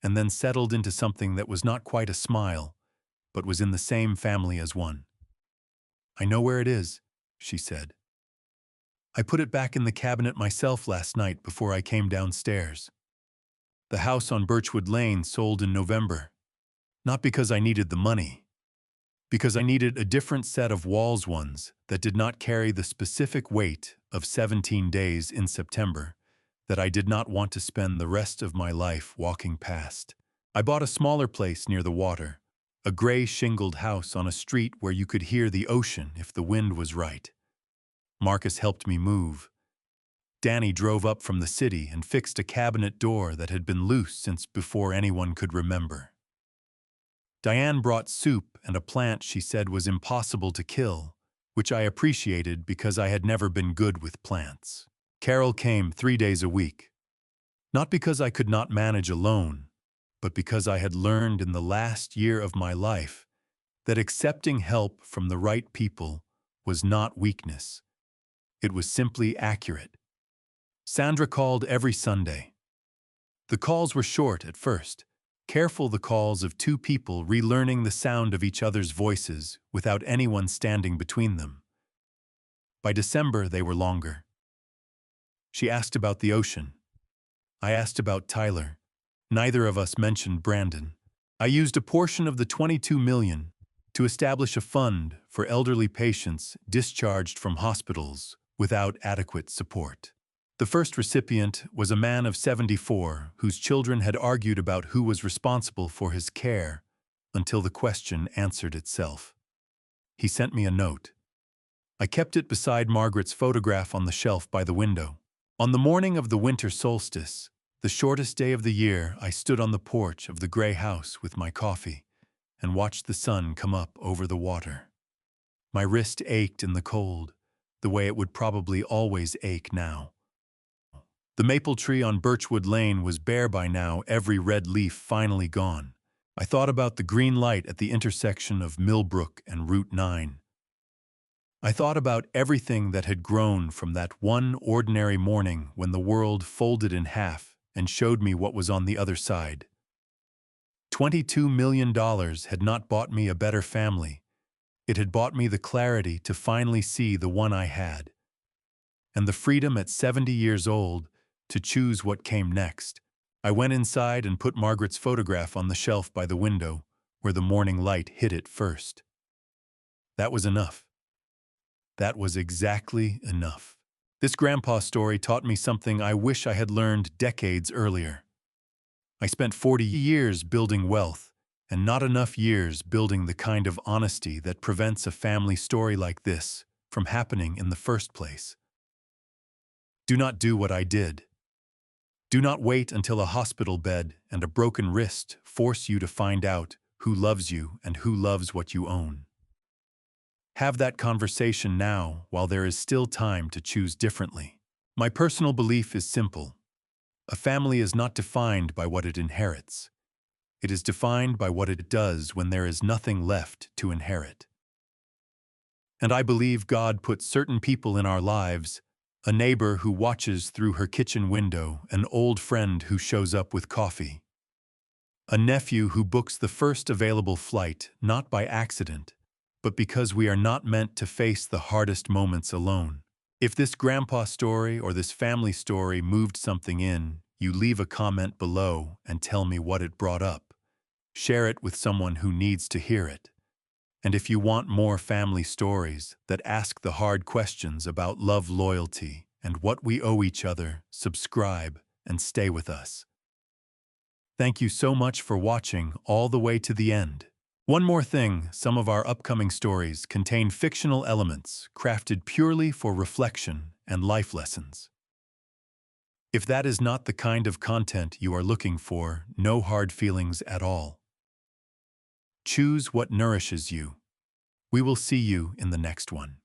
Speaker 1: and then settled into something that was not quite a smile, but was in the same family as one. I know where it is, she said. I put it back in the cabinet myself last night before I came downstairs. The house on Birchwood Lane sold in November. Not because I needed the money, because I needed a different set of walls, ones that did not carry the specific weight of 17 days in September that I did not want to spend the rest of my life walking past. I bought a smaller place near the water, a gray shingled house on a street where you could hear the ocean if the wind was right. Marcus helped me move. Danny drove up from the city and fixed a cabinet door that had been loose since before anyone could remember. Diane brought soup and a plant she said was impossible to kill, which I appreciated because I had never been good with plants. Carol came 3 days a week. Not because I could not manage alone, but because I had learned in the last year of my life that accepting help from the right people was not weakness. It was simply accurate. Sandra called every Sunday. The calls were short at first, careful the calls of two people relearning the sound of each other's voices without anyone standing between them. By December, they were longer. She asked about the ocean. I asked about Tyler. Neither of us mentioned Brandon. I used a portion of the $22 million to establish a fund for elderly patients discharged from hospitals without adequate support. The first recipient was a man of 74 whose children had argued about who was responsible for his care until the question answered itself. He sent me a note. I kept it beside Margaret's photograph on the shelf by the window. On the morning of the winter solstice, the shortest day of the year, I stood on the porch of the gray house with my coffee and watched the sun come up over the water. My wrist ached in the cold, the way it would probably always ache now. The maple tree on Birchwood Lane was bare by now, every red leaf finally gone. I thought about the green light at the intersection of Millbrook and Route 9. I thought about everything that had grown from that one ordinary morning when the world folded in half and showed me what was on the other side. $22 million had not bought me a better family. It had bought me the clarity to finally see the one I had, and the freedom at 70 years old to choose what came next. I went inside and put Margaret's photograph on the shelf by the window, where the morning light hit it first. That was enough. That was exactly enough. This grandpa story taught me something I wish I had learned decades earlier. I spent 40 years building wealth, and not enough years building the kind of honesty that prevents a family story like this from happening in the first place. Do not do what I did. Do not wait until a hospital bed and a broken wrist force you to find out who loves you and who loves what you own. Have that conversation now while there is still time to choose differently. My personal belief is simple. A family is not defined by what it inherits. It is defined by what it does when there is nothing left to inherit. And I believe God put certain people in our lives, a neighbor who watches through her kitchen window, an old friend who shows up with coffee, a nephew who books the first available flight, not by accident, but because we are not meant to face the hardest moments alone. If this grandpa story or this family story moved something in, you leave a comment below and tell me what it brought up. Share it with someone who needs to hear it. And if you want more family stories that ask the hard questions about love, loyalty, and what we owe each other, subscribe and stay with us. Thank you so much for watching all the way to the end. One more thing, some of our upcoming stories contain fictional elements crafted purely for reflection and life lessons. If that is not the kind of content you are looking for, no hard feelings at all. Choose what nourishes you. We will see you in the next one.